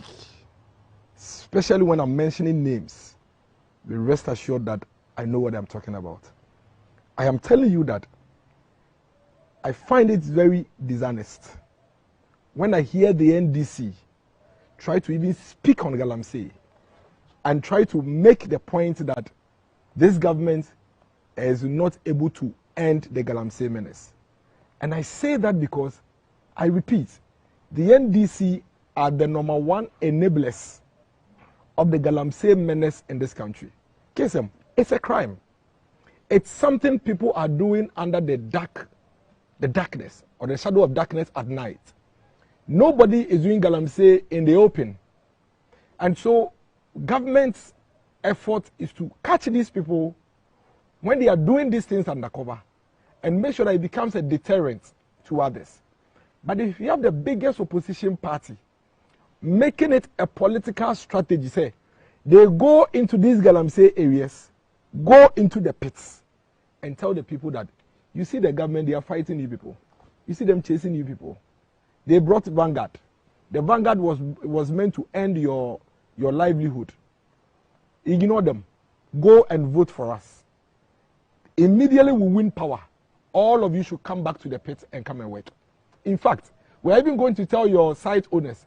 speak, especially when I'm mentioning names, be rest assured that I know what I'm talking about. I am telling you that I find it very dishonest when I hear the NDC try to even speak on galamsey and try to make the point that this government is not able to end the galamsey menace. And I say that because, I repeat, the NDC are the #1 enablers of the galamsey menace in this country. Kesem, it's a crime. It's something people are doing under the darkness or the shadow of darkness at night. Nobody is doing galamsey in the open. And so government's effort is to catch these people when they are doing these things undercover and make sure that it becomes a deterrent to others. But if you have the biggest opposition party making it a political strategy, say they go into these galamsey areas, go into the pits and tell the people that you see the government, they are fighting you people. You see them chasing you people. They brought Vanguard. The Vanguard was meant to end your livelihood. Ignore them. Go and vote for us. Immediately we win power. All of you should come back to the pit and come and work. In fact, we're even going to tell your site owners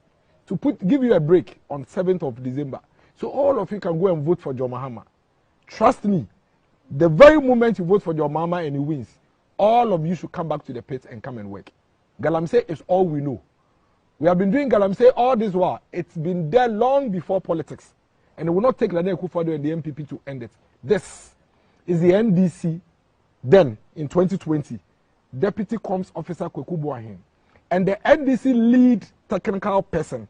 to give you a break on 7th of December. So all of you can go and vote for John Mahama. Trust me, the very moment you vote for John Mahama and he wins, all of you should come back to the pit and come and work. Galamsey is all we know. We have been doing galamsey all this while. It's been there long before politics. And it will not take Nana Akufo-Addo and the MPP to end it. This is the NDC then in 2020. Deputy Comms Officer Kweku Boahen. And the NDC lead technical person,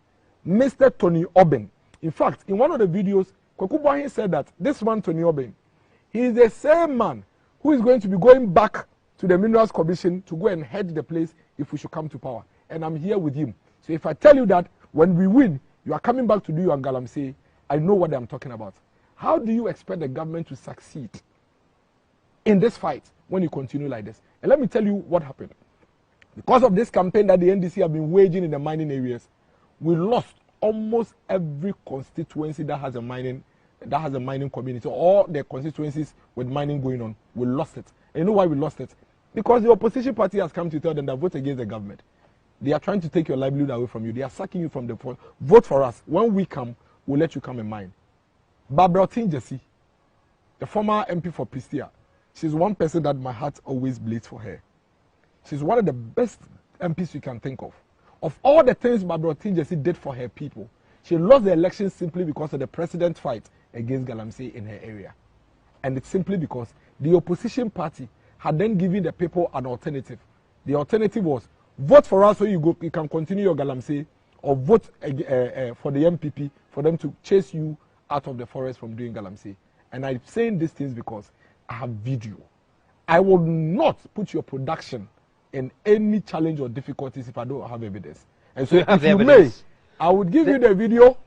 Mr. Tony Oben. In fact, in one of the videos, Kweku Boahen said that this man, Tony Oben, he is the same man who is going to be going back to the Minerals Commission to go and head the place if we should come to power. And I'm here with him. So if I tell you that when we win, you are coming back to do your galamsey, I know what I'm talking about. How do you expect the government to succeed in this fight when you continue like this? And let me tell you what happened. Because of this campaign that the NDC have been waging in the mining areas, we lost almost every constituency that has a mining community. All the constituencies with mining going on, we lost it. And you know why we lost it? Because the opposition party has come to tell them that vote against the government. They are trying to take your livelihood away from you. They are sacking you from the vote. Vote for us. When we come, we'll let you come and mine. Barbara Tinjesi, the former MP for Pistia, she's one person that my heart always bleeds for her. She's one of the best MPs you can think of. Of all the things Barbara Tinjesi did for her people, she lost the election simply because of the president's fight against galamsey in her area. And it's simply because the opposition party had then given the people an alternative. The alternative was vote for us so you can continue your galamsey, or vote for the MPP for them to chase you out of the forest from doing galamsey. And I'm saying these things because I have video. I will not put your production in any challenge or difficulties if I don't have evidence. And so if you may, I would give you the video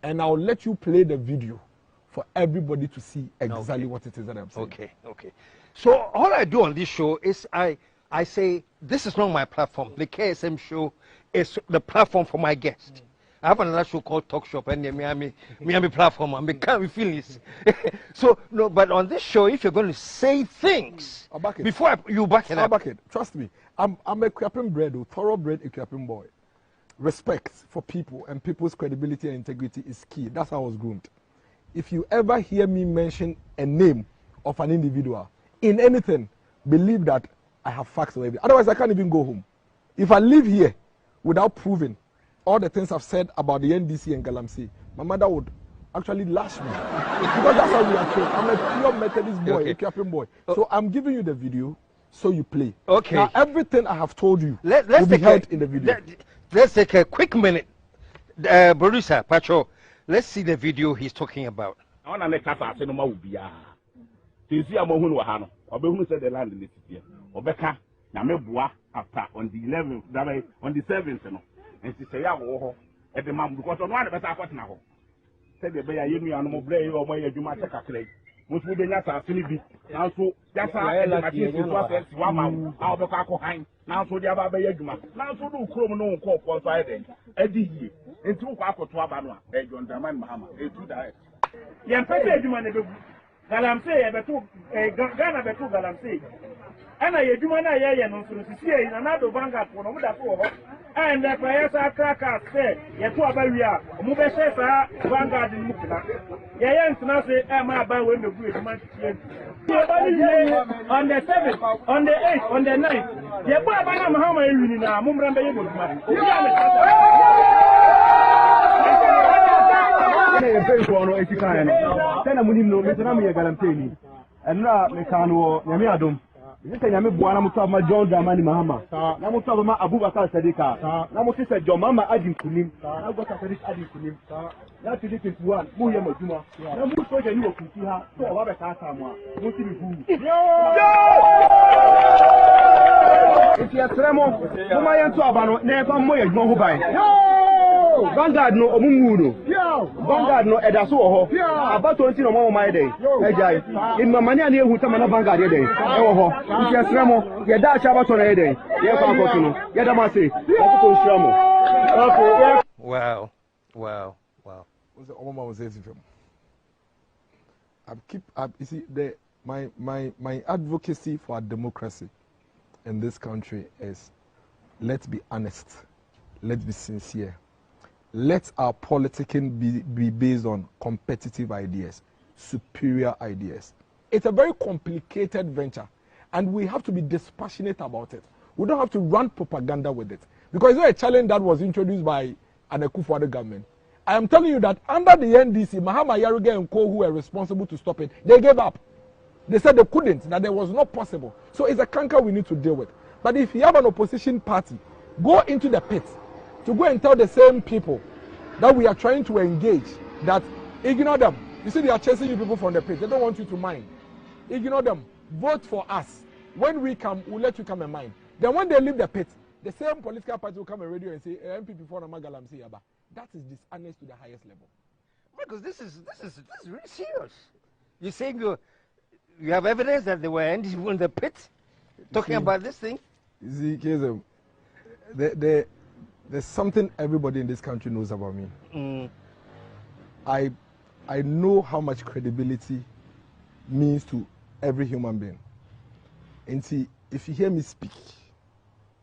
and I'll let you play the video for everybody to see exactly what it is that I'm saying. Okay. So all I do on this show is I say, this is not my platform. The KSM show is the platform for my guest. I have another show called Talk Shop and the Miami platform. I'm becoming feelings. So, no, but on this show, if you're going to say things, before you back it up. Back it. Trust me. I'm a Equiapim bred, thoroughbred Equiapim boy. Respect for people and people's credibility and integrity is key. That's how I was groomed. If you ever hear me mention a name of an individual in anything, believe that I have facts or evidence. Otherwise, I can't even go home. If I live here without proving all the things I've said about the NDC and galamsey, my mother would actually lash me. Because that's how we are trained. I'm a pure Methodist boy, a Catholic boy. So I'm giving you the video so you play. Okay. Now, everything I have told you will be heard in the video. Let's take a quick minute. Producer, Pacho, let's see the video he's talking about. I want to make a no more. You see, I'm going to say the land in the city. Obeka, Namebua, after on the 11th, on the 7th, and she say, oh, at the mom, because on one of us, I got now. Said the Bay, you know, I'm a brave or my Juma check a crate. mo tún bẹ nya asase ni bi na so yasa e ma ti so asase wa ma a obekọ akọ na so dia ba be yadwuma na so do krom no nko ko so ayede edi hie enti wo akoto aba no a John Dramani Mahama e tu direct ye mpese adwuma ne bebu galamsey e beto Ghana beto galamsey ana ye adwuma na ye no so sisi e na do Vanguard no mo da so ho and the players are crackers say ye to aba wi a mo be say sa Vanguard ni mu kina ye ntina say e ma ba we me bu adwuma tie on the 7th, on the 8th, on the 9th. The boy Bana Mahama is na Mumranda Yugoslavia. I'm very proud of it. Then I'm going to meet Ramia Galamsey. And now, Mekano, Yamiadum. This is Yami John Dramani Mahama. Namutama Abu Bakar Sadika. Namusa John Mama Adim Kunim. I've got a Adim Kunim. That's the difference one. Muya Majuma. Namu Soja you can see her. So what a Kasama. If you are Tremo, Humayan to Abano, never Moya Mohubai. Vanguard no Omunguno. Vanguard no Edaso. About 20 no more my day. In my money, I knew who Tamana Vanguard day. Oh, if you are Tremo, your Dutch about on a day. Yadamasi. Wow. Wow. Wow. What's the Obama was saying to him? You see, my advocacy for democracy in this country is let's be honest, let's be sincere. Let our politicking be based on competitive ideas, superior ideas. It's a very complicated venture, and we have to be dispassionate about it. We don't have to run propaganda with it. Because it's not a challenge that was introduced by an Akufo-Addo government. I am telling you that under the NDC, Mahama Yaruge and co, who were responsible to stop it, they gave up. They said they couldn't, that it was not possible. So it's a canker we need to deal with. But if you have an opposition party, go into the pit to go and tell the same people that we are trying to engage, that ignore them. You see, they are chasing you people from the pit. They don't want you to mind. Ignore them. Vote for us. When we come, we'll let you come and mind. Then when they leave the pit, the same political party will come on radio and say, MPP for galamsey aba. That is dishonest to the highest level. Because this is really serious. You're saying you have evidence that they were in the pit talking about this thing? You see, Kazem, there's something everybody in this country knows about me. I know how much credibility means to every human being. And see, if you hear me speak,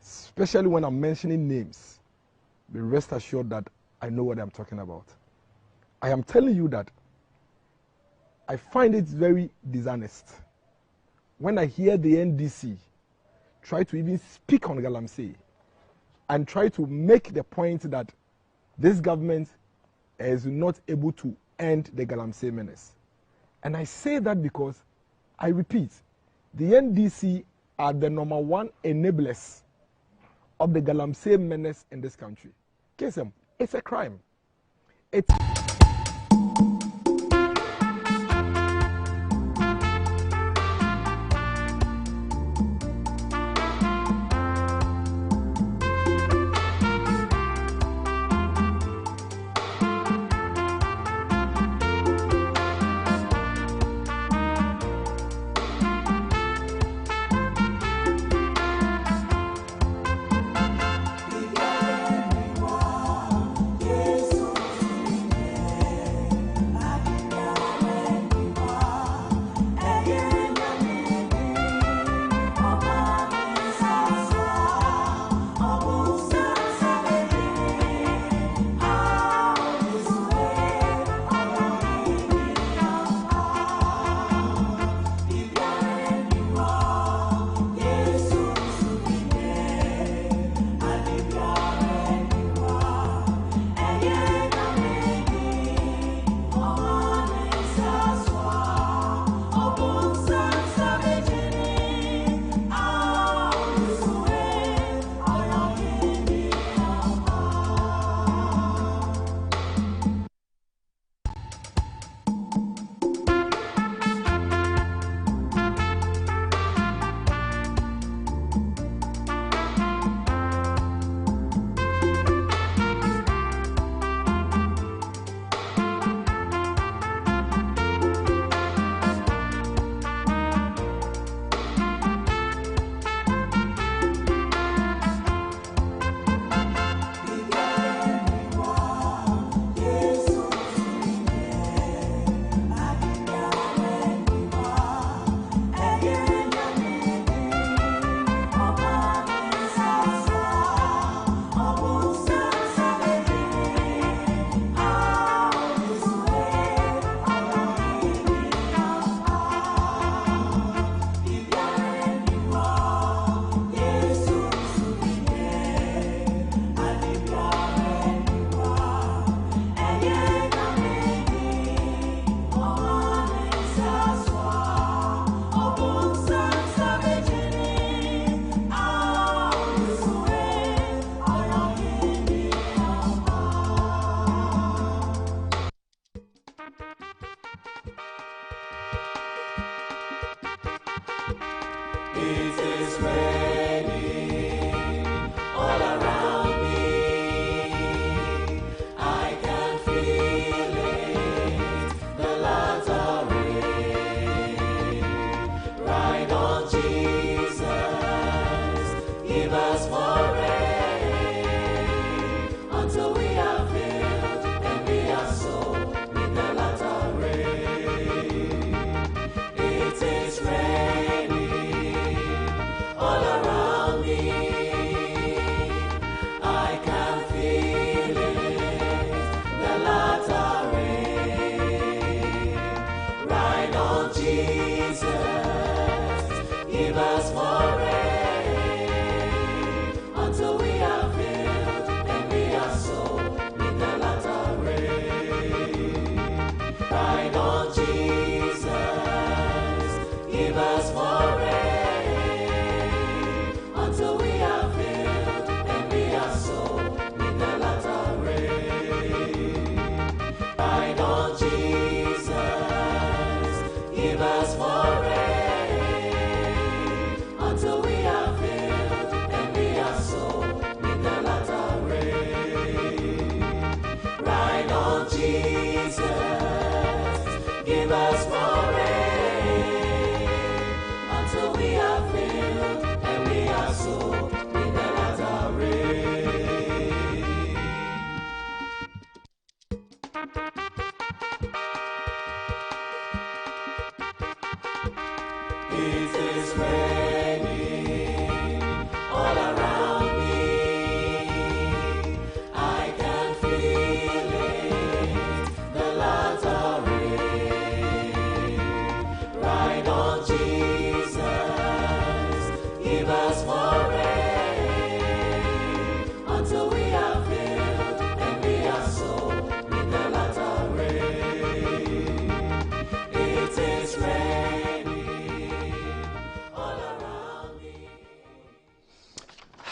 especially when I'm mentioning names, be rest assured that I know what I'm talking about. I am telling you that I find it very dishonest when I hear the NDC try to even speak on galamsey and try to make the point that this government is not able to end the galamsey menace. And I say that because, I repeat, the NDC are the #1 enablers of the galamsey menace in this country. Kesem, it's a crime. It's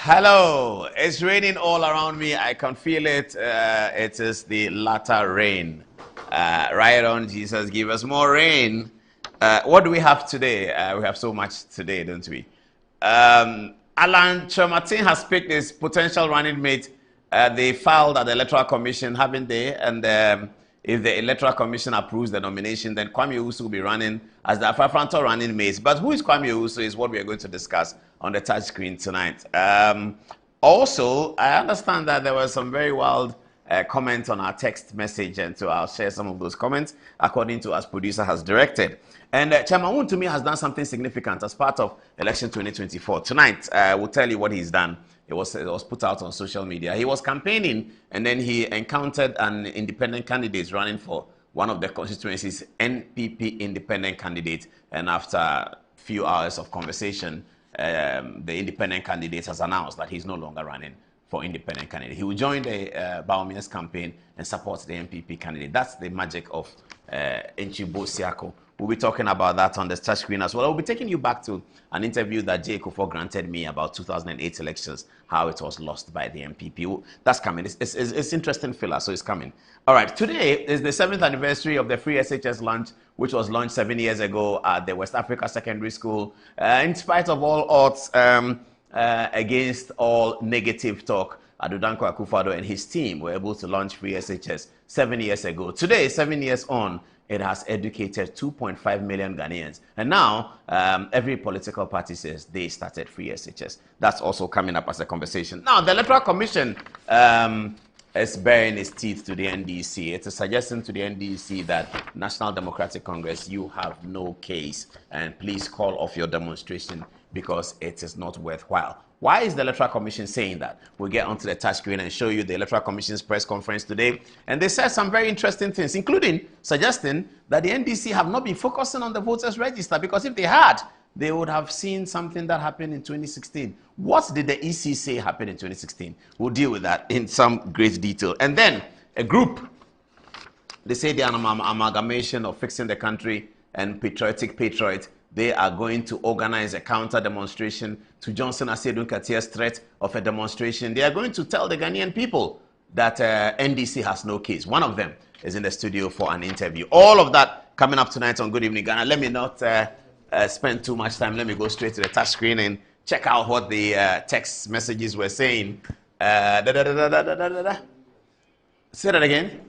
Hello, it's raining all around me. I can feel it. It is the latter rain. Right on, Jesus, give us more rain. What do we have today? We have so much today, don't we? Alan Chomatin has picked his potential running mate. They filed at the Electoral Commission, haven't they? And if the Electoral Commission approves the nomination, then Kwame Owusu will be running as the Afrafranto running mate. But who is Kwame Owusu is what we are going to discuss on the touch screen tonight. Also, I understand that there were some very wild comments on our text message, and so I'll share some of those comments according to as producer has directed. And Chairman to me has done something significant as part of election 2024. Tonight, we'll tell you what he's done. It was put out on social media. He was campaigning, and then he encountered an independent candidate running for one of the constituencies, NPP independent candidate. And after a few hours of conversation, the independent candidate has announced that he's no longer running for independent candidate. He will join the Bawumia's campaign and support the NPP candidate. That's the magic of Enchibo Siako. We'll be talking about that on the touch screen as well. I'll be taking you back to an interview that Jay Kufuor granted me about 2008 elections, how it was lost by the NPP. That's coming. It's interesting filler, so it's coming. All right, today is the 7th anniversary of the free SHS launch, which was launched 7 years ago at the West Africa Secondary School. In spite of all odds, against all negative talk, Adudanko Akufo-Addo and his team were able to launch free SHS 7 years ago. Today, 7 years on, it has educated 2.5 million Ghanaians. And now, every political party says they started free SHS. That's also coming up as a conversation. Now, the Electoral Commission is bearing its teeth to the NDC. It's a suggestion to the NDC that National Democratic Congress, you have no case. And please call off your demonstration because it is not worthwhile. Why is the Electoral Commission saying that? We'll get onto the touch screen and show you the Electoral Commission's press conference today. And they said some very interesting things, including suggesting that the NDC have not been focusing on the voters register, because if they had, they would have seen something that happened in 2016. What did the EC say happened in 2016? We'll deal with that in some great detail. And then a group, they say they are an amalgamation of Fixing the Country and Patriotic Patriot. They are going to organize a counter demonstration to Johnson Asedun Katia's threat of a demonstration. They are going to tell the Ghanaian people that NDC has no case. One of them is in the studio for an interview. All of that coming up tonight on Good Evening Ghana. Let me not spend too much time. Let me go straight to the touch screen and check out what the text messages were saying. Say that again.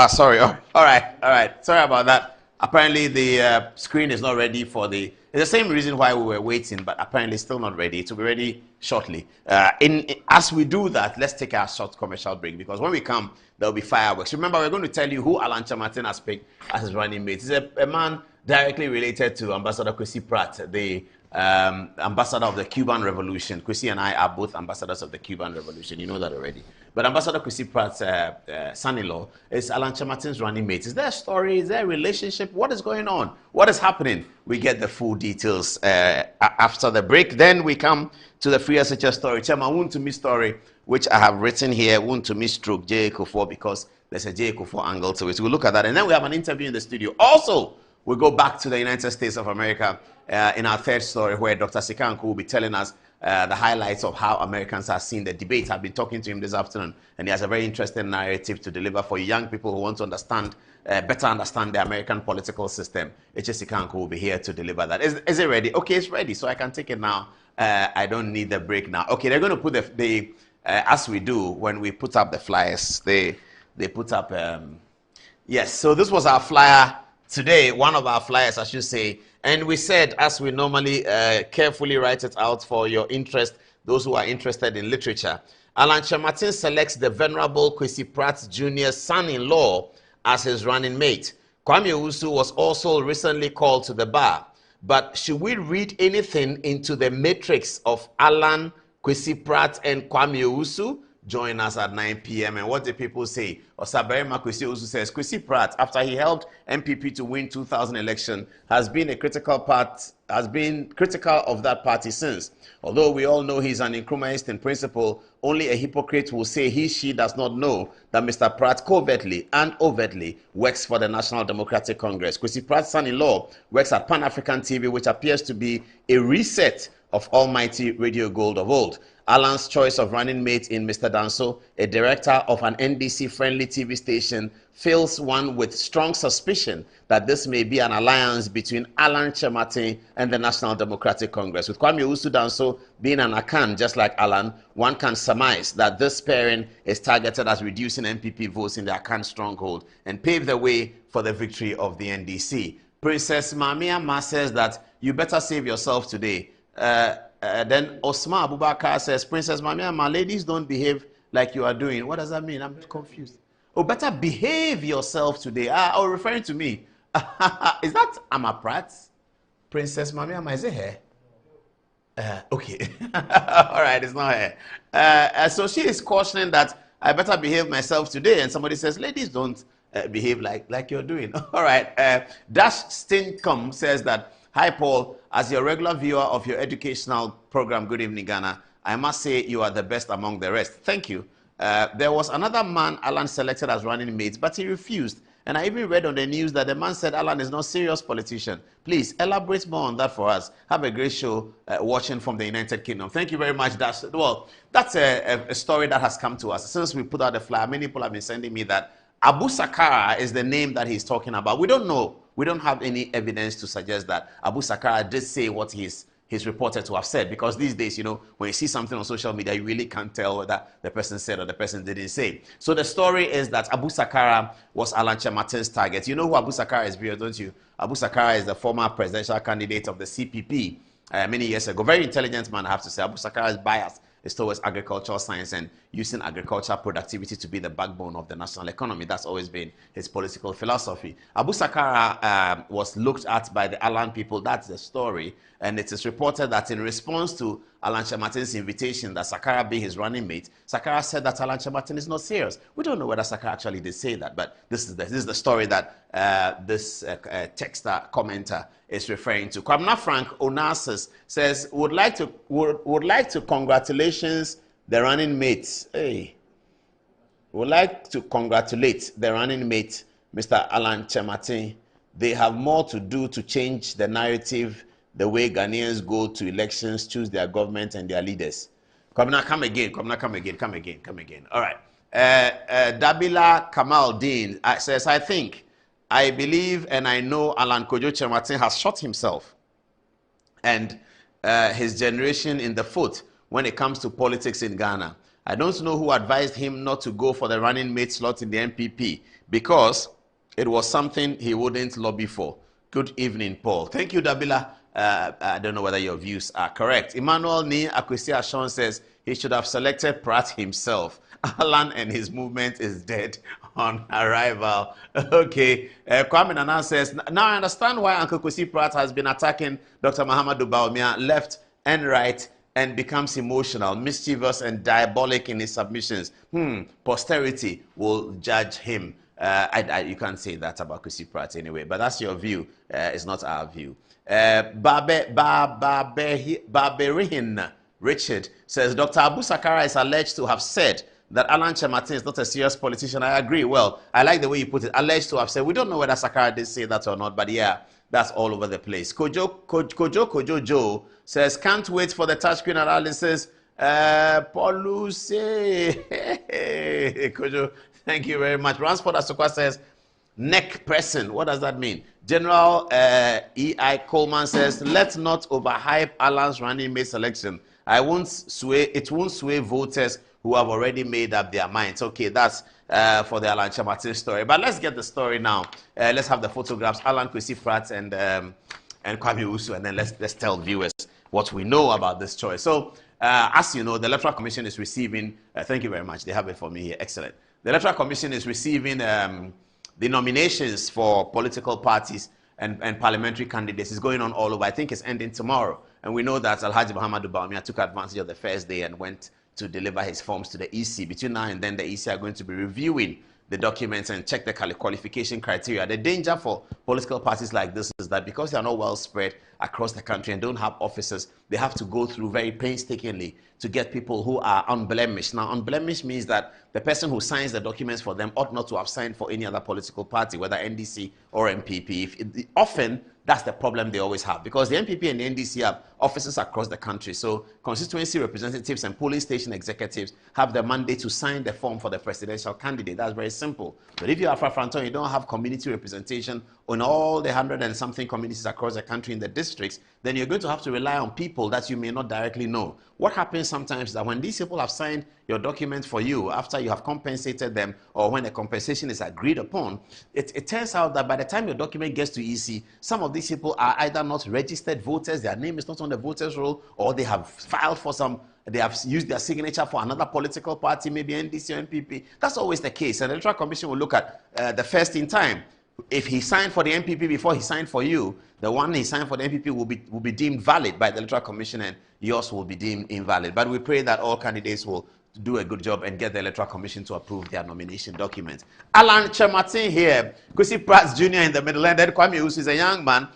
Sorry. Oh, all right. Sorry about that. Apparently the screen is not ready for the. It's the same reason why we were waiting, but apparently still not ready. It will be ready shortly. As we do that, let's take our short commercial break, because when we come, there will be fireworks. Remember, we're going to tell you who Alan Chamartin has picked as his running mate. He's a man directly related to Ambassador Kwesi Pratt, the ambassador of the Cuban Revolution. Kwesi and I are both ambassadors of the Cuban Revolution. You know that already. But Ambassador Kwesi Pratt's son-in-law is Alan Chamartin's running mate. Is there a story? Is there a relationship? What is going on? What is happening? We get the full details after the break. Then we come to the Free SHS story. Chairman, Wound to Me story, which I have written here, Wound to Me stroke J. Kufuor, because there's a J. Kufuor angle to it. We'll look at that. And then we have an interview in the studio. Also, we'll go back to the United States of America in our third story, where Dr. Sikanko will be telling us the highlights of how Americans have seen the debate. I've been talking to him this afternoon, and he has a very interesting narrative to deliver for young people who want to understand, better understand the American political system. H.S. Sikanko will be here to deliver that. Is it ready? Okay, it's ready, so I can take it now. I don't need the break now. Okay, they're going to put the as we do when we put up the flyers, they put up, yes, so this was our flyer today, one of our flyers, I should say. And we said, as we normally carefully write it out for your interest, those who are interested in literature, Alan Chamartin selects the Venerable Kwesi Pratt Jr.'s son-in-law as his running mate. Kwame Owusu was also recently called to the bar. But should we read anything into the matrix of Alan, Kwesi Pratt, and Kwame Owusu? Join us at 9 p.m. And what do people say? Osaberima Kwesi Owusu says, Kwesi Pratt, after he helped MPP to win 2000 election, has been critical of that party since. Although we all know he's an Nkrumahist in principle, only a hypocrite will say she does not know that Mr. Pratt covertly and overtly works for the National Democratic Congress. Kwesi Pratt's son-in-law works at Pan-African TV, which appears to be a reset of almighty Radio Gold of old. Alan's choice of running mate in Mr. Danso, a director of an NDC-friendly TV station, fills one with strong suspicion that this may be an alliance between Alan Chamartin and the National Democratic Congress. With Kwame Owusu Danso being an Akan just like Alan, one can surmise that this pairing is targeted at reducing MPP votes in the Akan stronghold and pave the way for the victory of the NDC. Princess Bawumia Ma says that you better save yourself today. Then Osman Abubakar says, Princess Bawumia Ma, ladies don't behave like you are doing. What does that mean? I'm confused. Oh, better behave yourself today. Oh, referring to me. Is that Amma Pratt? Princess Bawumia Ma, is it her? Okay. All right, it's not her. So she is cautioning that I better behave myself today. And somebody says, ladies don't behave like you're doing. All right. Dash Stinkum says that, hi, Paul. As your regular viewer of your educational program, Good Evening Ghana, I must say you are the best among the rest. Thank you. There was another man Alan selected as running mate, but he refused. And I even read on the news that the man said Alan is not a serious politician. Please elaborate more on that for us. Have a great show watching from the United Kingdom. Thank you very much, Dash. Well, that's a story that has come to us. Since we put out the flyer, many people have been sending me that Abu Sakara is the name that he's talking about. We don't know. We don't have any evidence to suggest that Abu Sakara did say what he's reported to have said, because these days, you know, when you see something on social media, you really can't tell whether the person said or the person didn't say. So the story is that Abu Sakara was Alan Chamartin's target. You know who Abu Sakara is, don't you? Abu Sakara is the former presidential candidate of the CPP many years ago. Very intelligent man, I have to say. Abu Sakara is biased. Is towards agricultural science and using agricultural productivity to be the backbone of the national economy. That's always been his political philosophy. Abu Sakara was looked at by the Alan people. That's the story. And it is reported that in response to Alan Chamartin's invitation that Sakara be his running mate, Sakara said that Alan Chamartin is not serious. We don't know whether Sakara actually did say that, but this is the story that this texter commenter is referring to. Kwamna Frank Onassis says, would like to congratulations the running mate. Hey, would like to congratulate the running mate, Mr. Alan Chamartin. They have more to do to change the narrative, the way Ghanaians go to elections, choose their government and their leaders. Come again. All right. Dabila Kamal Dean says, I think I believe and I know Alan Kojo Chematin has shot himself and his generation in the foot when it comes to politics in Ghana. I don't know who advised him not to go for the running mate slot in the MPP because it was something he wouldn't lobby for. Good evening, Paul. Thank you, Dabila. I don't know whether your views are correct. Emmanuel Ni Akwesi Ashon says he should have selected Pratt himself. Alan and his movement is dead on arrival. Okay. Kwame Nana says, now I understand why Uncle Kwesi Pratt has been attacking Dr. Mahamadou Bawumia left and right and becomes emotional, mischievous, and diabolic in his submissions. Posterity will judge him. You can't say that about Kwesi Pratt anyway, but that's your view. It's not our view. Baberihin Richard says, Dr. Abu Sakara is alleged to have said that Alan Chematin is not a serious politician. I agree. Well, I like the way you put it. Alleged to have said. We don't know whether Sakara did say that or not, but yeah, that's all over the place. Kojo Joe says, can't wait for the touchscreen analysis. Pauluse. Kojo, thank you very much. Ransford Asokwa says, neck pressing. What does that mean? General E.I. Coleman says, let's not overhype Alan's running mate selection. It won't sway voters who have already made up their minds. Okay, that's for the Alan Chematin story. But let's get the story now. Let's have the photographs. Alan Kwesi Pratt and Kwame Usu, and then let's tell viewers what we know about this choice. So, as you know, the Electoral Commission is receiving, thank you very much, they have it for me here, excellent. The Electoral Commission is receiving the nominations for political parties and parliamentary candidates. Is going on all over. I think it's ending tomorrow. And we know that Alhaji Mahamadou Bawumia took advantage of the first day and went to deliver his forms to the EC. Between now and then, the EC are going to be reviewing the documents and check the qualification criteria. The danger for political parties like this is that because they are not well spread across the country and don't have offices, they have to go through very painstakingly to get people who are unblemished. Now, unblemished means that the person who signs the documents for them ought not to have signed for any other political party, whether NDC or MPP. Often, that's the problem they always have, because the MPP and the NDC have offices across the country. So constituency representatives and polling station executives have the mandate to sign the form for the presidential candidate. That's very simple. But if you are Fafranton, you don't have community representation on all the 100 and something communities across the country in the districts, then you're going to have to rely on people that you may not directly know. What happens sometimes is that when these people have signed your document for you, after you have compensated them, or when a compensation is agreed upon, it turns out that by the time your document gets to EC, some of these people are either not registered voters, their name is not on the voters roll, or they have filed for they have used their signature for another political party, maybe NDC or MPP. That's always the case. And the Electoral Commission will look at the first in time. If he signed for the MPP before he signed for you, the one he signed for the MPP will be deemed valid by the Electoral Commission, and yours will be deemed invalid. But we pray that all candidates will do a good job and get the Electoral Commission to approve their nomination documents. Alan Chematin here, Kwesi Pratt Jr. in the middle, and then Kwame Usu is a young man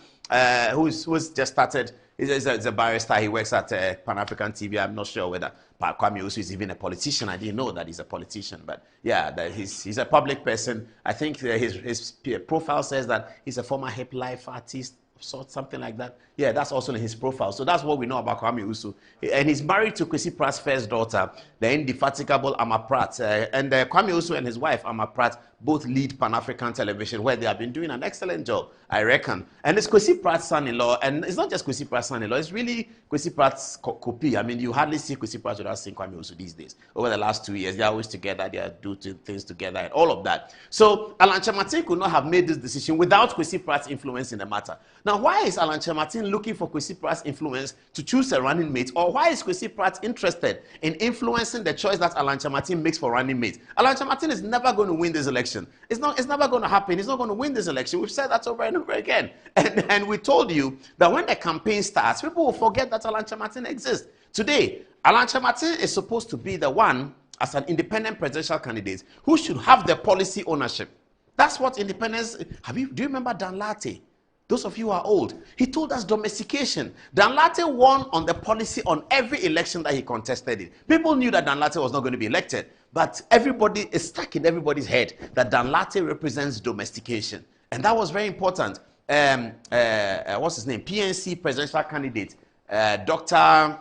who's just started. He's a barrister. He works at Pan-African TV. I'm not sure whether Kwame Usu is even a politician. I didn't know that he's a politician, but yeah, that he's a public person. I think his profile says that he's a former hip life artist, something like that. Yeah, that's also in his profile. So that's what we know about Kwame Usu. And he's married to Kwesi Pratt's first daughter, the indefatigable Ama Pratt. And Kwame Usu and his wife, Ama Pratt, both lead Pan-African television, where they have been doing an excellent job, I reckon. And it's Kwesi Pratt's son-in-law, and it's not just Kwesi Pratt's son-in-law, it's really Kwesi Pratt's copy. I mean, you hardly see Kwesi Pratt without seeing Kwame Usu these days. Over the last 2 years, they're always together, they are doing things together, and all of that. So Alan Chematin could not have made this decision without Kwesi Pratt's influence in the matter. Now, why is Alan Chematin looking for Kwesi Pratt's influence to choose a running mate, or why is Kwesi Pratt interested in influencing the choice that Alan Chematin makes for running mate? Alan Chematin is never going to win this election. It's never going to happen. He's not going to win this election. We've said that over and over again. And we told you that when the campaign starts, people will forget that Alan Chematin exists. Today, Alan Chematin is supposed to be the one, as an independent presidential candidate, who should have the policy ownership. That's what independence... Do you remember Dan Lartey? Those of you who are old, he told us domestication. Dan Lartey won on the policy on every election that he contested in. People knew that Dan Lartey was not going to be elected, but everybody is stuck in everybody's head that Dan Lartey represents domestication. And that was very important. What's his name? PNC presidential candidate, Dr.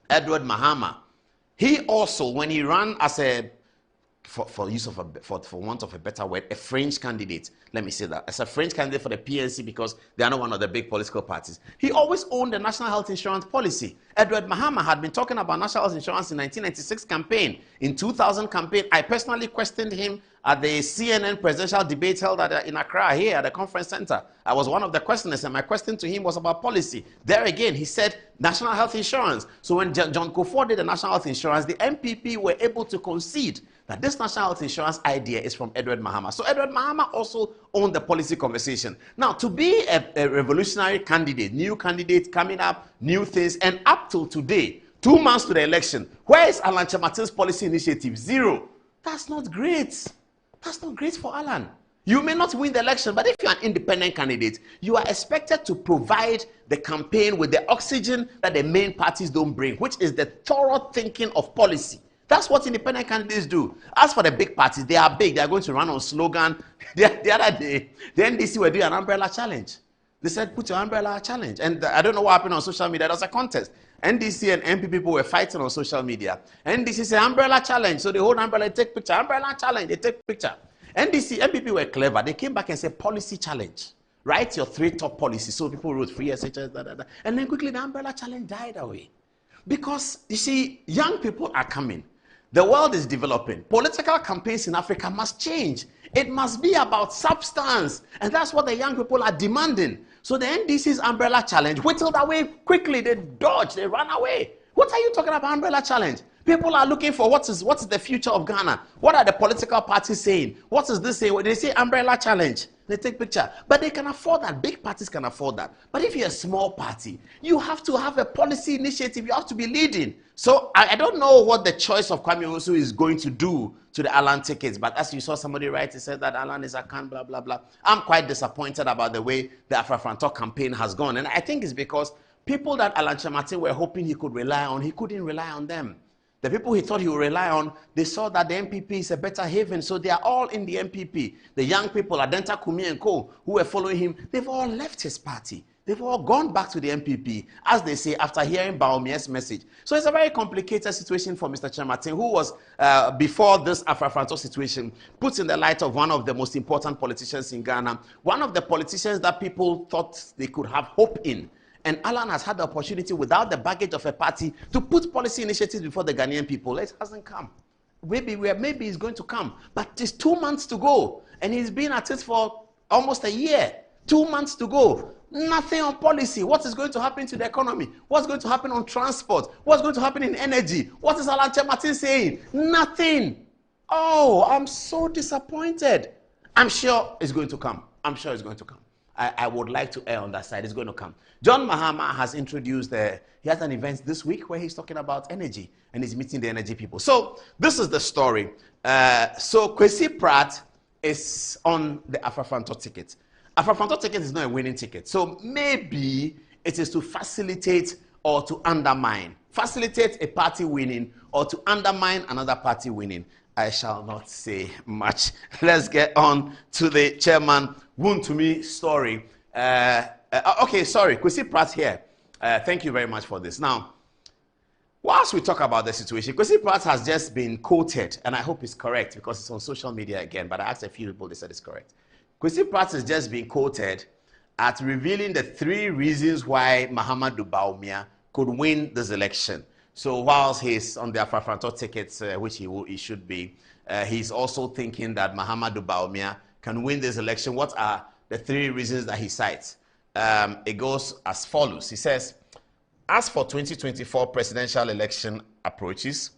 Edward Mahama. He also, when he ran as a for use of for want of a better word, a fringe candidate. Let me say that. As a fringe candidate for the PNC because they are not one of the big political parties. He always owned the national health insurance policy. Edward Mahama had been talking about national health insurance in 1996 campaign. In 2000 campaign, I personally questioned him at the CNN presidential debate held in Accra here at the conference center. I was one of the questioners, and my question to him was about policy. There again, he said national health insurance. So when John Kufuor did the national health insurance, the MPP were able to concede that this national health insurance idea is from Edward Mahama. So Edward Mahama also owned the policy conversation. Now, to be a revolutionary candidate, new candidate coming up, new things, and up till today, 2 months to the election, where is Alan Kyerematen's policy initiative? Zero. That's not great. That's not great for Alan. You may not win the election, but if you're an independent candidate, you are expected to provide the campaign with the oxygen that the main parties don't bring, which is the thorough thinking of policy. That's what independent candidates do. As for the big parties, they are big. They are going to run on slogan. The other day, the NDC were doing an umbrella challenge. They said, put your umbrella challenge. And I don't know what happened on social media. There was a contest. NDC and MP people were fighting on social media. NDC said, umbrella challenge. So they hold umbrella, they take picture. Umbrella challenge, they take picture. NDC, MPP were clever. They came back and said, policy challenge. Write your 3 top policies. So people wrote free SHS, and then quickly the umbrella challenge died away. Because, you see, young people are coming. The world is developing. Political campaigns in Africa must change. It must be about substance. And that's what the young people are demanding. So the NDC's umbrella challenge whittled away quickly. They dodged, they ran away. What are you talking about, umbrella challenge? People are looking for what is the future of Ghana. What are the political parties saying? What is this saying? They say umbrella challenge. They take picture. But they can afford that. Big parties can afford that. But if you're a small party, you have to have a policy initiative. You have to be leading. So I don't know what the choice of Kwame Osu is going to do to the Alan tickets. But as you saw somebody write, he said that Alan is a can, blah, blah, blah. I'm quite disappointed about the way the Afrafranto campaign has gone. And I think it's because people that Alan Kyerematen were hoping he could rely on, he couldn't rely on them. The people he thought he would rely on, they saw that the MPP is a better haven, so they are all in the MPP. The young people, Adenta Kumi and co, who were following him, they've all left his party. They've all gone back to the MPP, as they say, after hearing Bawumia's message. So it's a very complicated situation for Mr. Kyerematen, who was, before this Afrafranto situation, put in the light of one of the most important politicians in Ghana, one of the politicians that people thought they could have hope in. And Alan has had the opportunity, without the baggage of a party, to put policy initiatives before the Ghanaian people. It hasn't come. Maybe it's going to come. But it's 2 months to go. And he's been at it for almost a year. 2 months to go. Nothing on policy. What is going to happen to the economy? What's going to happen on transport? What's going to happen in energy? What is Alan Kyerematen saying? Nothing. Oh, I'm so disappointed. I'm sure it's going to come. I'm sure it's going to come. I would like to err on that side. It's going to come. John Mahama has introduced, he has an event this week where he's talking about energy and he's meeting the energy people. So this is the story. So Kwesi Pratt is on the Afrafranto ticket. Afrafranto ticket is not a winning ticket. So maybe it is to facilitate or to undermine. Facilitate a party winning or to undermine another party winning. I shall not say much. Let's get on to the chairman Wontumi story. Okay, sorry, Kwesi Pratt here. Thank you very much for this. Now, whilst we talk about the situation, Kwesi Pratt has just been quoted, and I hope it's correct because it's on social media again, but I asked a few people, they said it's correct. Kwesi Pratt has just been quoted at revealing the 3 reasons why Mahamudu Bawumia could win this election. So whilst he's on the Afrafranto tickets, which he should be, he's also thinking that Mahamudu Bawumia can win this election. What are the 3 reasons that he cites? It goes as follows. He says, as for 2024 presidential election approaches,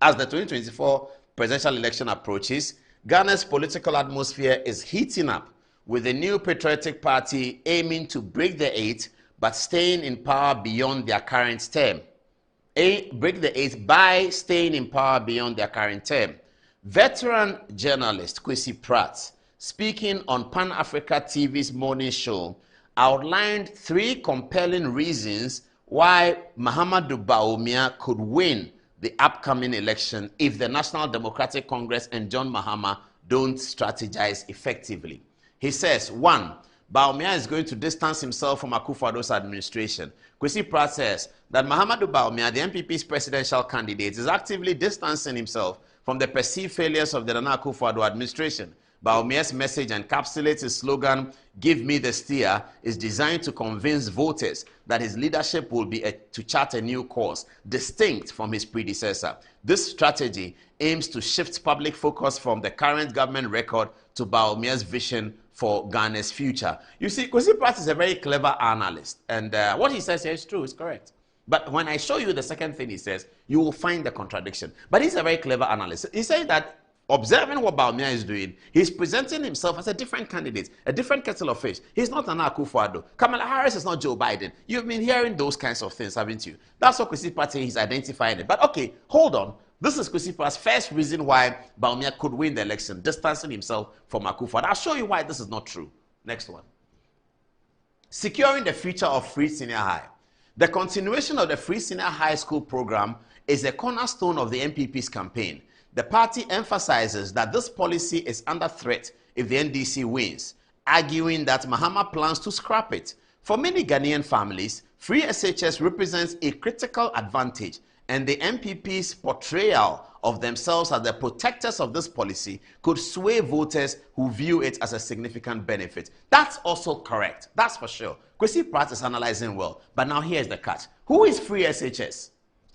as the 2024 presidential election approaches, Ghana's political atmosphere is heating up with the new patriotic party aiming to break the 8 but staying in power beyond their current term. Break the 8 by staying in power beyond their current term. Veteran journalist Kwesi Pratt, speaking on Pan Africa TV's morning show, outlined 3 compelling reasons why Mahamudu Bawumia could win the upcoming election if the National Democratic Congress and John Mahama don't strategize effectively. He says, 1, Bawumia is going to distance himself from Akufo-Addo's administration. Kwesi Pratt says that Mahamudu Bawumia, the MPP's presidential candidate, is actively distancing himself from the perceived failures of the Nana Akufo-Addo administration. Bawumia's message encapsulates his slogan, "Give me the steer," is designed to convince voters that his leadership will be to chart a new course, distinct from his predecessor. This strategy aims to shift public focus from the current government record to Bawumia's vision for Ghana's future. You see, Kwesi Pratt is a very clever analyst, and what he says here is true, is correct. But when I show you the second thing he says, you will find the contradiction. But he's a very clever analyst. He says that observing what Bawumia is doing, he's presenting himself as a different candidate, a different kettle of fish. He's not Nana Akufo-Addo. Kamala Harris is not Joe Biden. You've been hearing those kinds of things, haven't you? That's what Kwesi Pratt is identifying it. But okay, hold on. This is Kwesi Pratt's first reason why Bawumia could win the election, distancing himself from Akufo-Addo. I'll show you why this is not true. Next one. Securing the future of free senior high. The continuation of the free senior high school program is a cornerstone of the NPP's campaign. The party emphasizes that this policy is under threat if the NDC wins, arguing that Mahama plans to scrap it. For many Ghanaian families, free SHS represents a critical advantage, and the NPP's portrayal of themselves as the protectors of this policy could sway voters who view it as a significant benefit. That's also correct. That's for sure. Kwesi Pratt is analyzing well. But now here's the catch. Who is free SHS?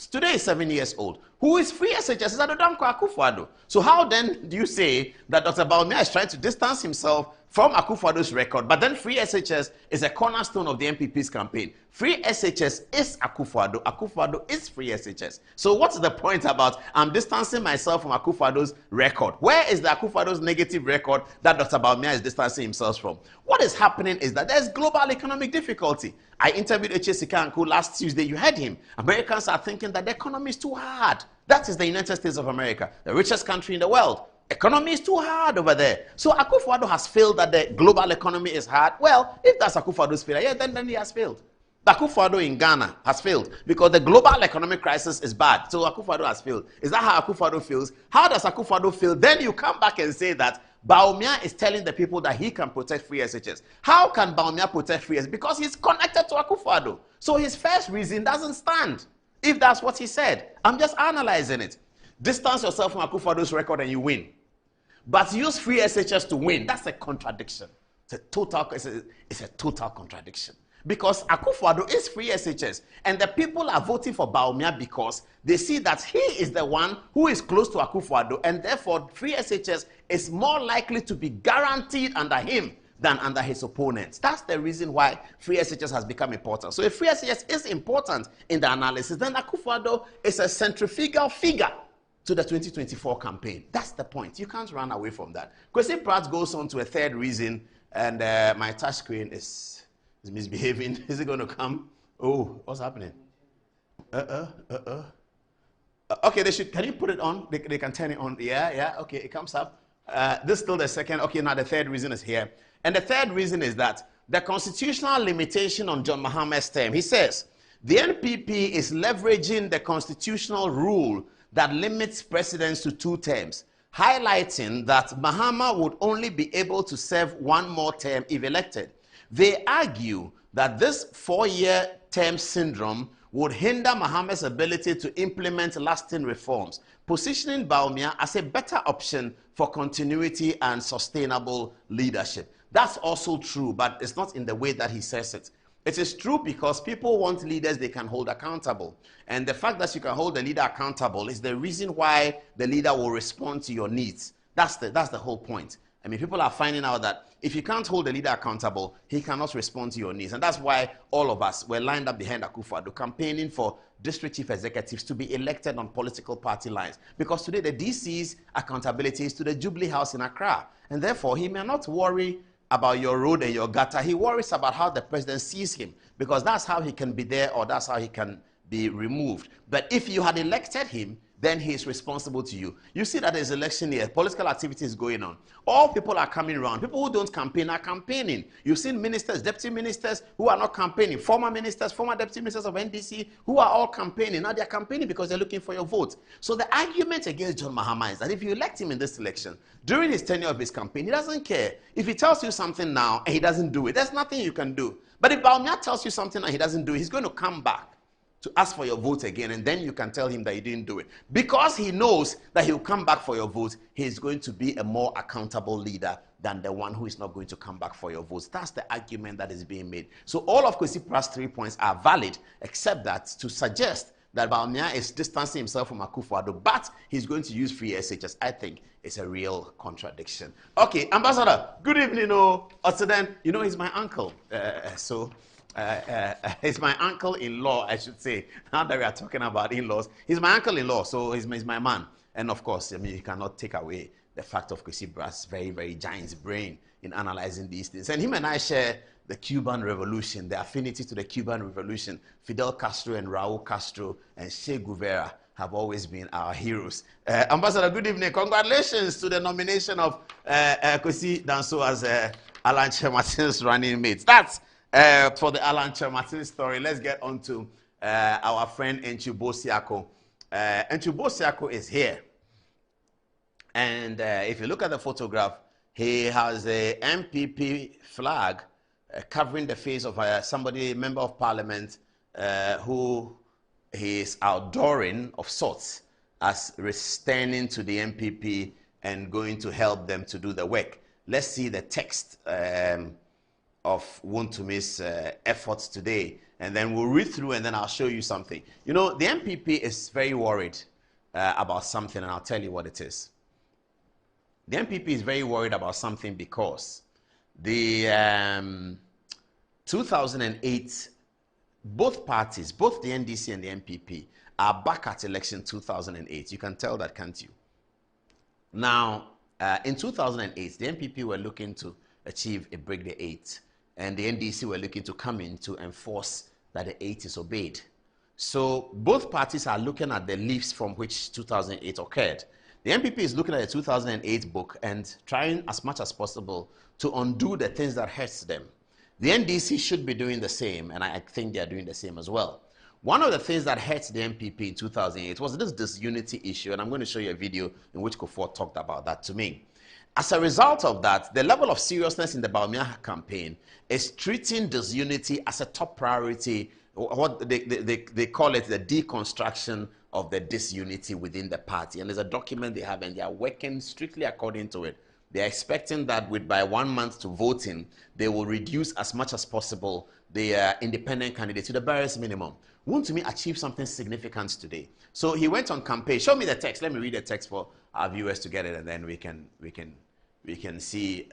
Today is 7 years old. Who is free SHS? Is Adodanko Akufo-Addo. So how then do you say that Dr. Bawumia is trying to distance himself from Akufo-Addo's record, but then free SHS is a cornerstone of the NPP's campaign? Free SHS is Akufo-Addo. Akufo-Addo is free SHS. So what's the point about I'm distancing myself from Akufo-Addo's record? Where is the Akufo-Addo's negative record that Dr. Bawumia is distancing himself from? What is happening is that there's global economic difficulty. I interviewed H.A. Sikanku last Tuesday. You heard him. Americans are thinking that the economy is too hard. That is the United States of America, the richest country in the world. Economy is too hard over there. So Akufo-Addo has failed that the global economy is hard. Well, if that's Akufo-Addo's failure, yeah, then he has failed. Akufo-Addo in Ghana has failed because the global economic crisis is bad. So Akufo-Addo has failed. Is that how Akufo-Addo feels? How does Akufo-Addo feel? Then you come back and say that Bawumia is telling the people that he can protect free SHS. How can Bawumia protect free SHS? Because he's connected to Akufo-Addo. So his first reason doesn't stand. If that's what he said, I'm just analyzing it. Distance yourself from Akufo-Addo's record and you win. But use free SHS to win. That's a contradiction. It's a total contradiction. Because Akufo-Addo is free SHS. And the people are voting for Bawumia because they see that he is the one who is close to Akufo-Addo. And therefore, free SHS is more likely to be guaranteed under him than under his opponents. That's the reason why free SHS has become important. So if free SHS is important in the analysis, then Akufo-Addo is a centrifugal figure to the 2024 campaign. That's the point. You can't run away from that. Kwesi Pratt goes on to a third reason, and my touch screen is misbehaving. Is it going to come? Oh, what's happening? Okay, can you put it on? They can turn it on. Yeah, okay, it comes up. This is still the second. Okay, now the third reason is here. And the third reason is that the constitutional limitation on John Mahama's term. He says, the NPP is leveraging the constitutional rule that limits presidents to 2 terms, highlighting that Mahama would only be able to serve 1 more term if elected. They argue that this 4-year term syndrome would hinder Mahama's ability to implement lasting reforms, positioning Bawumia as a better option for continuity and sustainable leadership. That's also true, but it's not in the way that he says it. It is true because people want leaders they can hold accountable. And the fact that you can hold the leader accountable is the reason why the leader will respond to your needs. That's the whole point. I mean, people are finding out that if you can't hold the leader accountable, he cannot respond to your needs. And that's why all of us were lined up behind Akufo-Addo, campaigning for district chief executives to be elected on political party lines. Because today the DC's accountability is to the Jubilee House in Accra. And therefore, he may not worry about your road and your gutter. He worries about how the president sees him, because that's how he can be there or that's how he can be removed. But if you had elected him, then he is responsible to you. You see that there's election year, political activity is going on. All people are coming around. People who don't campaign are campaigning. You've seen ministers, deputy ministers who are not campaigning, former ministers, former deputy ministers of NDC who are all campaigning. Now they're campaigning because they're looking for your vote. So the argument against John Mahama is that if you elect him in this election, during his tenure of his campaign, he doesn't care. If he tells you something now and he doesn't do it, there's nothing you can do. But if Bawumia tells you something and he doesn't do it, he's going to come back to ask for your vote again, and then you can tell him that you didn't do it. Because he knows that he'll come back for your vote, he's going to be a more accountable leader than the one who is not going to come back for your votes. That's the argument that is being made. So all of Kwesi Pra's 3 points are valid, except that to suggest that Bawumia is distancing himself from Akufo-Addo, but he's going to use free SHS, I think it's a real contradiction. Okay, Ambassador, good evening. Then, he's my uncle. He's my uncle-in-law, I should say. Now that we are talking about in-laws, he's my uncle-in-law, so he's my man. And of course, you cannot take away the fact of Kwesi Pra's very, very giant's brain in analyzing these things. And him and I share the Cuban Revolution, the affinity to the Cuban Revolution. Fidel Castro and Raul Castro and Che Guevara have always been our heroes. Ambassador, good evening. Congratulations to the nomination of Kwesi Danso as Alan Chermatin's running mate. That's for the Alan Chermatin story. Let's get on to our friend Enchu Bosiako. Enchu Bosiako is here. And if you look at the photograph, he has a MPP flag covering the face of somebody, member of parliament, who he is outdooring of sorts as returning to the MPP and going to help them to do the work. Let's see the text of Wontumi's efforts today, and then we'll read through and then I'll show you something. The MPP is very worried about something, and I'll tell you what it is. The MPP is very worried about something because the 2008, both parties, both the NDC and the MPP, are back at election 2008. You can tell that, can't you? Now, in 2008, the MPP were looking to achieve a break the 8, and the NDC were looking to come in to enforce that the 8 is obeyed. So both parties are looking at the leaves from which 2008 occurred. The MPP is looking at the 2008 book and trying as much as possible to undo the things that hurts them. The NDC should be doing the same, and I think they are doing the same as well. One of the things that hurts the MPP in 2008 was this disunity issue, and I'm going to show you a video in which Kufuor talked about that to me. As a result of that, the level of seriousness in the Bawumia campaign is treating disunity as a top priority, what they call it the deconstruction of the disunity within the party. And there's a document they have, and they are working strictly according to it. They're expecting that by 1 month to voting, they will reduce as much as possible the independent candidates to the barest minimum. Wontumi achieve something significant today. So he went on campaign. Show me the text. Let me read the text for our viewers to get it, and then we can see.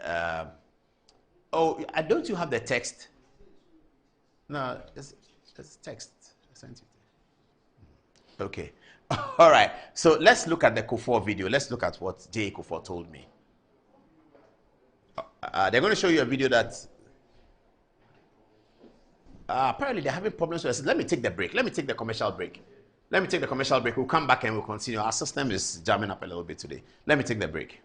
Don't you have the text? No, it's text. I sent you. Okay. All right. So let's look at the Kufuor video. Let's look at what J. Kufuor told me. They're going to show you a video that apparently they're having problems with us. Let me take the break. Let me take the commercial break. We'll come back and we'll continue. Our system is jamming up a little bit today. Let me take the break.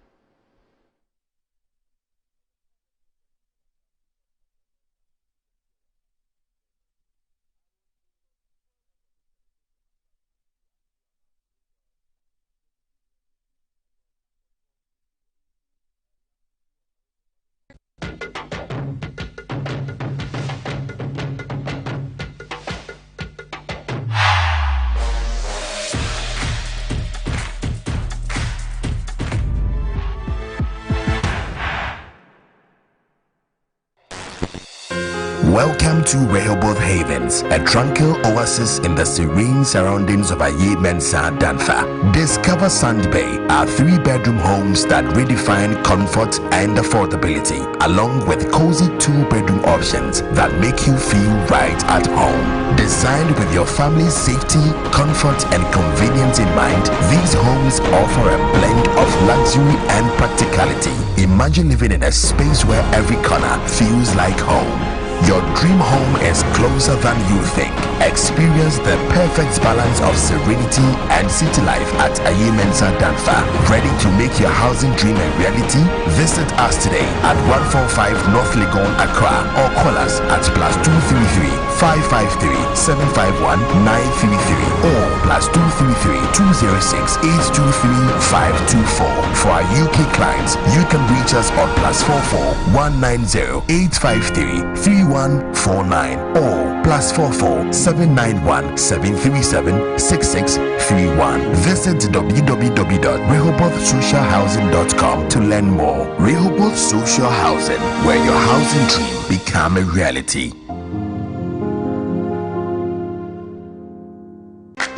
Welcome to Rehoboth Havens, a tranquil oasis in the serene surroundings of Aye Mensa Danfa. Discover Sand Bay, our 3-bedroom homes that redefine comfort and affordability, along with cozy 2-bedroom options that make you feel right at home. Designed with your family's safety, comfort, and convenience in mind, these homes offer a blend of luxury and practicality. Imagine living in a space where every corner feels like home. Your dream home is closer than you think. Experience the perfect balance of serenity and city life at Aye Mensa Danfa. Ready to make your housing dream a reality? Visit us today at 145 North Legon, Accra, or call us at +233 553 751 933 or plus 233-206-823-524. For our UK clients, you can reach us on plus 44-190-853-3149 or plus 44-791-737-6631. Visit www.rehobothsocialhousing.com to learn more. Rehoboth Social Housing, where your housing dream become a reality.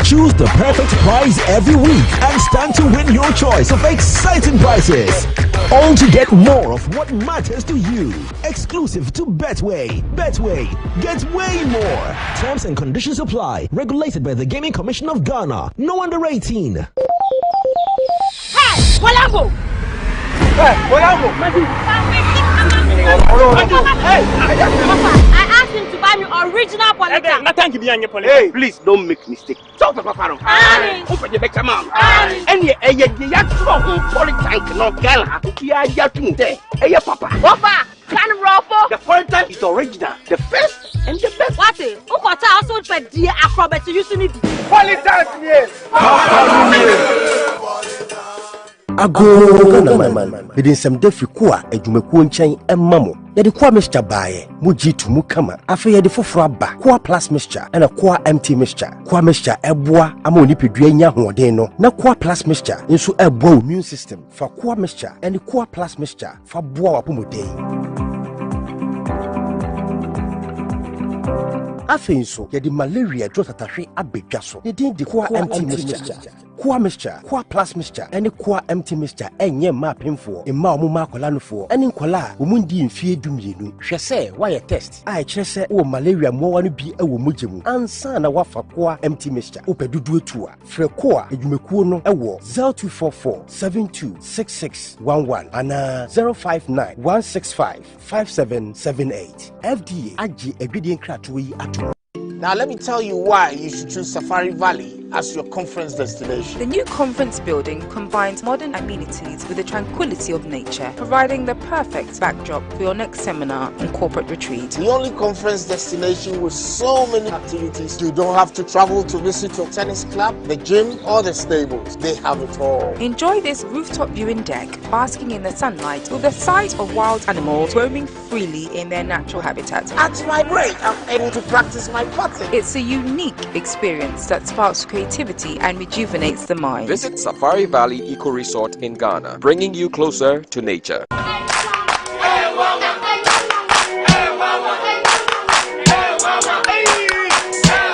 Choose the perfect prize every week and stand to win your choice of exciting prizes. All to get more of what matters to you. Exclusive to Betway. Betway, get way more. Terms and conditions apply. Regulated by the Gaming Commission of Ghana. No under 18. Hey, Walambo! Hey, Walambo! I asked him to buy me original politics. Hey, please don't make mistake. Talk about Faro. Open the back mouth. And you no gala. Hey, Papa. Papa, can ruffle. The politics is original. The first and the best. What is? Ukota also for dear acrobat using it. Politics, yes. Ago man bidin sem defi ko a adwumakuo nkyɛn ɛma mo yɛde koa mixture baaye mo jitu mu kama afa yɛde foforo aba koa plus mixture ɛna koa empty mixture koa mixture ɛboa ama onipedua nya hoɔden no na koa plus mixture nso ɛboa immune system fa koa mixture ɛne koa plus mixture fa boa wapomoden afei nso yɛde malaria drug tatahwe abedwa so ne din de koa empty mixture Koa mixture, Koa plus mixture, any Koa empty mixture, and ye ma pinfo, a ma muma colanofo, and in cola, Umundi in fear duminu. She say, why a test? I chese or malaria more want to be a wumujimu, and son a wafa Koa empty mixture, Upe do tour. Fre Koa, a Jumekuno, a war 0244-726611, and 059-165-5778. FDA, Aji, obedient cratui at. Now let me tell you why you should choose Safari Valley as your conference destination. The new conference building combines modern amenities with the tranquility of nature, providing the perfect backdrop for your next seminar and corporate retreat. The only conference destination with so many activities. You don't have to travel to visit your tennis club, the gym, or the stables. They have it all. Enjoy this rooftop viewing deck, basking in the sunlight with the sight of wild animals roaming freely in their natural habitat. At my break, I'm able to practice my putting. It's a unique experience that sparks creativity and rejuvenates the mind. Visit Safari Valley Eco Resort in Ghana, bringing you closer to nature.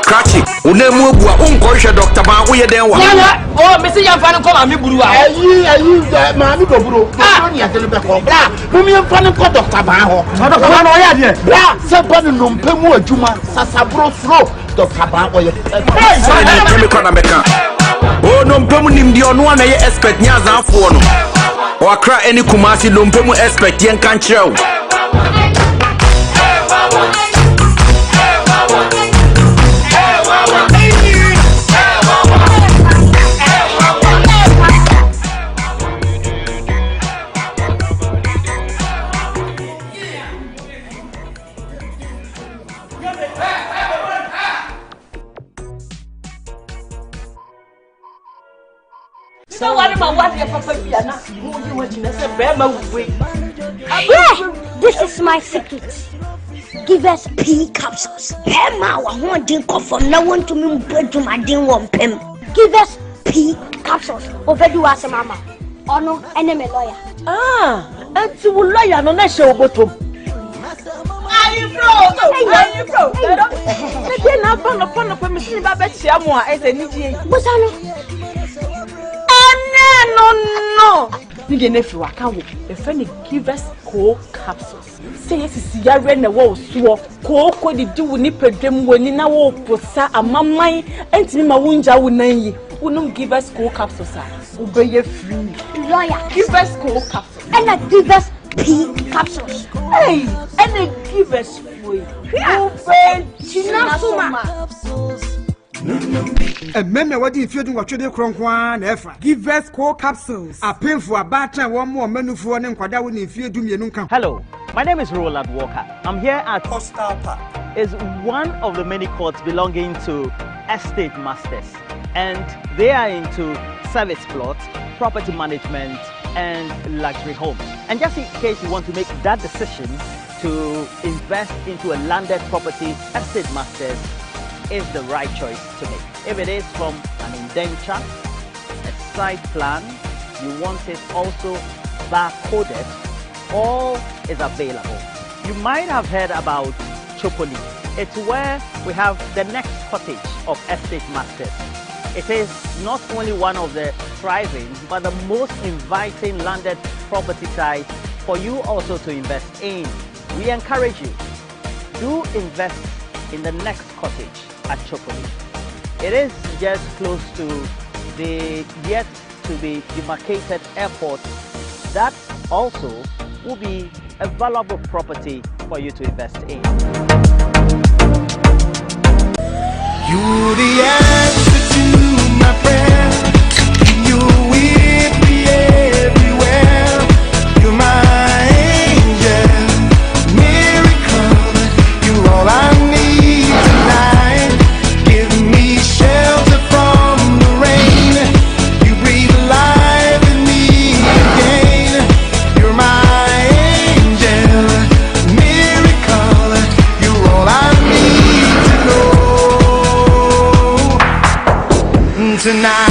Kachi, unemu bua unkoisha Dr. Ba uye denwa. Oh, mesi ya mfano kwa mami buru wa. Ayi mami go buru. Ni atele be ko bra. Mumi mfano ko Dr. Ba ho. Dr. Ba no ya de. Bra, se ba no mpemu adwuma, sasabro sro Dr. Ba oye. Sai ni temi kwa na meka. Oh no mpemu ni mdi onu na ye expert nya zanfo no. Wakra eni kumasi no mpemu expert yen kan kyerɛw. So what am I watching Papa Biana? This is my secret. Give us pea capsules. Pema wa one drink from no one to me bread to my din one pem. Give us pea capsules. Overdo as a mama. Oh no, enemy lawyer. And to lawyer no na show bottom. Are you pro? Maybe na upon permission ba bet siamo as a niji. Bosano. No. Nige nefi waka wo. The friend give us cold capsules. Say yes is yare na wo so. Ko di di wo ni pedwem woni na wo posa amaman entimi ma wunja wo nan yi. Wonum give us cold capsules a. Wo be ye free. Lawyer. Give us cold capsules. And give us pea capsules. Hey, and give us free. Wo be chinasuma. And men what if you do what you do cronkwan ever. Give us core capsules. A painful a batter one more menu for an inquada when if you do me nunca. Hello, my name is Roland Walker. I'm here at Coastal Park. Is one of the many courts belonging to Estate Masters. and they are into service plots, property management, and luxury homes. And just in case you want to make that decision to invest into a landed property, Estate Masters is the right choice to make. If it is from an indenture, a site plan, you want it also barcoded, all is available. You might have heard about Chopoli. It's where we have the next cottage of Estate Masters. It is not only one of the thriving, but the most inviting landed property site for you also to invest in. We encourage you, do invest in the next cottage at Chopoli. It is just close to the yet to be demarcated airport. That also will be a valuable property for you to invest in. You're the answer to my prayers. You're with me everywhere. You're my angel, miracle. You're all I need tonight. Give me shelter from the rain. You breathe life in me again. You're my angel, miracle. You're all I need to know tonight.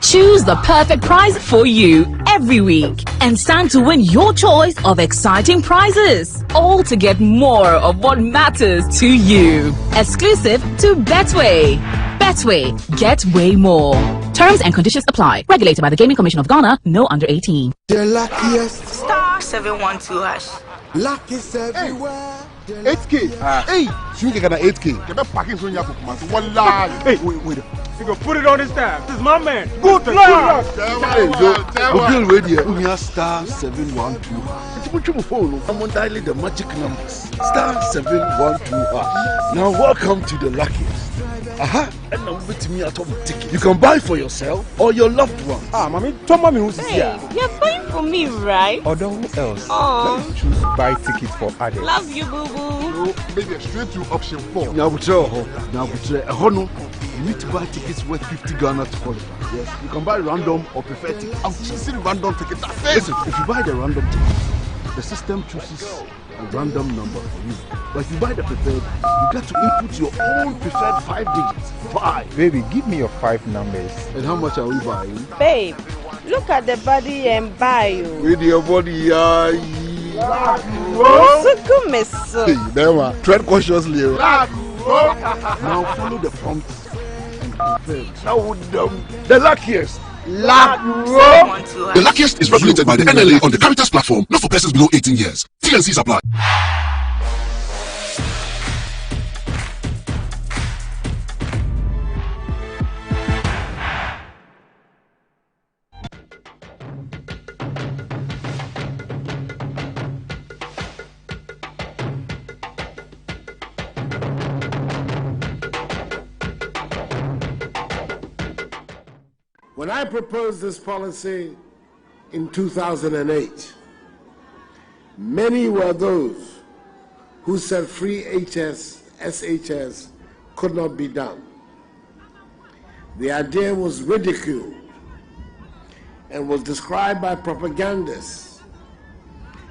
Choose the perfect prize for you every week and stand to win your choice of exciting prizes, all to get more of what matters to you. Exclusive to Betway. Betway, get way more. Terms and conditions apply. Regulated by the Gaming Commission of Ghana. No under 18. The luckiest. Star 712 hash. Luck is everywhere. 8K. Hey, you get an 8K. Get packing so you have to one lie. Hey, wait. You go put it on his tab. This is my man. Good luck. Hey, yo, we'll be we are star 712. It's much of phone. I'm on dialing the magic numbers. Star 712. Now welcome to the luckiest. And now with me at home ticket. You can buy for yourself or your loved one. Mommy, tell mommy who's here. You're buying for me, right? Or who else? Let's choose buy tickets for others. Love you, boo boo. So maybe straight to option 4. Now we try. You need to buy tickets worth 50 Ghana to qualify. Yes, you can buy random or preferred tickets. I'm choosing random tickets. Listen, if you buy the random ticket, the system chooses a random number for you. But if you buy the preferred, you get to input your own preferred 5 digits. 5. Baby, give me your 5 numbers. And how much are we buying? Babe, look at the body and buy you. With your body, Hey, there, tread cautiously. Now follow the prompts and confirm. Now the luckiest. The luckiest is regulated by the NLA on the Caritas platform, not for persons below 18 years. T&Cs apply. When I proposed this policy in 2008, many were those who said free SHS could not be done. The idea was ridiculed and was described by propagandists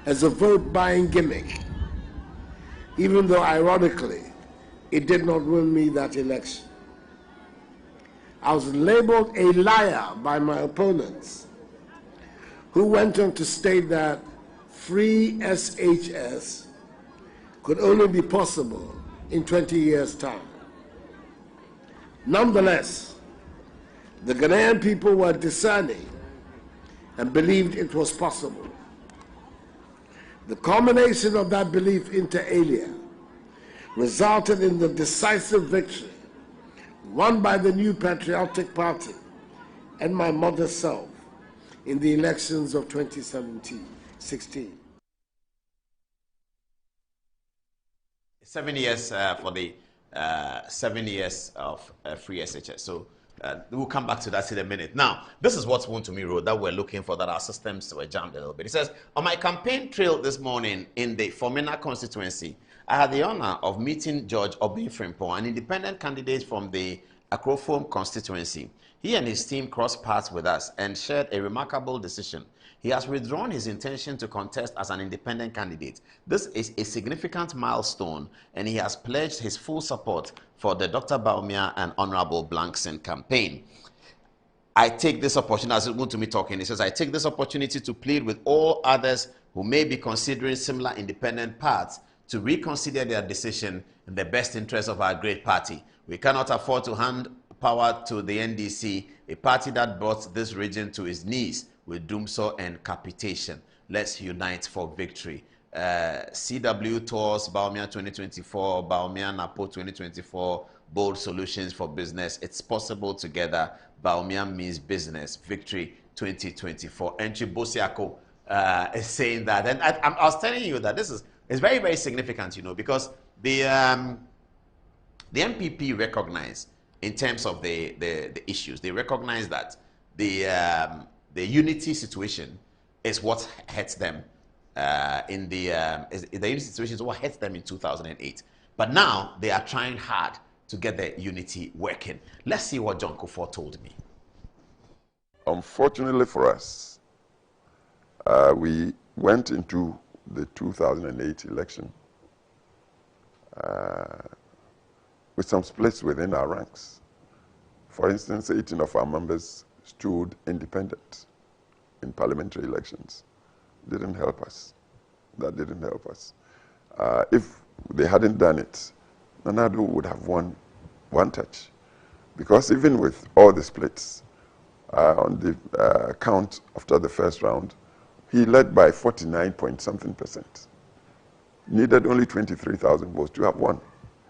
as a vote-buying gimmick, even though ironically, it did not win me that election. I was labeled a liar by my opponents, who went on to state that free SHS could only be possible in 20 years' time. Nonetheless, the Ghanaian people were discerning and believed it was possible. The culmination of that belief inter alia resulted in the decisive victory won by the New Patriotic Party and my mother's self in the elections of 2016. 7 years for the 7 years of free SHS. So we'll come back to that in a minute. Now, this is what Wontumi wrote that we're looking for, that our systems were jammed a little bit. It says, on my campaign trail this morning in the Formina constituency, I had the honor of meeting George Obifrimpo, an independent candidate from the Akrofom constituency. He and his team crossed paths with us and shared a remarkable decision. He has withdrawn his intention to contest as an independent candidate. This is a significant milestone, and he has pledged his full support for the Dr. Bawumia and Honorable Blankson campaign. I take this opportunity, as going to me talking, he says, I take this opportunity to plead with all others who may be considering similar independent paths to reconsider their decision in the best interest of our great party. We cannot afford to hand power to the NDC, a party that brought this region to its knees with doomsday and capitation. Let's unite for victory. CW Tours, Bawumia 2024, Bawumia Napo 2024, bold solutions for business. It's possible together. Bawumia means business. Victory 2024. Entry Bosiako is saying that. And I was telling you that this is very, very significant, you know, because the MPP recognize in terms of the issues, they recognize that the unity situation is what hurts them the unity situation is what hurts them in 2008. But now they are trying hard to get the unity working. Let's see what John Kufuor told me. Unfortunately for us, we went into the 2008 election with some splits within our ranks. For instance, 18 of our members stood independent in parliamentary elections. Didn't help us. That didn't help us. If they hadn't done it, Nanado would have won one touch. Because even with all the splits on the count after the first round, he led by 49-point-something%. Needed only 23,000 votes to have won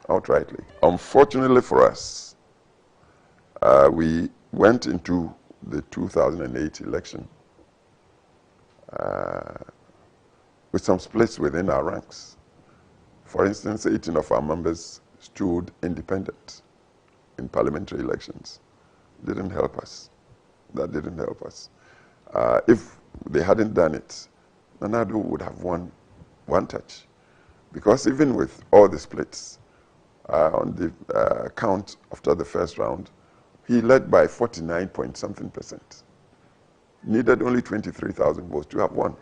outrightly. Unfortunately for us, we went into the 2008 election with some splits within our ranks. For instance, 18 of our members stood independent in parliamentary elections. Didn't help us. That didn't help us. If they hadn't done it, Nanado would have won one touch. Because even with all the splits on the count after the first round, he led by 49-point-something%. Needed only 23,000 votes to have won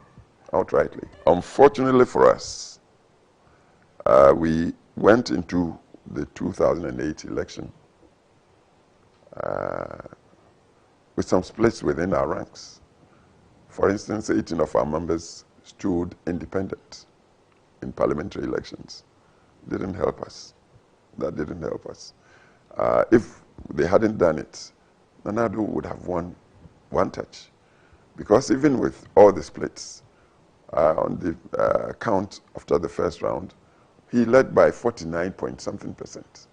outrightly. Unfortunately for us, we went into the 2008 election with some splits within our ranks. For instance, 18 of our members stood independent in parliamentary elections. Didn't help us. That didn't help us. If they hadn't done it, Nanado would have won one touch. Because even with all the splits on the count after the first round, he led by 49-point-something%.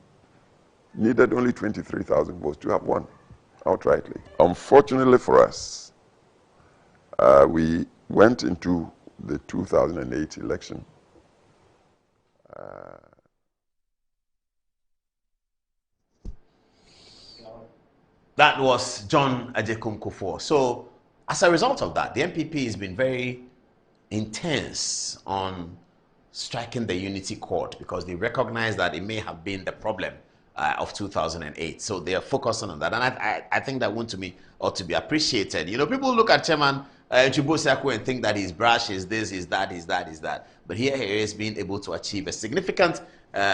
Needed only 23,000 votes to have won outrightly. Unfortunately for us, we went into the 2008 election That was John Ajekum Kufuor. So as a result of that, the MPP has been very intense on striking the unity chord because they recognize that it may have been the problem of 2008. So they are focusing on that. And I think that one to me ought to be appreciated. You know, people look at Chairman Chubosiako and think that his brush is this, is that, is that, is that. But here he is being able to achieve a significant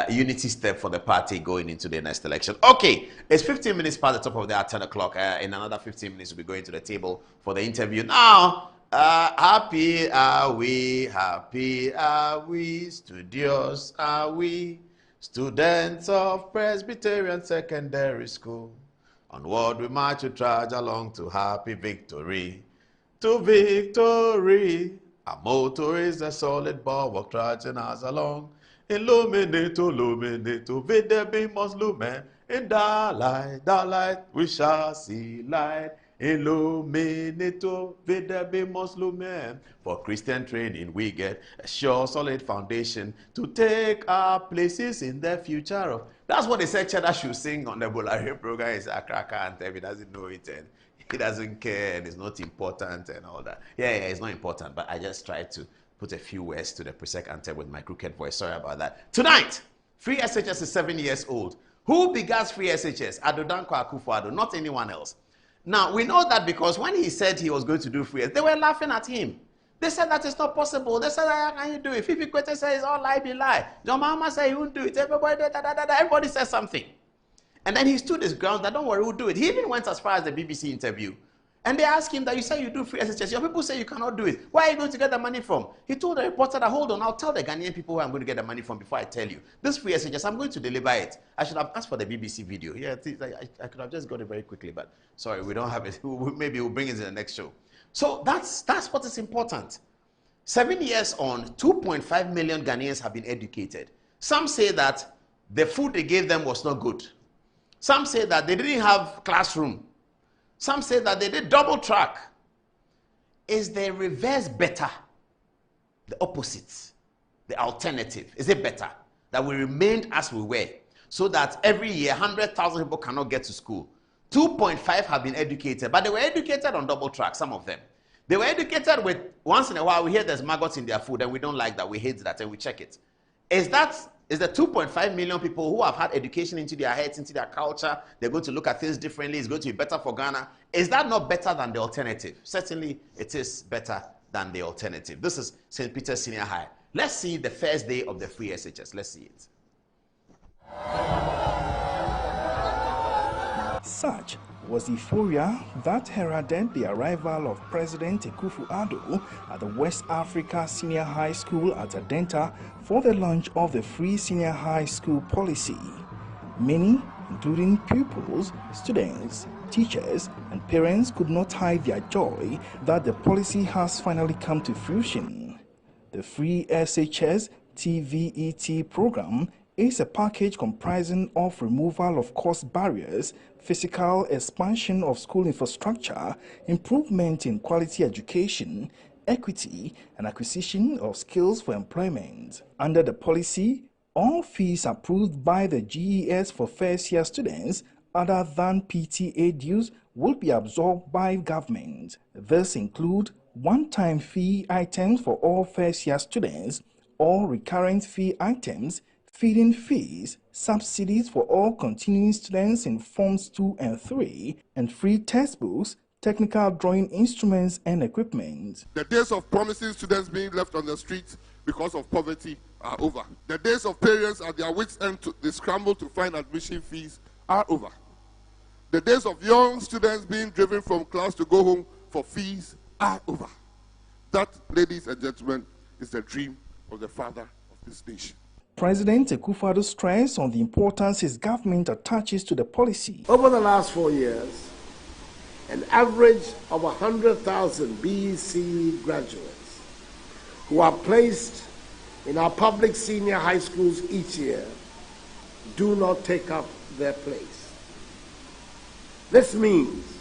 unity step for the party going into the next election. Okay, it's 15 minutes past the top of the hour, 10 o'clock. In another 15 minutes, we'll be going to the table for the interview. Now, happy are we, studious are we, students of Presbyterian Secondary School. Onward we march to trudge along to happy victory. To victory. Our motto is a solid bulwark trudging us along. Illuminato, videbimus lumen. In daylight, we shall see light. Illuminato, videbimus lumen. For Christian training, we get a sure, solid foundation to take our places in the future. That's what they said Cheddar should sing on the Bolari program. Is a cracker and he doesn't know it and he doesn't care and it's not important and all that. Yeah, it's not important, but I just try to put a few words to the Presec anthem with my crooked voice. Sorry about that. Tonight, Free SHS is 7 years old. Who begat Free SHS? Adodanko Akufo-Addo, not anyone else. Now, we know that because when he said he was going to do Free SHS, they were laughing at him. They said that it's not possible. They said, how can you do it? Fifi Kwete said it's all lie, be lie. John Mahama said he won't do it. Everybody said something. And then he stood his ground that don't worry, we'll do it. He even went as far as the BBC interview. And they asked him that you say you do Free SHS. Your people say you cannot do it. Where are you going to get the money from? He told the reporter that, hold on, I'll tell the Ghanaian people where I'm going to get the money from before I tell you. This Free SHS, I'm going to deliver it. I should have asked for the BBC video. Yeah, I could have just got it very quickly, but sorry, we don't have it. Maybe we'll bring it in the next show. So that's what is important. 7 years on, 2.5 million Ghanaians have been educated. Some say that the food they gave them was not good. Some say that they didn't have classroom. Some say that they did double track. Is the reverse better? The opposite? The alternative? Is it better? That we remained as we were, so that every year 100,000 people cannot get to school. 2.5 have been educated, but they were educated on double track, some of them. They were educated with, once in a while, we hear there's maggots in their food, and we don't like that, we hate that, and we check it. Is the 2.5 million people who have had education into their heads, into their culture, they're going to look at things differently, it's going to be better for Ghana? Is that not better than the alternative? Certainly, it is better than the alternative. This is St. Peter's Senior High. Let's see the first day of the Free SHS. Let's see it. Such was the euphoria that heralded the arrival of President Akufo-Addo at the West Africa Senior High School at Adenta for the launch of the Free Senior High School policy. Many, including pupils, students, teachers, and parents, could not hide their joy that the policy has finally come to fruition. The Free SHS TVET program is a package comprising of removal of cost barriers, physical expansion of school infrastructure, improvement in quality education, equity, and acquisition of skills for employment. Under the policy, all fees approved by the GES for first-year students other than PTA dues will be absorbed by government. This include one-time fee items for all first-year students, all recurrent fee items, feeding fees, subsidies for all continuing students in Forms 2 and 3, and free textbooks, technical drawing instruments, and equipment. The days of promising students being left on the streets because of poverty are over. The days of parents at their wits' end they scramble to find admission fees are over. The days of young students being driven from class to go home for fees are over. That, ladies and gentlemen, is the dream of the father of this nation. President Akufo-Addo stressed on the importance his government attaches to the policy. Over the last 4 years, an average of 100,000 BEC graduates who are placed in our public senior high schools each year do not take up their place. This means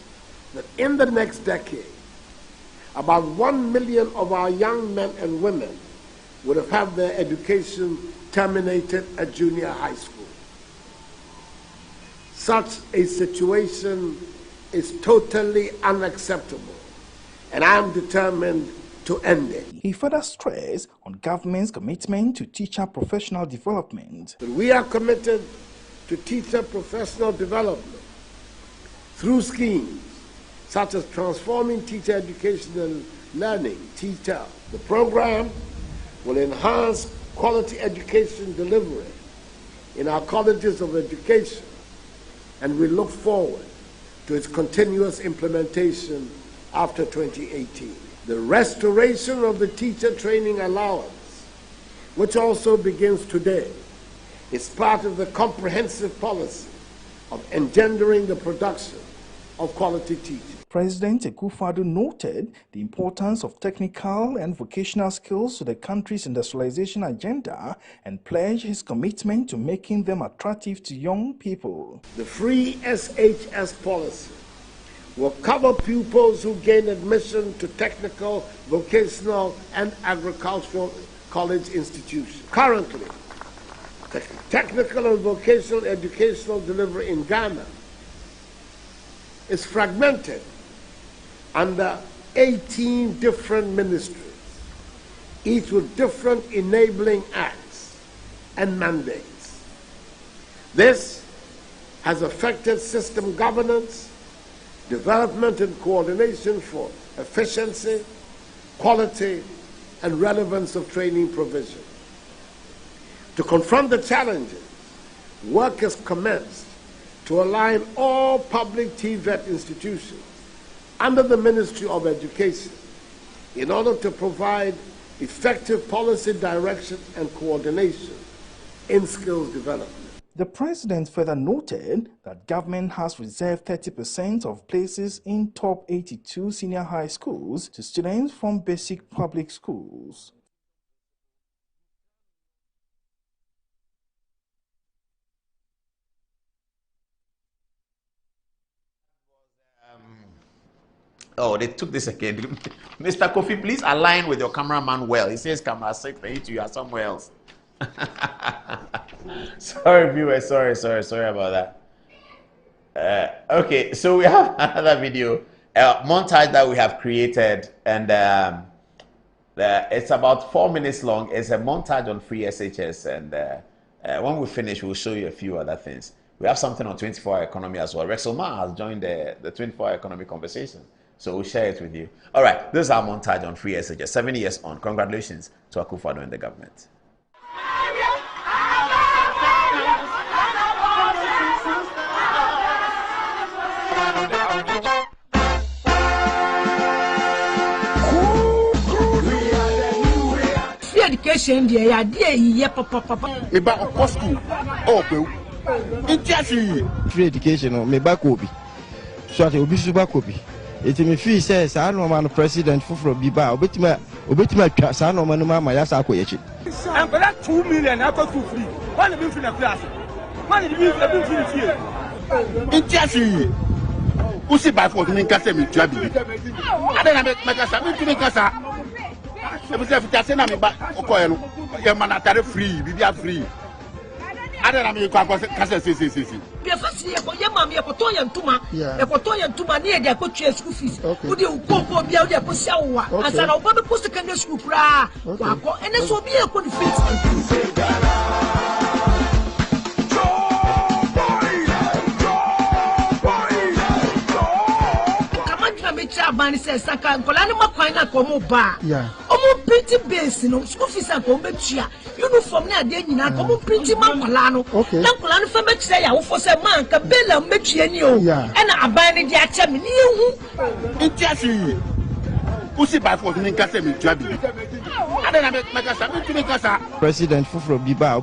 that in the next decade, about 1 million of our young men and women would have had their education terminated at junior high school. Such a situation is totally unacceptable, and I am determined to end it. He further stressed on government's commitment to teacher professional development. We are committed to teacher professional development through schemes such as transforming teacher education and learning, TETL. The program will enhance quality education delivery in our colleges of education, and we look forward to its continuous implementation after 2018. The restoration of the teacher training allowance, which also begins today, is part of the comprehensive policy of engendering the production of quality teaching. President Akufo-Addo noted the importance of technical and vocational skills to the country's industrialization agenda and pledged his commitment to making them attractive to young people. The Free SHS policy will cover pupils who gain admission to technical, vocational, and agricultural college institutions. Currently, the technical and vocational educational delivery in Ghana is fragmented under 18 different ministries, each with different enabling acts and mandates. This has affected system governance, development and coordination for efficiency, quality, and relevance of training provision. To confront the challenges, work has commenced to align all public TVET institutions under the Ministry of Education in order to provide effective policy direction and coordination in skills development. The president further noted that government has reserved 30% of places in top 82 senior high schools to students from basic public schools. Oh, they took this again. Mr. Kofi, please align with your cameraman well. He says camera 6, you are somewhere else. Sorry, viewers. Sorry about that. Okay, so we have another video, montage that we have created, and it's about 4 minutes long. It's a montage on free SHS, and when we finish, we'll show you a few other things. We have something on 24-hour economy as well. Rex Omar has joined the 24-hour economy conversation, so we'll share it with you. All right, this is our montage on free SHS. 7 years on. Congratulations to Akufo-Addo and the government. Education, dear, yeah, papa. About school. Oh, free education, me back obi. So I will be super copy. It me fee says, I know man president for Biba, obitima, I know man, my yasa koyechi. And for that 2 million, I got 2 free. One of them from the class. One of them from the field. In Chelsea, who see by 14 custom in Trabi? I don't have my custom to make us. If I say, I'm back, your man are free, we are free. I don't have my custom. Your mammy, a Potoyan Tuma, a Potoyan Tuma near their coach school fees. Would you go be out there for Sawa? As an open post secondary school, and this will be a good fit. Man says, Saka, Colana Makwana Komoba. Yeah. Omo pretty base, school fees and Combetia. Uniform near Denina, Como pretty Mamolano. Okay. Nacolano for Metria, who for some man, Cabella, Metrianio. Yeah. And I bind the action. In Chelsea, who see by 14 custom in Trabi? I don't have my custom to make us. President Fufro Biba,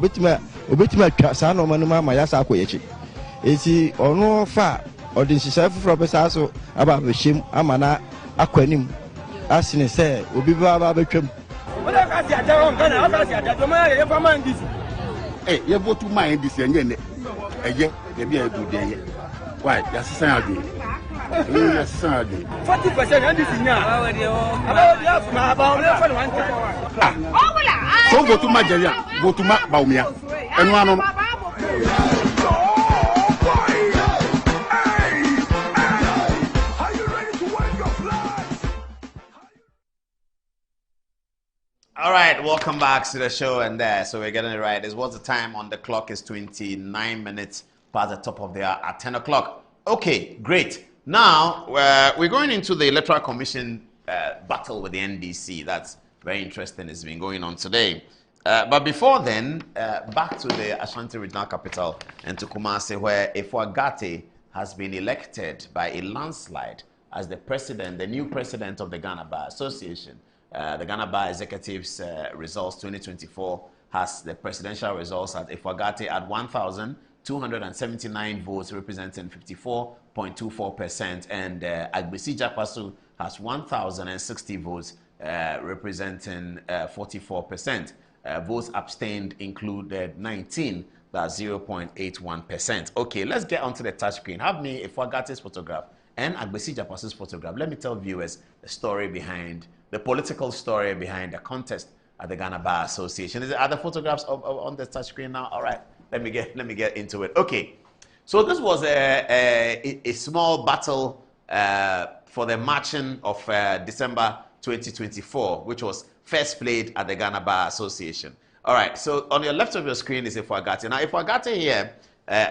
obitima, San or Manuma, Mayasa Koyechi. Is he or no far? Or did she say for Pesaso about the shim Amana Aquanim? Asking say, will be Babacum. Hey, you go to mind this and yet, maybe a good day. Why, that's Saturday. 40% and this is now. So go to Majaria, go to Bawumia, and one on. All right, welcome back to the show, and so we're getting it right. It's what's the time on the clock is 29 minutes past the top of the hour at 10 o'clock. Okay, great. Now we're going into the Electoral Commission battle with the NDC. That's very interesting. It's been going on today. But before then, back to the Ashanti Regional Capital and to Kumasi, where Efwagate has been elected by a landslide as the president, the new president of the Ghana Bar Association. The Ghana Bar Executives results 2024 has the presidential results at Efwagate at 1,279 votes, representing 54.24%, and Agbesi Japasu has 1,060 votes, representing 44%. Votes abstained included 19, that's 0.81%. Okay, let's get onto the touchscreen. Have me Efwagate's photograph and Agbesi Japasu's photograph. Let me tell viewers the story behind the political story behind the contest at the Ghana Bar Association. Are the photographs on the touchscreen now? All right, let me get into it. Okay, so this was a small battle for the marching of December 2024, which was first played at the Ghana Bar Association. All right, so on your left of your screen is Ifwagate. Now, Ifwagate here,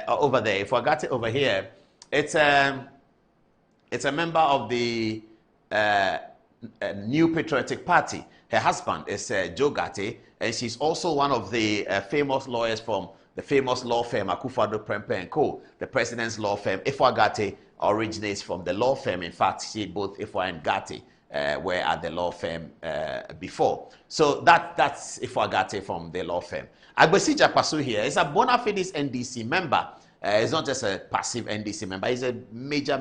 over there, Ifwagate over here, it's a member of the New Patriotic Party. Her husband is Joe Gate, and she's also one of the famous lawyers from the famous law firm Akufo-Addo Prempeh & Co. The president's law firm. Ifwagate originates from the law firm. In fact, both Ifwa and Gate were at the law firm before. So that's Ifwagate from the law firm. Agbesi Jakwaso here is a bona fide NDC member. He's not just a passive NDC member, he's a major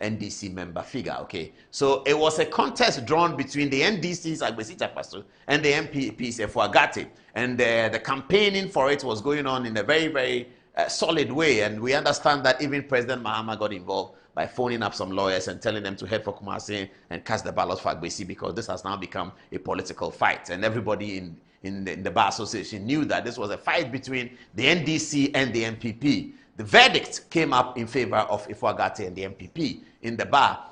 NDC member figure, okay? So it was a contest drawn between the NDC's Agbesi Jakwaso and the MPP's Ifwagate. And the campaigning for it was going on in a very solid way. And we understand that even President Mahama got involved by phoning up some lawyers and telling them to head for Kumasi and cast the ballot for Agbesi, because this has now become a political fight. And everybody in the Bar Association knew that this was a fight between the NDC and the MPP. The verdict came up in favor of Ifwagate and the MPP in the bar.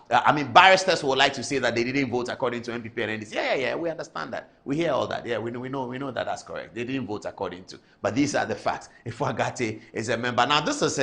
Barristers would like to say that they didn't vote according to MPP and NDC. Yeah, we understand that. We hear all that. Yeah, we know that that's correct. They didn't vote according to. But these are the facts. Ifwagate is a member. Now, this is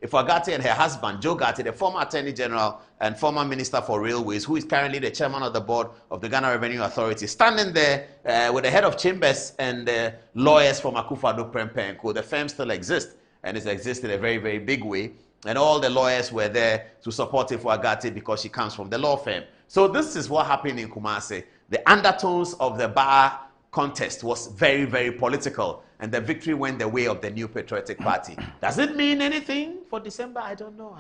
Ifwagate and her husband, Joe Gate, the former Attorney General and former Minister for Railways, who is currently the chairman of the board of the Ghana Revenue Authority, standing there with the head of chambers and lawyers from Akufo-Addo Prempeh & Co. The firm still exists, and it's existed in a very big way. And all the lawyers were there to support Ifwagate because she comes from the law firm. So this is what happened in Kumasi. The undertones of the bar contest was very political, and the victory went the way of the New Patriotic Party. Does it mean anything for December? I don't know.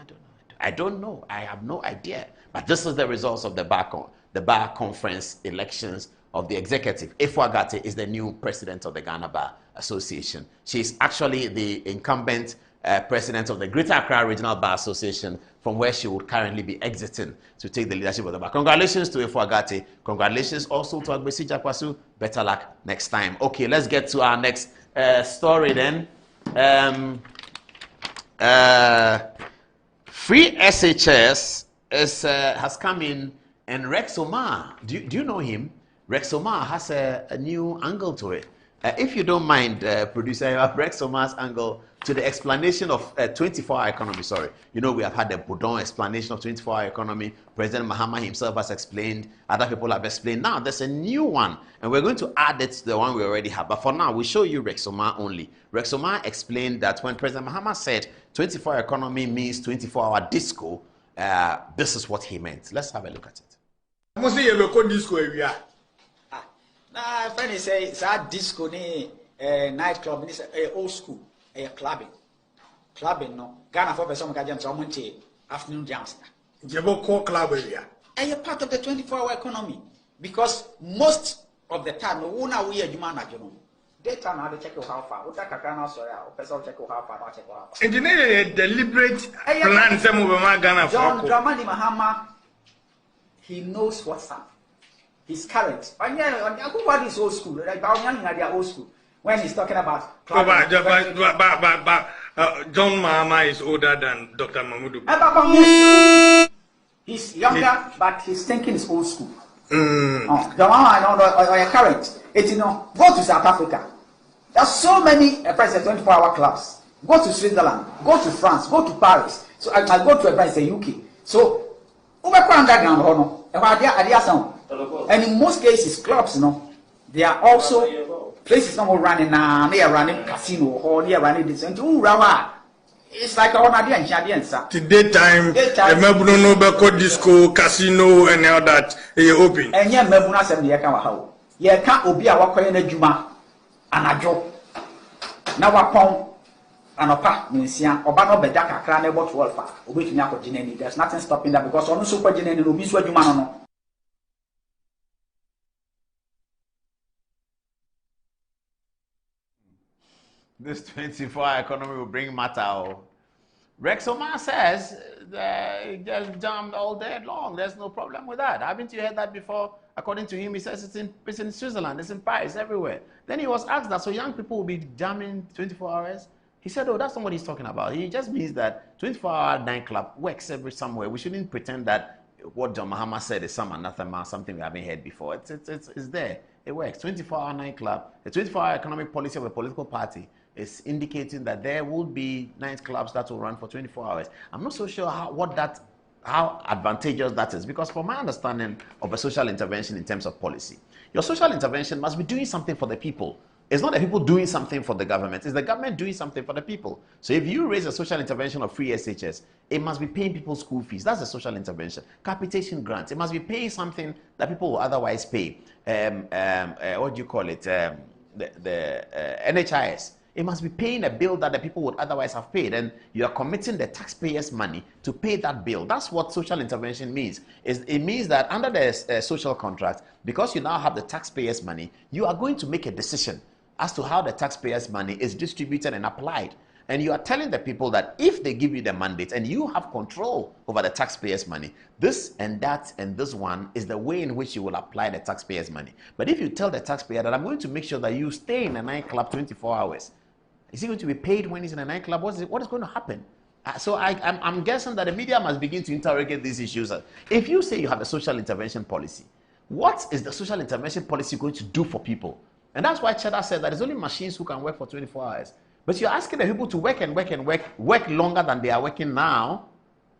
I have no idea. But this is the results of the bar conference elections of the executive. Ifwagate is the new president of the Ghana Bar Association. She's actually the incumbent president of the Greater Accra Regional Bar Association, from where she would currently be exiting to take the leadership of the bar. Congratulations to Ifwagate. Congratulations also to Agbesi Jakwaso. Better luck next time. Okay, let's get to our next story then. Free SHS has come in, and Rex Omar, do you know him? Rex Omar has a new angle to it. If you don't mind, producer, you have Rex Omar's angle to the explanation of 24-hour economy. Sorry. You know, we have had the Boudon explanation of 24-hour economy. President Mahama himself has explained. Other people have explained. Now, there's a new one, and we're going to add it to the one we already have. But for now, we'll show you Rex Omar only. Rex Omar explained that when President Mahama said 24-hour economy means 24-hour disco, this is what he meant. Let's have a look at it. Nah, friend say it's a disco nightclub, it's old school, clubbing no. Ghana for person can jam afternoon jams. Jebo club area. And you're part of the 24-hour economy, because most of the time, we are human. Daytime now they check how far. We take a Ghana sorry, person check how far, check how far. Engineer deliberate plan some of Ghana for. John Dramani Mahama, he knows what's up. His current. And yeah, what is old school? Like Bawumia are their old school. When he's talking about John Mahama is older than Dr. Mamudu. He's younger, but his thinking is old school. John Mahama or your current. It's go to South Africa. There's so many 24-hour clubs. Go to Switzerland, go to France, go to Paris. So I go to a UK. So underground and in most cases, clubs, they are also places running now. They are running casino or they are running this. And it's like our idea. The daytime, the disco, casino, and all that open. And yeah, Mebuna said, "You can't obi a wakwa na juma anajo na wapon anopa nsia oba no beda kakra na ebo 12 fa obetumi akogye nani." There's nothing stopping that, because onu so kogye nani no bi so adwuma no. This 24-hour economy will bring matter. Rex Omar says they just jammed all day long. There's no problem with that. Haven't you heard that before? According to him, he says it's in Switzerland, it's in Paris, everywhere. Then he was asked that, so young people will be jamming 24 hours? He said, oh, that's not what he's talking about. He just means that 24-hour nightclub works somewhere. We shouldn't pretend that what John Mahama said is some anathema, something we haven't heard before. It's there. It works. 24-hour nightclub, the 24-hour economic policy of a political party is indicating that there will be nightclubs that will run for 24 hours. I'm not so sure how advantageous that is, because from my understanding of a social intervention in terms of policy, your social intervention must be doing something for the people. It's not the people doing something for the government, it's the government doing something for the people. So if you raise a social intervention of free SHS, it must be paying people school fees. That's a social intervention. Capitation grants, it must be paying something that people will otherwise pay. What do you call it? The NHIS. It must be paying a bill that the people would otherwise have paid, and you are committing the taxpayers' money to pay that bill. That's what social intervention means. It means that under the social contract, because you now have the taxpayers' money, you are going to make a decision as to how the taxpayers' money is distributed and applied. And you are telling the people that if they give you the mandate and you have control over the taxpayers' money, this and that and this one is the way in which you will apply the taxpayers' money. But if you tell the taxpayer that I'm going to make sure that you stay in a nightclub 24 hours, is he going to be paid when he's in a nightclub? What is going to happen? So I'm guessing that the media must begin to interrogate these issues. If you say you have a social intervention policy, what is the social intervention policy going to do for people? And that's why Cheddar said that it's only machines who can work for 24 hours. But you're asking the people to work longer than they are working now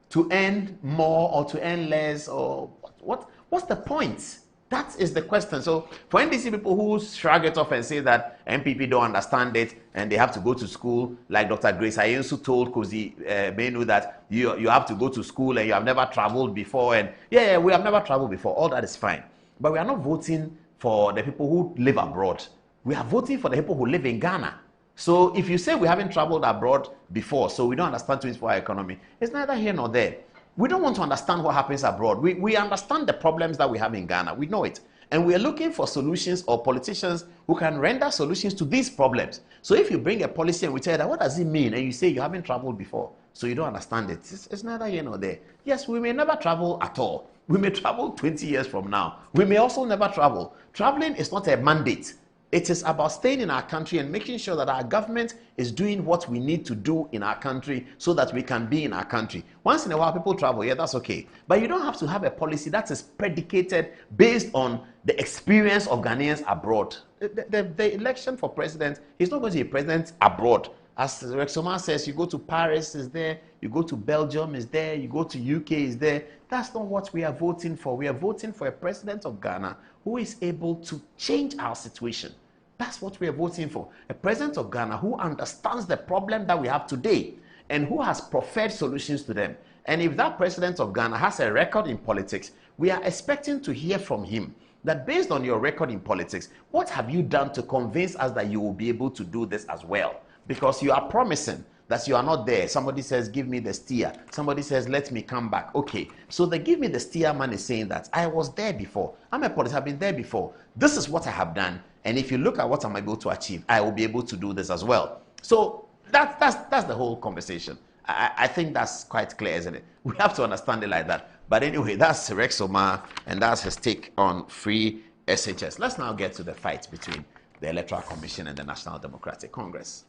to earn more or to earn less, or what's the point? That is the question. So for NDC people who shrug it off and say that MPP don't understand it and they have to go to school, like Dr. Grace Ayensu told Kozi Benu that you have to go to school and you have never traveled before, and yeah, we have never traveled before, all that is fine. But we are not voting for the people who live abroad. We are voting for the people who live in Ghana. So if you say we haven't traveled abroad before, so we don't understand 24-hour economy, it's neither here nor there. We don't want to understand what happens abroad. We understand the problems that we have in Ghana. We know it. And we are looking for solutions or politicians who can render solutions to these problems. So if you bring a policy and we tell you that, what does it mean? And you say you haven't traveled before, so you don't understand it. It's neither here nor there. Yes, we may never travel at all. We may travel 20 years from now. We may also never travel. Traveling is not a mandate. It is about staying in our country and making sure that our government is doing what we need to do in our country so that we can be in our country. Once in a while, people travel, yeah, that's okay. But you don't have to have a policy that is predicated based on the experience of Ghanaians abroad. The election for president, he's not going to be president abroad. As Rexoma says, you go to Paris, is there. You go to Belgium, is there. You go to UK, is there. That's not what we are voting for. We are voting for a president of Ghana who is able to change our situation. That's what we are voting for. A president of Ghana who understands the problem that we have today and who has preferred solutions to them. And if that president of Ghana has a record in politics, we are expecting to hear from him that based on your record in politics, what have you done to convince us that you will be able to do this as well? Because you are promising that you are not there. Somebody says, give me the steer. Somebody says, let me come back. Okay, so the give me the steer man is saying that I was there before. I'm a politician, I've been there before. This is what I have done. And if you look at what I'm able to achieve, I will be able to do this as well. So that's the whole conversation. I think that's quite clear, isn't it? We have to understand it like that. But anyway, that's Rex Omar, and that's his take on free SHS. Let's now get to the fight between the Electoral Commission and the National Democratic Congress.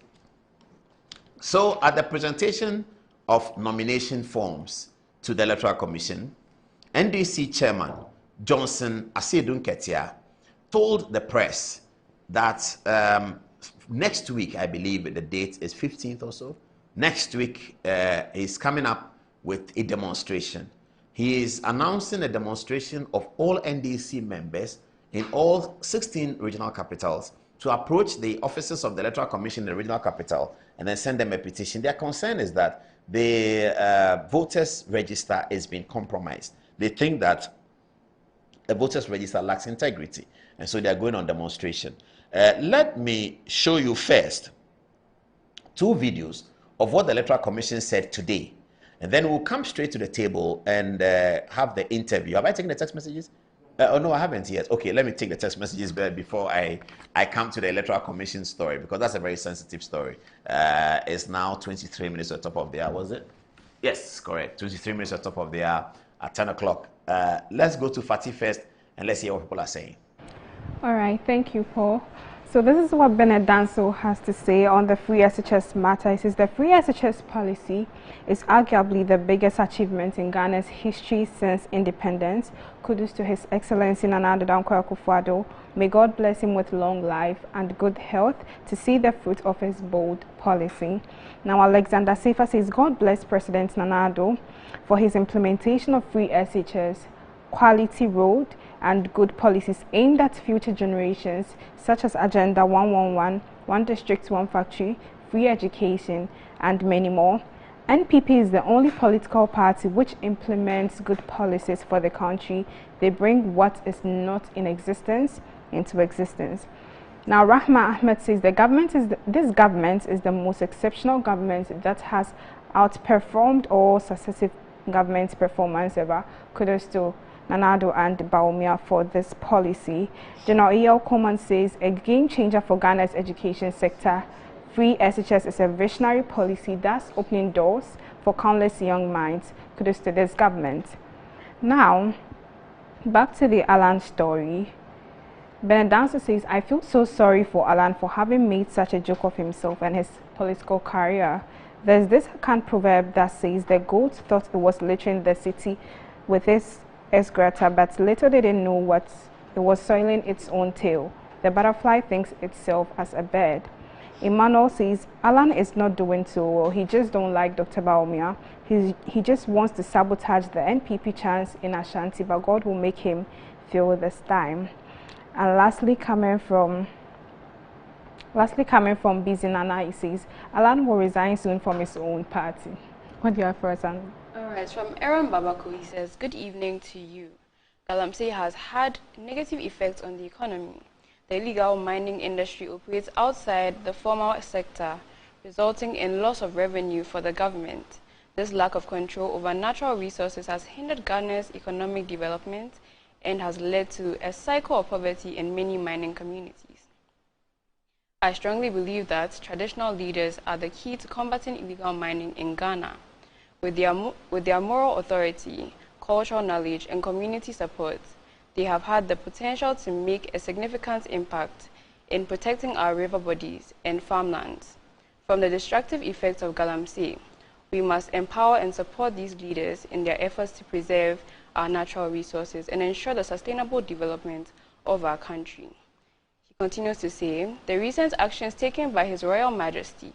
So at the presentation of nomination forms to the Electoral Commission, NDC Chairman Johnson Asedun Ketia told the press that next week, I believe the date is 15th or so, next week he's coming up with a demonstration. He is announcing a demonstration of all NDC members in all 16 regional capitals to approach the offices of the Electoral Commission in the regional capital and then send them a petition. Their concern is that the voters register is being compromised. They think that the voters register lacks integrity, and so they are going on demonstration. Let me show you first two videos of what the Electoral Commission said today, and then we'll come straight to the table and have the interview. Have I taken the text messages? Oh no, I haven't yet. Okay, let me take the text messages before I come to the Electoral Commission story, because that's a very sensitive story. It's now 23 minutes at the top of the hour, was it? Yes, correct. 23 minutes at the top of the hour at 10 o'clock. Let's go to Fatih first and let's hear what people are saying. All right, thank you, Paul. So this is what Bernard Danso has to say on the free SHS matter. He says the free SHS policy is arguably the biggest achievement in Ghana's history since independence. Kudos to His Excellency Nana Addo Dankwa Akufo-Addo. May God bless him with long life and good health to see the fruit of his bold policy. Now Alexander Sefa says God bless President Nana Addo for his implementation of free SHS, quality road and good policies aimed at future generations such as Agenda 111, One District, One Factory, free education and many more. NPP is the only political party which implements good policies for the country. They bring what is not in existence into existence. Now Rahma Ahmed says this government is the most exceptional government that has outperformed all successive government performance ever. Kudos to Nana Addo and Bawumia for this policy. General E.L. Coleman says a game changer for Ghana's education sector. Free SHS is a visionary policy that's opening doors for countless young minds. Kudos to this government. Now, back to the Alan story. Bernard Danso says, I feel so sorry for Alan for having made such a joke of himself and his political career. There's this Akan proverb that says the goat thought it was littering the city with its excreta, but little they didn't know what it was soiling its own tail. The butterfly thinks itself as a bird. Emmanuel says, Alan is not doing so well. He just don't like Dr. Bawumia. He just wants to sabotage the NPP chance in Ashanti, but God will make him feel this time. And lastly, coming from Busy Nana, he says, Alan will resign soon from his own party. What do you have for us, Anna? Alright, from Aaron Babako, he says, good evening to you. Galamsey has had negative effects on the economy. The illegal mining industry operates outside the formal sector, resulting in loss of revenue for the government. This lack of control over natural resources has hindered Ghana's economic development and has led to a cycle of poverty in many mining communities. I strongly believe that traditional leaders are the key to combating illegal mining in Ghana. With their moral authority, cultural knowledge, and community support, they have had the potential to make a significant impact in protecting our river bodies and farmlands. From the destructive effects of galamsey, we must empower and support these leaders in their efforts to preserve our natural resources and ensure the sustainable development of our country. He continues to say, the recent actions taken by His Royal Majesty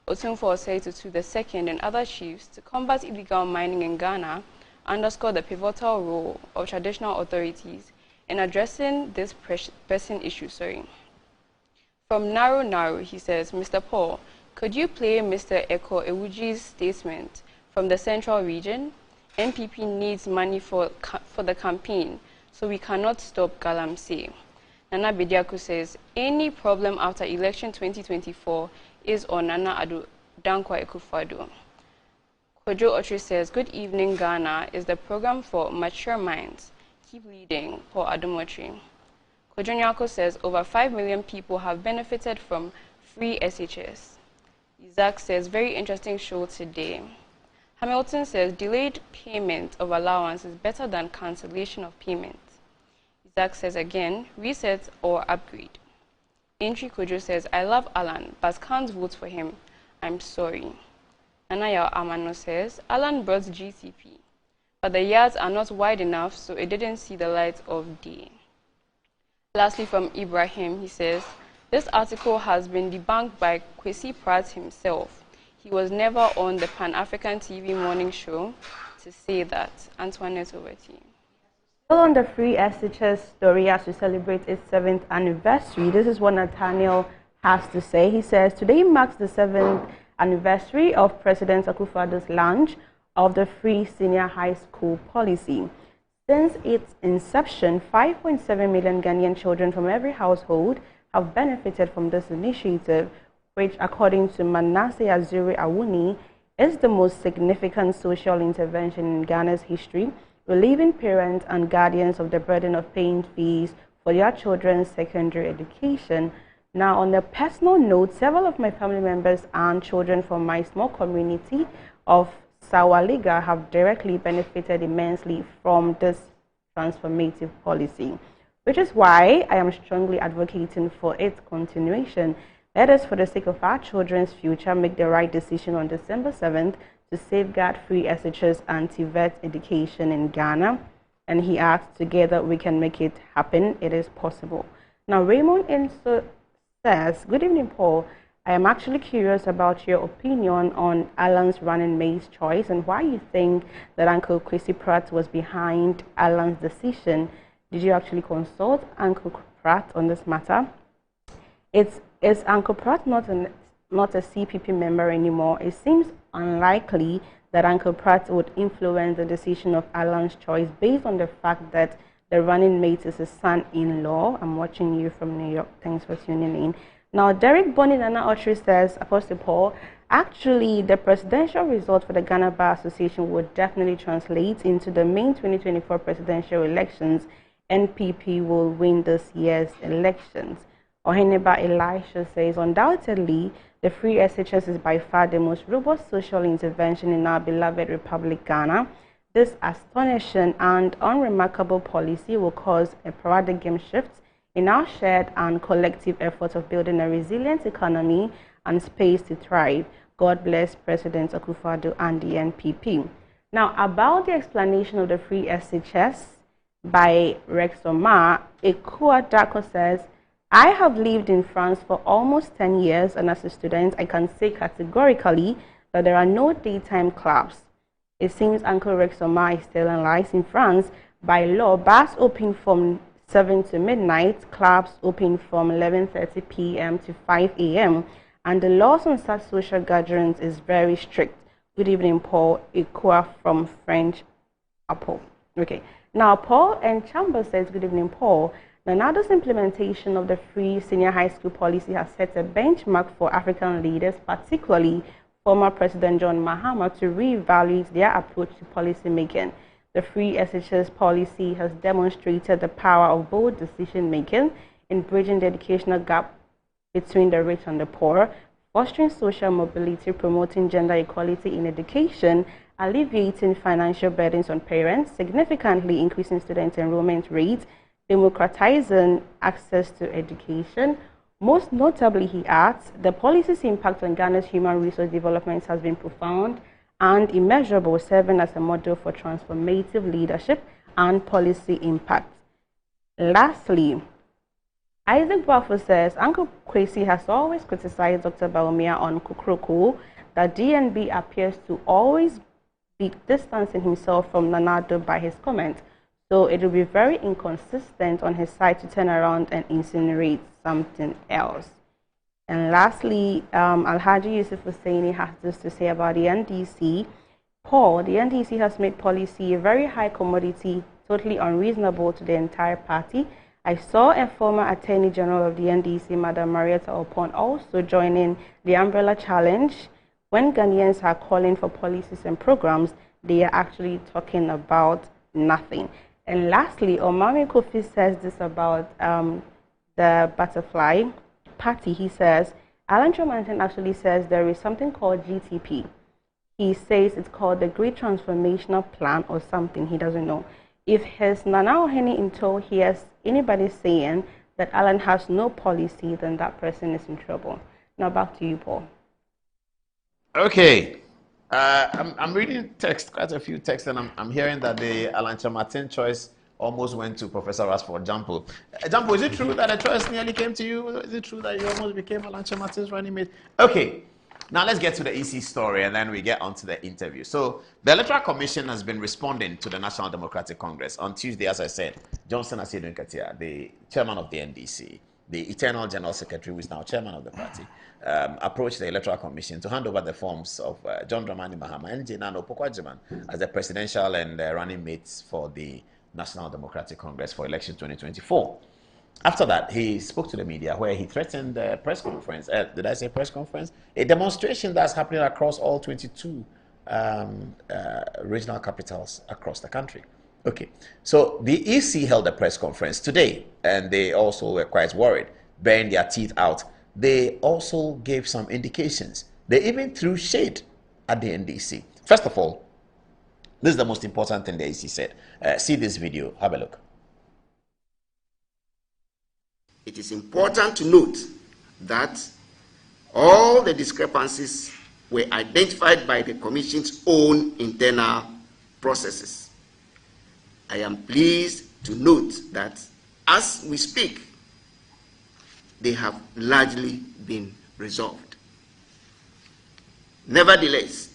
Otunfo Osei Tutu II and other chiefs to combat illegal mining in Ghana underscore the pivotal role of traditional authorities in addressing this pressing issue. From Naru, he says, Mr. Paul, could you play Mr. Eko Ewuji's statement from the Central Region? NPP needs money for the campaign, so we cannot stop galamsey. Nana Bediako says, any problem after election 2024 is on Nana Addo Dankwa Akufo-Addo. Kojo Otri says, good evening, Ghana is the program for mature minds. Keep leading, Paul Adomotri. Kojo Nyako says, over 5 million people have benefited from free SHS. Isaac says, very interesting show today. Hamilton says, delayed payment of allowance is better than cancellation of payment. Isaac says again, reset or upgrade. Entry Kojo says, I love Alan, but can't vote for him. I'm sorry. Anaya Amano says, Alan brought GCP, but the yards are not wide enough, so it didn't see the light of day. Lastly, from Ibrahim, he says, this article has been debunked by Kwesi Pratt himself. He was never on the Pan-African TV morning show to say that. Antoinette, over to you. Still on the free SHS story as we celebrate its 7th anniversary, this is what Nathaniel has to say. He says, today marks the 7th anniversary of President Akufo-Addo's launch of the free senior high school policy. Since its inception, 5.7 million Ghanaian children from every household have benefited from this initiative, which, according to Menace Azuri Awuni, is the most significant social intervention in Ghana's history, relieving parents and guardians of the burden of paying fees for their children's secondary education. Now, on a personal note, several of my family members and children from my small community of Sawaliga have directly benefited immensely from this transformative policy. which is why I am strongly advocating for its continuation. Let us, for the sake of our children's future, make the right decision on December 7th to safeguard free SHS anti-vet education in Ghana. And he asked, together we can make it happen. It is possible. Now, Raymond Inso says, good evening, Paul. I am actually curious about your opinion on Alan's running mate's choice and why you think that Uncle Kwesi Pratt was behind Alan's decision. Did you actually consult Uncle Pratt on this matter? Is Uncle Pratt not a CPP member anymore? It seems unlikely that Uncle Pratt would influence the decision of Alan's choice based on the fact that the running mate is his son-in-law. I'm watching you from New York. Thanks for tuning in. Now, Derek Bonnie Nana Autry says, Apostle Paul, actually, the presidential result for the Ghana Bar Association would definitely translate into the May 2024 presidential elections. NPP will win this year's elections. Oheneba Elisha says, undoubtedly, the free SHS is by far the most robust social intervention in our beloved Republic Ghana. This astonishing and unremarkable policy will cause a paradigm shift in our shared and collective efforts of building a resilient economy and space to thrive. God bless President Akufo-Addo and the NPP. Now, about the explanation of the free SHS by Rex Omar, Ekua Dako says, I have lived in France for almost 10 years, and as a student, I can say categorically that there are no daytime clubs. It seems Uncle Rex Omar is telling lies. In France, by law, bars open from 7 to midnight, clubs open from 11:30 p.m. to 5 a.m. and the laws on such social gatherings is very strict. Good evening, Paul. Ikua from French Apple. Okay. Now, Paul and Chambers says, good evening, Paul. Nanado's implementation of the free senior high school policy has set a benchmark for African leaders, particularly former President John Mahama, to reevaluate their approach to policy making. The free SHS policy has demonstrated the power of bold decision-making in bridging the educational gap between the rich and the poor, fostering social mobility, promoting gender equality in education, alleviating financial burdens on parents, significantly increasing student enrollment rates, democratizing access to education. Most notably, he adds, the policy's impact on Ghana's human resource development has been profound and immeasurable, serving as a model for transformative leadership and policy impact. Lastly, Isaac Buffo says, Uncle Kwesi has always criticized Dr. Bawumia on Kukroko, that DNB appears to always be distancing himself from Nanado by his comment. So it will be very inconsistent on his side to turn around and incinerate something else. And lastly, Alhaji Yusuf Hussaini has this to say about the NDC. Paul, the NDC has made policy a very high commodity, totally unreasonable to the entire party. I saw a former Attorney General of the NDC, Madam Marietta Opon, also joining the Umbrella Challenge. When Ghanaians are calling for policies and programs, they are actually talking about nothing. And lastly, Omami Kofi says this about the Butterfly Party. He says, Alan Chomanton actually says there is something called GTP. He says it's called the Great Transformational Plan or something, he doesn't know. If his Nana Ohene Into hears anybody saying that Alan has no policy, then that person is in trouble. Now back to you, Paul. Okay. I'm reading text, quite a few texts, and I'm hearing that the Alan Chomanton choice almost went to Professor Rasford Jampo. Jampo, is it true that the choice nearly came to you? Is it true that you almost became Alan Chomanton's running mate? Okay. Now let's get to the EC story and then we get on to the interview. So the Electoral Commission has been responding to the National Democratic Congress. On Tuesday, as I said, Johnson Asiedu Nkatia, the chairman of the NDC, the Eternal General Secretary, who is now chairman of the party, approached the Electoral Commission to hand over the forms of John Dramani Mahama and Jenano Pokwajiman as the presidential and running mates for the National Democratic Congress for election 2024. After that, he spoke to the media where he threatened a press conference. Did I say press conference? A demonstration that's happening across all 22 regional capitals across the country. Okay, so the EC held a press conference today, and they also were quite worried, bearing their teeth out. They also gave some indications. They even threw shade at the NDC. First of all, this is the most important thing the EC said. See this video. Have a look. It is important to note that all the discrepancies were identified by the Commission's own internal processes. I am pleased to note that as we speak, they have largely been resolved. Nevertheless,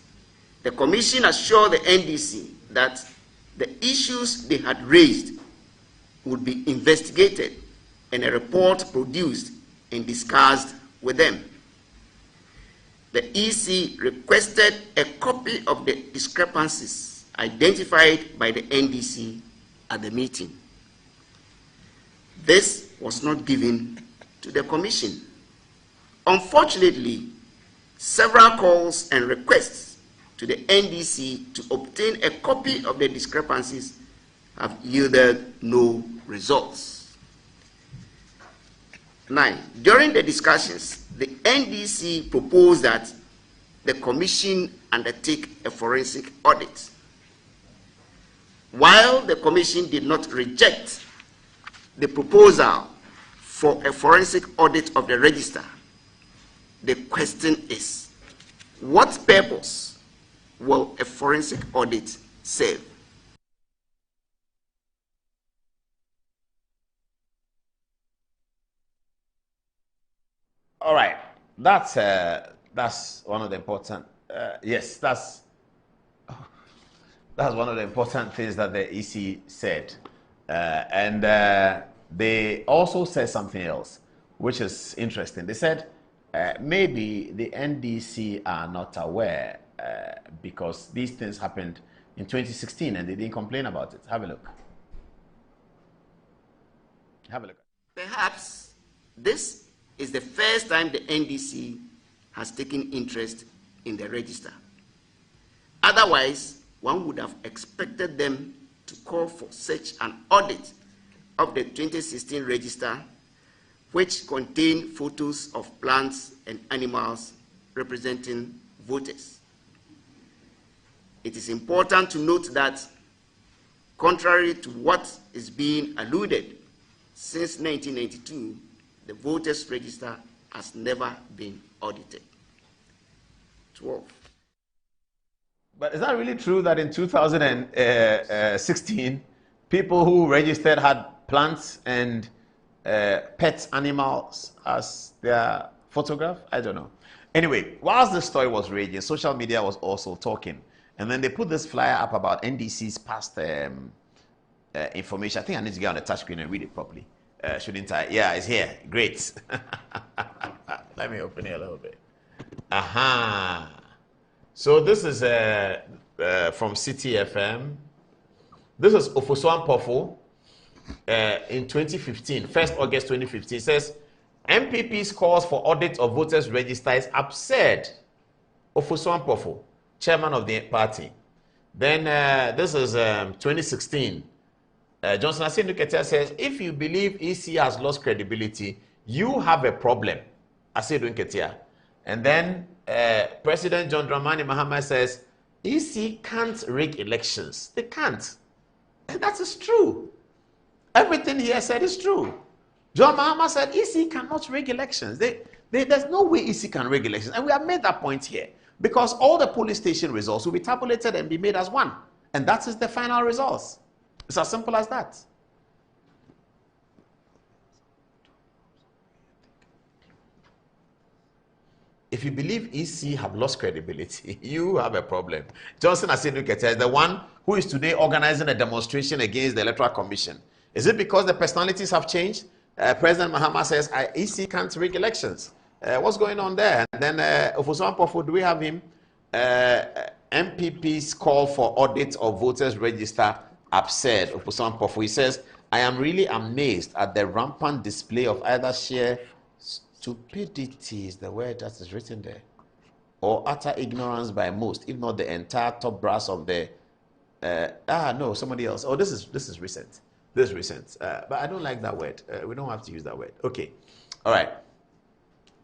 the Commission assured the NDC that the issues they had raised would be investigated and a report produced and discussed with them. The EC requested a copy of the discrepancies identified by the NDC at the meeting. This was not given to the Commission. Unfortunately, several calls and requests to the NDC to obtain a copy of the discrepancies have yielded no results. 9. During the discussions, the NDC proposed that the Commission undertake a forensic audit. While the Commission did not reject the proposal for a forensic audit of the register, the question is, what purpose will a forensic audit serve? All right, that's one of the important. Yes, that's one of the important things that the EC said, and they also said something else, which is interesting. They said maybe the NDC are not aware because these things happened in 2016 and they didn't complain about it. Have a look. Have a look. Perhaps this is the first time the NDC has taken interest in the register. Otherwise, one would have expected them to call for such an audit of the 2016 register, which contained photos of plants and animals representing voters. It is important to note that, contrary to what is being alluded, since 1992, the voters' register has never been audited. 12. But is that really true that in 2016, people who registered had plants and pet animals as their photograph? I don't know. Anyway, whilst the story was raging, social media was also talking. And then they put this flyer up about NDC's past information. I think I need to get on the touch screen and read it properly. Shouldn't I? Yeah, it's here. Great. Let me open it a little bit. Aha. So this is from City FM. This is Ofosuan Pofo in 2015, 1st August 2015. It says, MPP's calls for audit of voters' register is absurd. Ofosuan Pofo, chairman of the party. Then this is 2016. Johnson Asiedu Ketia says, if you believe EC has lost credibility, you have a problem. Asiedu Ketia. And then President John Dramani Mahama says, EC can't rig elections. They can't. And that is true. Everything he has said is true. John Mahama said EC cannot rig elections. There's no way EC can rig elections. And we have made that point here. Because all the police station results will be tabulated and be made as one. And that is the final results. It's as simple as that. If you believe EC have lost credibility, you have a problem. Johnson Asiedu Ketia is the one who is today organizing a demonstration against the Electoral Commission. Is it because the personalities have changed? President Mahama says EC can't rig elections. What's going on there? And then Ofosuan Pofo, do we have him? MPP's call for audit of voters' register absurd. Ofosuan Pofo, he says, I am really amazed at the rampant display of either sheer stupidity is the word that is written there, or utter ignorance by most, if not the entire top brass of the no, somebody else. Oh, this is recent. This is recent. But I don't like that word. We don't have to use that word. Okay. All right.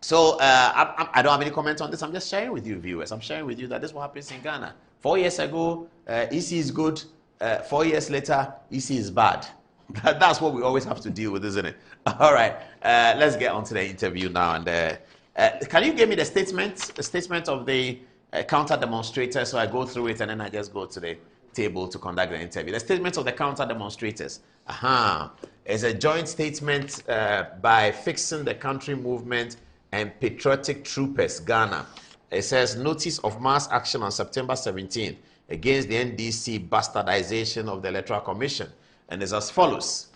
So I don't have any comments on this. I'm just sharing with you, viewers. I'm sharing with you that this is what happens in Ghana. 4 years ago, EC is good. 4 years later, EC is bad. That's what we always have to deal with, isn't it? All right, let's get on to the interview now. And can you give me the statement of the counter demonstrators? So I go through it and then I just go to the table to conduct the interview. The statement of the counter demonstrators. It's a joint statement by Fixing the Country Movement and Patriotic Troopers, Ghana. It says, notice of mass action on September 17th against the NDC bastardization of the Electoral Commission. And it's as follows.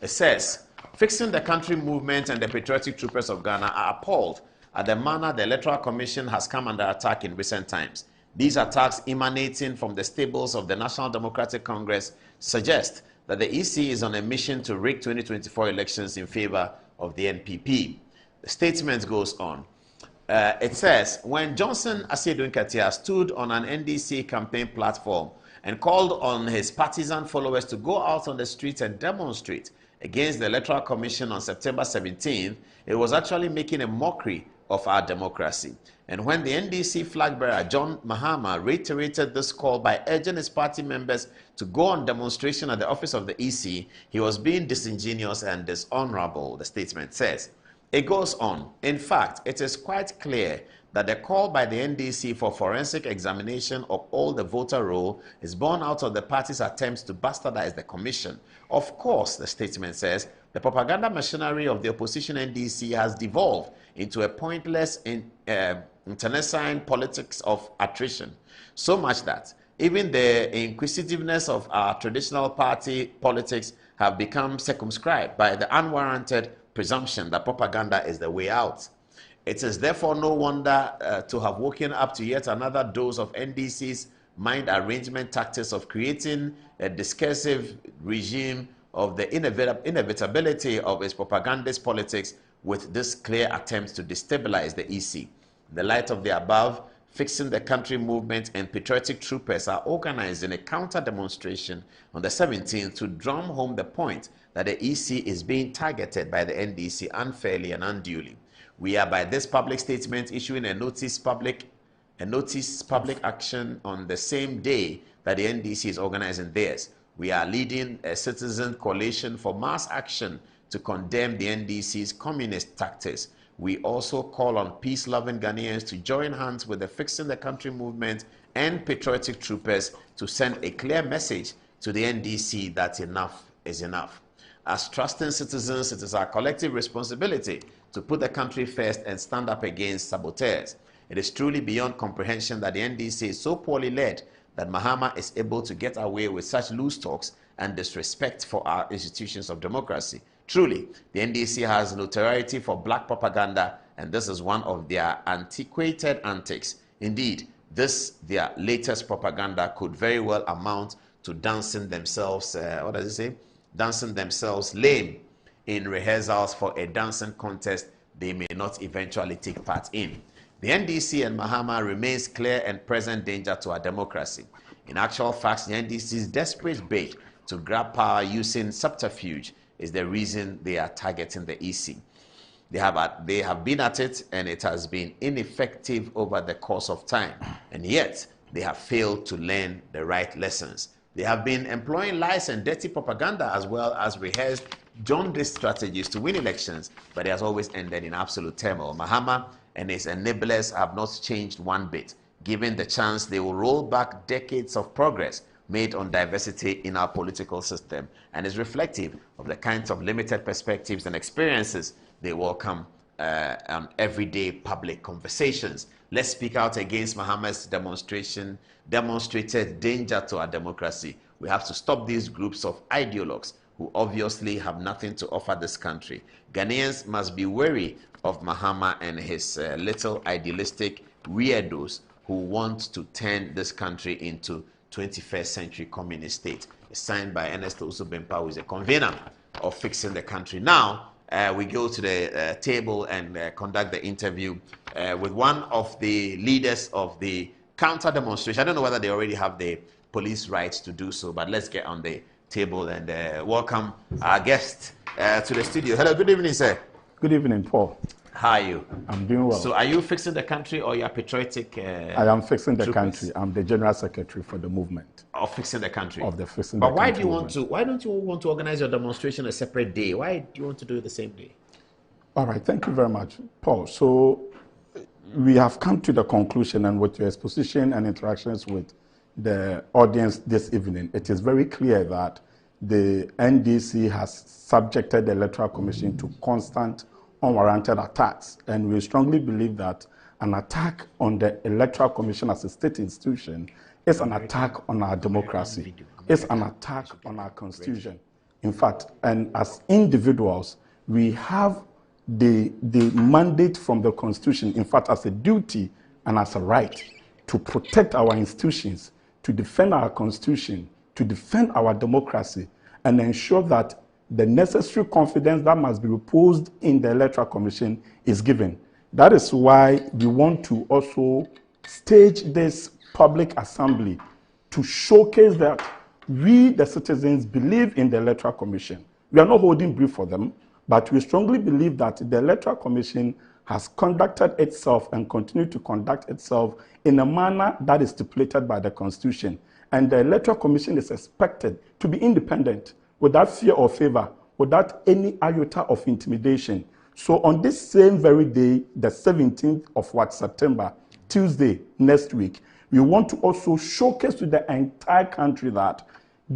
It says, Fixing the Country Movement and the Patriotic Troopers of Ghana are appalled at the manner the Electoral Commission has come under attack in recent times. These attacks emanating from the stables of the National Democratic Congress suggest that the EC is on a mission to rig 2024 elections in favor of the NPP. The statement goes on. It says, when Johnson Asiedu Nketia stood on an NDC campaign platform and called on his partisan followers to go out on the streets and demonstrate against the Electoral Commission on September 17th, it was actually making a mockery of our democracy. And when the NDC flag bearer, John Mahama, reiterated this call by urging his party members to go on demonstration at the office of the EC, he was being disingenuous and dishonorable, the statement says. It goes on. In fact, it is quite clear that the call by the NDC for forensic examination of all the voter roll is born out of the party's attempts to bastardize the commission. Of course, the statement says, the propaganda machinery of the opposition NDC has devolved into a pointless internecine politics of attrition, so much that even the inquisitiveness of our traditional party politics have become circumscribed by the unwarranted presumption that propaganda is the way out. It is therefore no wonder to have woken up to yet another dose of NDC's mind arrangement tactics of creating a discursive regime of the inevitability of its propagandist politics with this clear attempt to destabilize the EC. In the light of the above, Fixing the Country Movement and Patriotic Troopers are organizing a counter-demonstration on the 17th to drum home the point that the EC is being targeted by the NDC unfairly and unduly. We are by this public statement issuing a notice public action on the same day that the NDC is organizing theirs. We are leading a citizen coalition for mass action to condemn the NDC's communist tactics. We also call on peace-loving Ghanaians to join hands with the Fixing the Country Movement and Patriotic Troopers to send a clear message to the NDC that enough is enough. As trusting citizens, it is our collective responsibility to put the country first and stand up against saboteurs. It is truly beyond comprehension that the NDC is so poorly led that Mahama is able to get away with such loose talks and disrespect for our institutions of democracy. Truly, the NDC has notoriety for black propaganda, and this is one of their antiquated antics. Indeed, this, their latest propaganda, could very well amount to dancing themselves, dancing themselves lame in rehearsals for a dancing contest they may not eventually take part in. The NDC and Mahama remains clear and present danger to our democracy. In actual fact, the NDC's desperate bid to grab power using subterfuge is the reason they are targeting the EC. They have been at it, and it has been ineffective over the course of time, and yet they have failed to learn the right lessons. They have been employing lies and dirty propaganda as well as rehearsed jaundiced strategies to win elections, but it has always ended in absolute turmoil. Mahama and his enablers have not changed one bit. Given the chance, they will roll back decades of progress made on diversity in our political system, and is reflective of the kinds of limited perspectives and experiences they welcome on everyday public conversations. Let's speak out against Mahama's demonstrated danger to our democracy. We have to stop these groups of ideologues who obviously have nothing to offer this country. Ghanaians must be wary of Mahama and his little idealistic weirdos who want to turn this country into 21st century communist state. It's signed by Ernesto Usubempa, who is a convener of Fixing the Country. Now, we go to the table and conduct the interview with one of the leaders of the counter demonstration. I don't know whether they already have the police rights to do so, but let's get on the table and welcome our guest to the studio. Hello, good evening, sir. Good evening, Paul. How are you? I'm doing well. So are you fixing the country or you are patriotic? I am fixing the country. I'm the general secretary for the movement. Of fixing the country? Of the fixing but the why country do you movement. want to, why don't you want to organize your demonstration a separate day? Why do you want to do it the same day? All right, thank you very much, Paul. So we have come to the conclusion, and with your exposition and interactions with the audience this evening, it is very clear that the NDC has subjected the Electoral Commission to constant unwarranted attacks, and we strongly believe that an attack on the Electoral Commission as a state institution is an attack on our democracy, it's an attack on our constitution. In fact, and as individuals, we have the mandate from the constitution, in fact, as a duty and as a right to protect our institutions, to defend our constitution, to defend our democracy, and ensure that the necessary confidence that must be reposed in the Electoral Commission is given. That is why we want to also stage this public assembly to showcase that we, the citizens, believe in the Electoral Commission. We are not holding brief for them, but we strongly believe that the Electoral Commission has conducted itself and continue to conduct itself in a manner that is stipulated by the Constitution. And the Electoral Commission is expected to be independent, without fear or favor, without any iota of intimidation. So on this same very day, the 17th of September, Tuesday, next week, we want to also showcase to the entire country that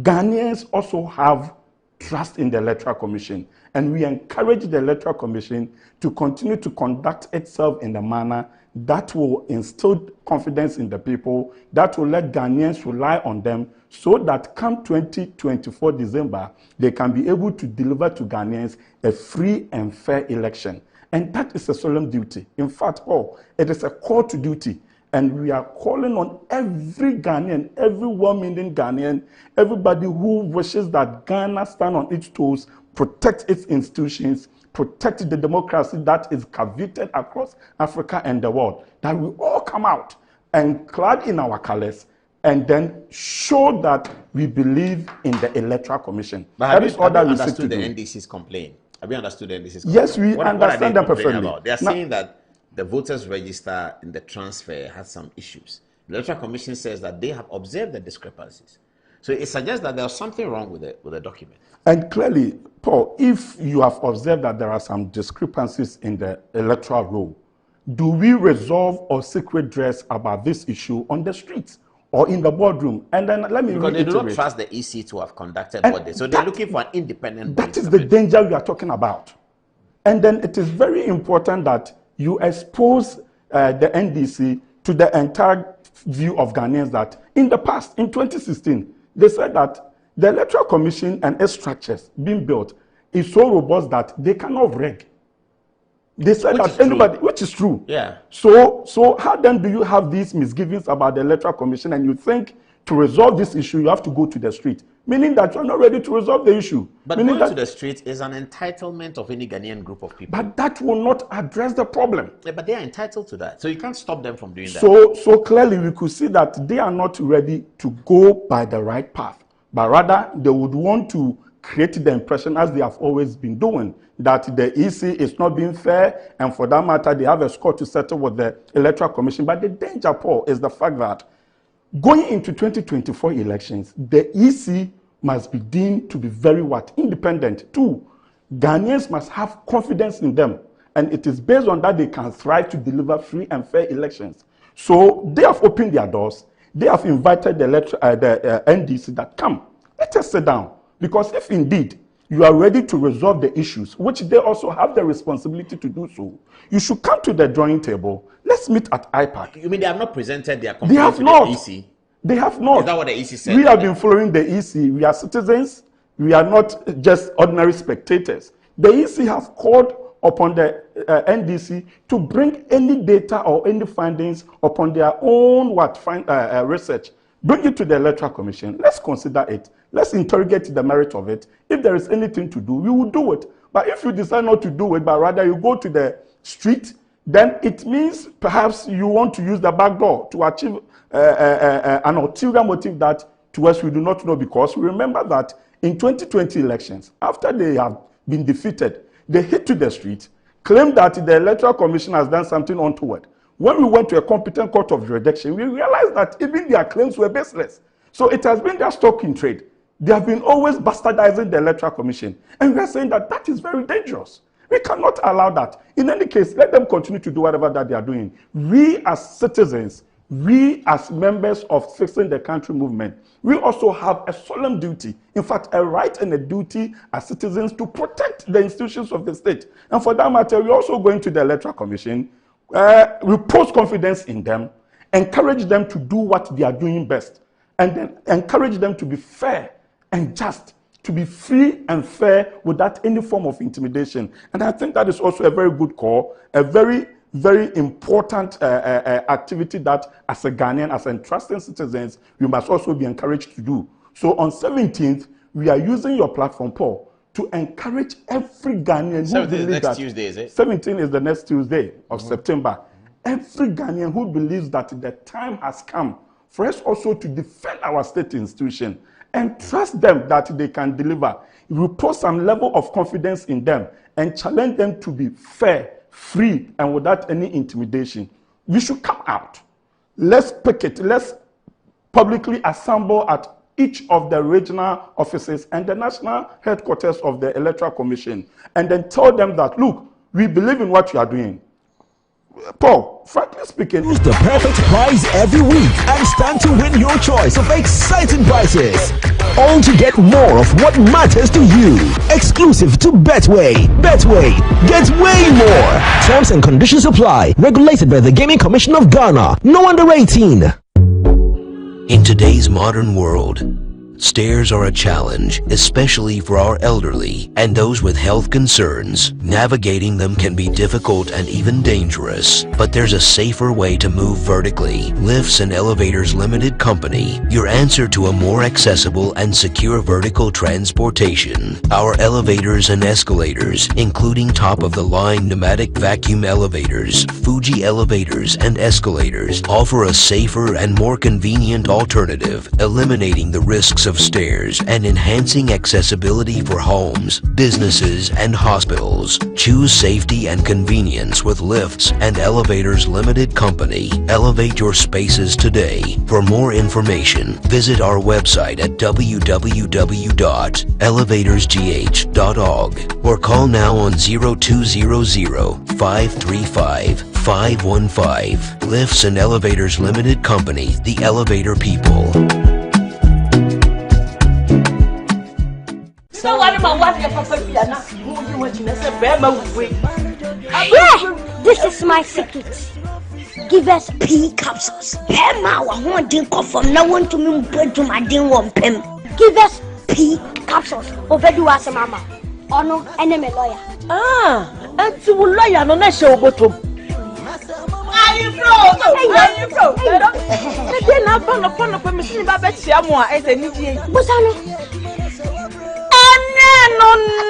Ghanaians also have trust in the Electoral Commission. And we encourage the Electoral Commission to continue to conduct itself in a manner that will instill confidence in the people, that will let Ghanaians rely on them, so that come 2024 December, they can be able to deliver to Ghanaians a free and fair election. And that is a solemn duty. In fact, it is a call to duty. And we are calling on every Ghanaian, every 1 million Ghanaian, everybody who wishes that Ghana stand on its toes, protect its institutions, protect the democracy that is coveted across Africa and the world, that we all come out and clad in our colors and then show that we believe in the Electoral Commission. But have you understood the NDC's complaint? Have you understood the NDC's complaint? Yes, we understand them perfectly. They are saying that the voters register in the transfer has some issues. The Electoral Commission says that they have observed the discrepancies. So it suggests that there's something wrong with the document. And clearly, Paul, if you have observed that there are some discrepancies in the electoral roll, do we resolve or seek redress about this issue on the streets or in the boardroom? And then let me because reiterate. they do not trust the EC to have conducted what they. So they're looking for an independent body. That is the danger we are talking about. And then it is very important that you expose the NDC to the entire view of Ghanaians that in the past, in 2016, they said that the Electoral Commission and its structures being built is so robust that they cannot reg. They said that anybody, which is true. Yeah. So how then do you have these misgivings about the Electoral Commission and you think to resolve this issue, you have to go to the street, meaning that you're not ready to resolve the issue. But meaning going that, to the street is an entitlement of any Ghanaian group of people. But that will not address the problem. Yeah, but they are entitled to that. So you can't stop them from doing that. So clearly we could see that they are not ready to go by the right path, but rather they would want to create the impression, as they have always been doing, that the EC is not being fair, and for that matter, they have a score to settle with the Electoral Commission. But the danger, Paul, is the fact that going into 2024 elections, the EC must be deemed to be very independent. Two, Ghanaians must have confidence in them, and it is based on that they can thrive to deliver free and fair elections. So they have opened their doors. They have invited the NDC that come, let us sit down. Because if indeed you are ready to resolve the issues, which they also have the responsibility to do so, you should come to the drawing table. Let's meet at IPAC. You mean they have not presented their complaint to the EC? They have not. Is that what the EC said? We have been following the EC. We are citizens. We are not just ordinary spectators. The EC has called upon the NDC to bring any data or any findings upon their own research. Bring it to the Electoral Commission. Let's consider it. Let's interrogate the merit of it. If there is anything to do, we will do it. But if you decide not to do it, but rather you go to the street, then it means perhaps you want to use the back door to achieve an ulterior motive that to us we do not know, because we remember that in 2020 elections, after they have been defeated, they hit to the street, claim that the Electoral Commission has done something untoward. When we went to a competent court of jurisdiction, we realized that even their claims were baseless. So it has been their stock in trade. They have been always bastardizing the Electoral Commission. And we are saying that that is very dangerous. We cannot allow that. In any case, let them continue to do whatever that they are doing. We as citizens, we as members of Fixing the Country movement, we also have a solemn duty, in fact, a right and a duty as citizens to protect the institutions of the state. And for that matter, we're also going to the Electoral Commission, repose confidence in them, encourage them to do what they are doing best, and then encourage them to be fair and just, to be free and fair without any form of intimidation. And I think that is also a very good call, a very, very important activity that as a Ghanaian, as entrusting citizens, we must also be encouraged to do. So on 17th, we are using your platform, Paul, to encourage every Ghanaian who believes next that Tuesday, is it? 17 is the next Tuesday of September. Every Ghanaian who believes that the time has come for us also to defend our state institution and trust them that they can deliver, repose some level of confidence in them and challenge them to be fair, free, and without any intimidation. We should come out. Let's picket. Let's publicly assemble at each of the regional offices and the national headquarters of the Electoral Commission, and then tell them that, look, we believe in what you are doing. Paul, frankly speaking, choose the perfect prize every week and stand to win your choice of exciting prizes. All to get more of what matters to you. Exclusive to Betway. Betway, get way more. Terms and conditions apply. Regulated by the Gaming Commission of Ghana. No under 18. In today's modern world, stairs are a challenge, especially for our elderly and those with health concerns. Navigating them can be difficult and even dangerous, but there's a safer way to move vertically. Lifts and Elevators Limited Company, your answer to a more accessible and secure vertical transportation. Our elevators and escalators, including top-of-the-line pneumatic vacuum elevators, Fuji elevators and escalators, offer a safer and more convenient alternative, eliminating the risks of stairs and enhancing accessibility for homes, businesses, and hospitals. Choose safety and convenience with Lifts and Elevators Limited Company. Elevate your spaces today. For more information, visit our website at www.elevatorsgh.org or call now on 0200-535-515. Lifts and Elevators Limited Company, the elevator people. This is my secret. Give us P capsules. Emma, I want to go from now on to me to my ding one pen. Give us P capsules. Over do as a mama. Oh no, enemy lawyer. Ah, and to lawyer no na show bottom. Are you from? Then I found upon machine baba chiamo as a niji. Bosano.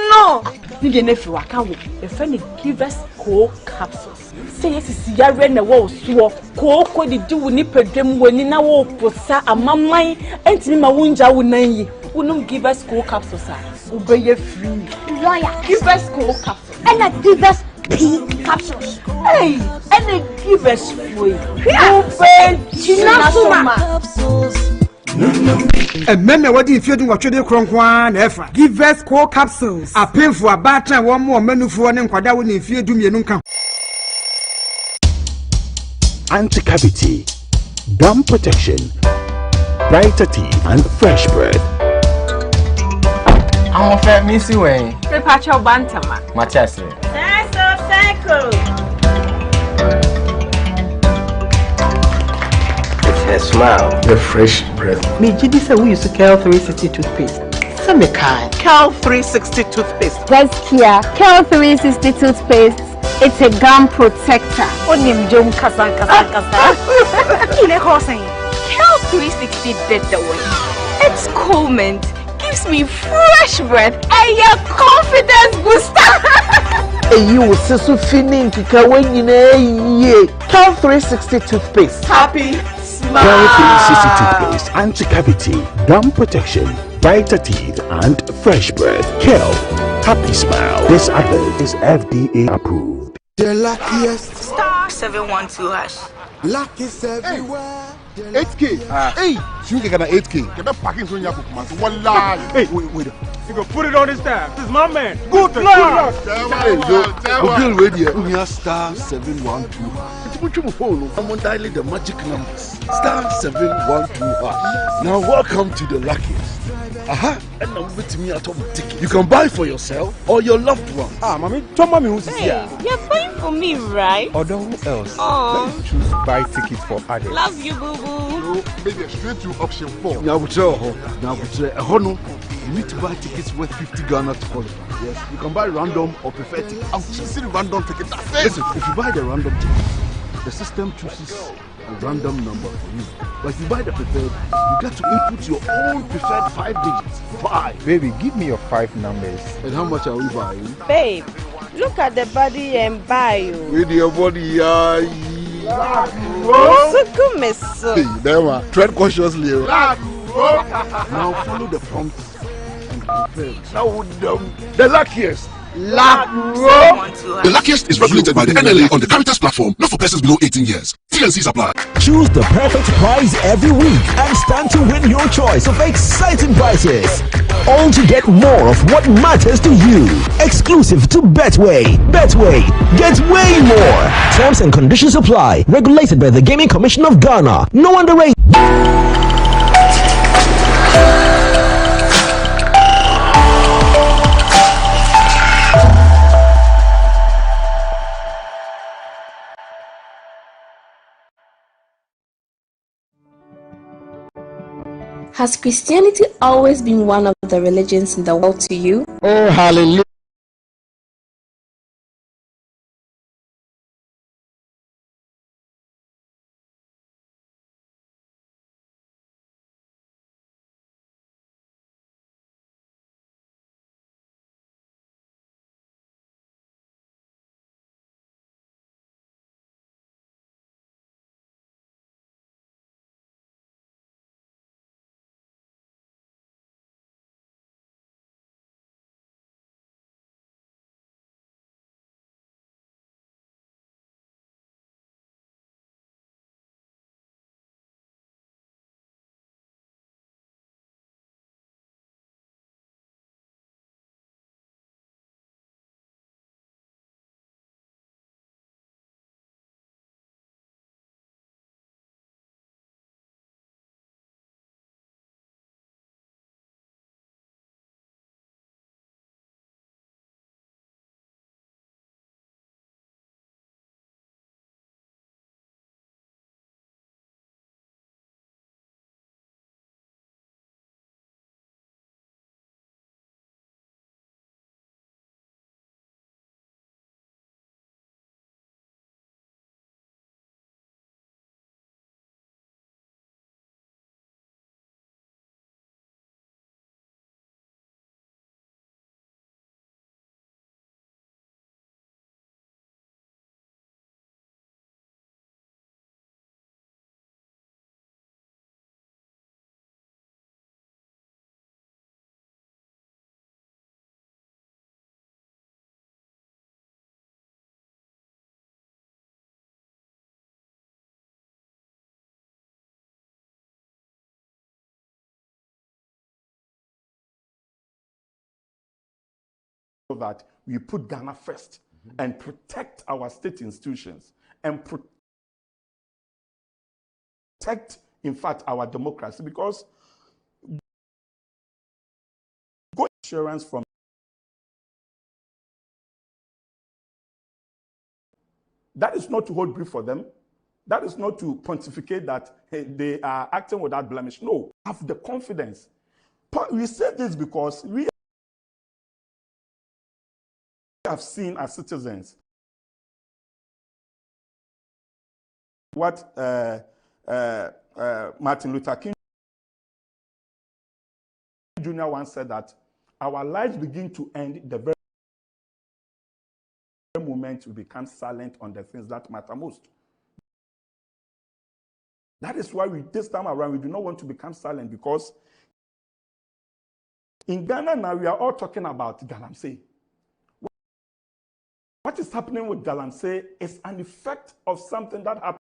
No. You get if you are coming. If any give us cold capsules. Say yes, is yare na wo so. Ko di do ni pedem wani na wo posa amamman entimi ma wunja wonan yi. Wonum give us cold capsules ah. Obey free. Lawyer. Give us cold capsules. And I give us P capsules. Hey, and they give us free. Open Chinasuma capsules. And men are what if you do what you do, Cronkwan, Efa. Give us core capsules. A pain for a batter, one more menu for one quadra if you do me nunca. Anti-cavity, gum protection, brighter teeth, and fresh breath. I'm a fair missy way. Prepare your bantama. Machasi. That's a cycle. Her smile, the fresh breath. Me Jidi say we use Cal 360 toothpaste. Some kind. Cal 360 toothpaste. Gaskia, Cal 360 toothpaste. It's a gum protector. Onim jom kasa. Kile hosen. Cal 360 did the way. It's cool mint. Gives me fresh breath and your confidence booster. You will see so feeling kika when you know Cal 360 toothpaste. Happy. Cal 360 toothpaste, anti-cavity, gum protection, brighter teeth, and fresh breath. Cal, happy smile. This advert is FDA approved. The luckiest. Star 712 hash. Luck is everywhere. 8K. Hey, you get an 8K. Get that packing from your book, man. One line. Hey, wait. You can put it on his tab. This is my man. Good luck. Hey, yo, bill radio. We are star 712 hash. It's put your phone. I'm on dialing the magic numbers. Star 712 hash. Now welcome to the luckiest. Aha, and now with me at home ticket. You can buy for yourself or your loved one. Mommy, tell mommy who's here. You're buying for me, right? Or who else? Oh. Let's choose buy tickets for others. Love you, boo boo. Maybe straight to option 4. Now, you need to buy tickets worth 50 Ghana to qualify. Yes, you can buy random or preferred ticket. I'm choosing random ticket. Listen, if you buy the random ticket, the system chooses a random number for you. But if you buy the preferred, you get to input your own preferred 5 digits. 5. Baby, give me your 5 numbers. And how much are we buying? Babe, look at the body and buy you. With your body, Hey, there are. Tread cautiously. Now follow the prompts and prepare. Now the luckiest. The luckiest is regulated by the NLA on the Caritas platform, not for persons below 18 years. T&Cs apply. Choose the perfect prize every week and stand to win your choice of exciting prizes. All to get more of what matters to you. Exclusive to Betway. Betway, get way more. Terms and conditions apply. Regulated by the Gaming Commission of Ghana. No underage. Has Christianity always been one of the religions in the world to you? Oh, hallelujah. That we put Ghana first and protect our state institutions and protect, in fact, our democracy, because good assurance from that is not to hold brief for them. That is not to pontificate that they are acting without blemish. No, have the confidence. We say this because we have seen as citizens what Martin Luther King Jr. once said, that our lives begin to end the very moment we become silent on the things that matter most. That is why this time around, we do not want to become silent, because in Ghana now we are all talking about galamsey. What is happening with galamsey is an effect of something that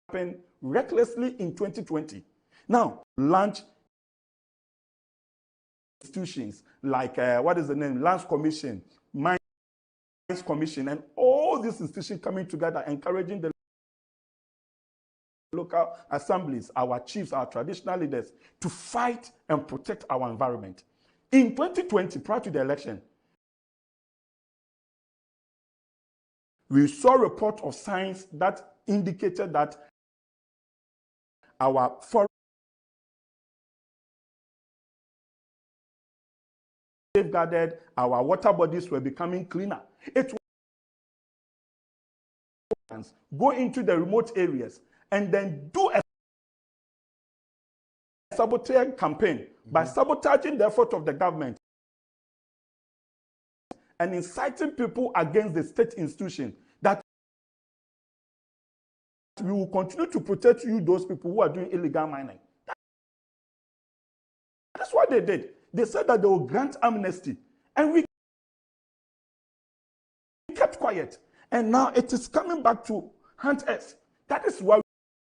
happened recklessly in 2020. Now, launch institutions like, what is the name? Lands Commission, Mines Commission, and all these institutions coming together, encouraging the local assemblies, our chiefs, our traditional leaders, to fight and protect our environment. In 2020, prior to the election, we saw a report of science that indicated that our forest safeguarded, our water bodies were becoming cleaner. It was go into the remote areas and then do a sabotage campaign by sabotaging the effort of the government and inciting people against the state institution that we will continue to protect you, those people who are doing illegal mining. That's what they did. They said that they will grant amnesty, and we kept quiet. And now it is coming back to haunt us. That is why,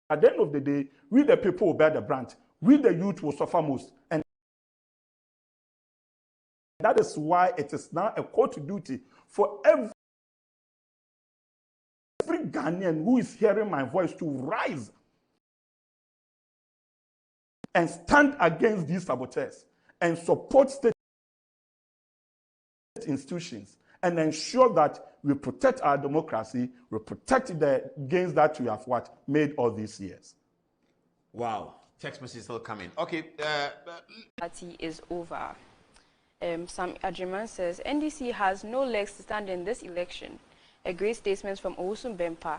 at the end of the day, we the people will bear the brunt. We the youth will suffer most. And that is why it is now a court duty for every Ghanaian who is hearing my voice to rise and stand against these saboteurs and support state institutions and ensure that we protect our democracy, we protect the gains that we have made all these years. Wow. Text message still coming. Okay. Party is over. Sam Adriman says, NDC has no legs to stand in this election. A great statement from Owusu Bempa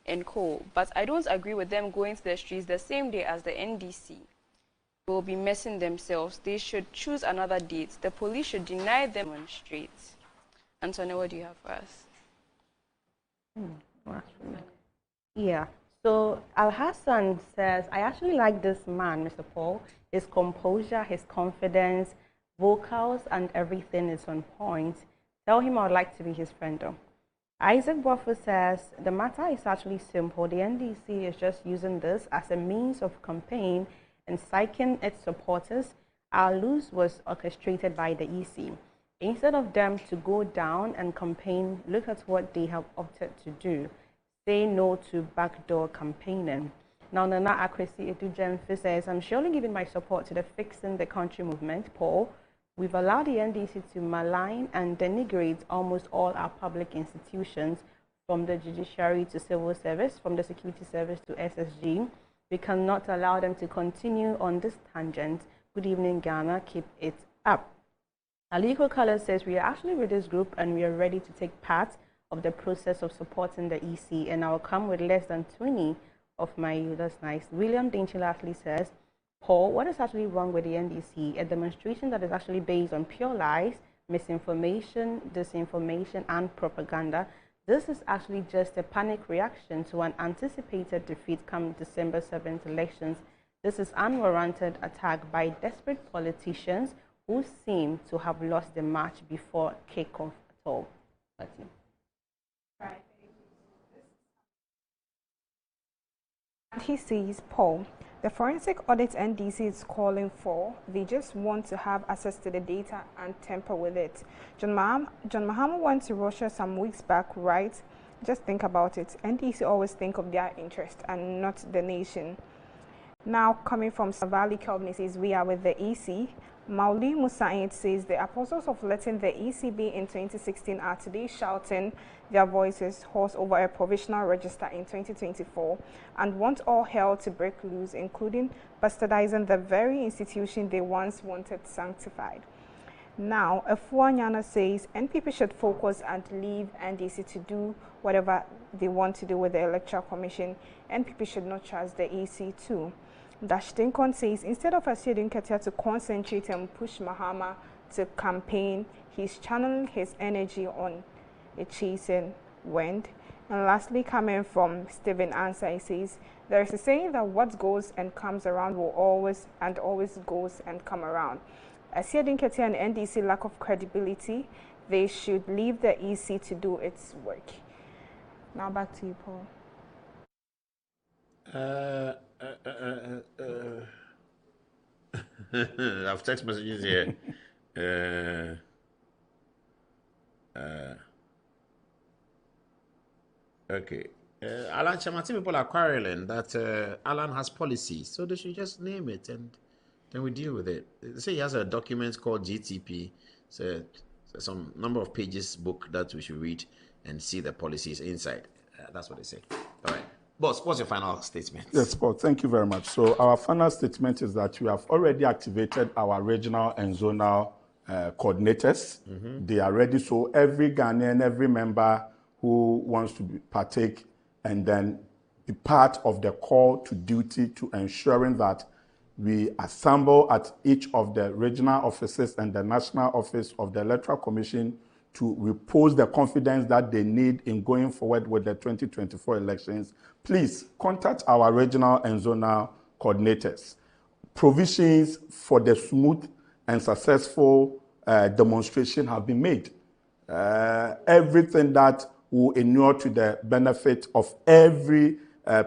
and co. But I don't agree with them going to the streets the same day as the NDC. Will be messing themselves. They should choose another date. The police should deny them on streets. Antonio, what do you have for us? Yeah. So Al Hassan says, I actually like this man, Mr. Paul. His composure, his confidence, vocals, and everything is on point. Tell him I would like to be his friend though. Isaac Buffer says, the matter is actually simple. The NDC is just using this as a means of campaign and psyching its supporters. Our lose was orchestrated by the EC. Instead of them to go down and campaign, look at what they have opted to do. Say no to backdoor campaigning. Now, Nana Accuracy Edujenfi says, I'm surely giving my support to the Fixing the Country movement, Paul. We've allowed the NDC to malign and denigrate almost all our public institutions, from the judiciary to civil service, from the security service to SSG. We cannot allow them to continue on this tangent. Good evening, Ghana. Keep it up. Aliko Color says, we are actually with this group and we are ready to take part of the process of supporting the EC, and I'll come with less than 20 of my youth. That's nice. William Dinchil actually says, Paul, what is actually wrong with the NDC? A demonstration that is actually based on pure lies, misinformation, disinformation, and propaganda. This is actually just a panic reaction to an anticipated defeat come December 7th elections. This is unwarranted attack by desperate politicians who seem to have lost the match before kickoff at all. That's it. Right. He says, Paul, the forensic audit NDC is calling for, they just want to have access to the data and tamper with it. John Mahama went to Russia some weeks back, right? Just think about it. NDC always think of their interest and not the nation. Now, coming from Savali Kelvin, says, we are with the EC. Mauli Musaid says, the apostles of letting the ECB in 2016 are today shouting their voices hoarse over a provisional register in 2024 and want all hell to break loose, including bastardizing the very institution they once wanted sanctified. Now, Afuanyana says, NPP should focus and leave NDC to do whatever they want to do with the Electoral Commission. NPP should not charge the EC too. Dashtinkon says, instead of Asiedun Ketia to concentrate and push Mahama to campaign, he's channeling his energy on a chasing wind. And lastly, coming from Stephen Answer, he says, there is a saying that what goes and comes around will always goes and come around. Asiedun Ketia and NDC lack of credibility, they should leave the EC to do its work. Now back to you, Paul. I have text messages here. Okay. Alan Chamati, people are quarreling that Alan has policies, so they should just name it and then we deal with it. They say he has a document called GTP, so some number of pages book that we should read and see the policies inside. That's what they say. All right. Boss, what's your final statement? Yes, Paul, thank you very much. So our final statement is that we have already activated our regional and zonal coordinators. They are ready, so every Ghanaian, every member who wants to partake and then be part of the call to duty to ensuring that we assemble at each of the regional offices and the national office of the Electoral Commission to repose the confidence that they need in going forward with the 2024 elections. Please contact our regional and zonal coordinators. Provisions for the smooth and successful demonstration have been made. Everything that will inure to the benefit of every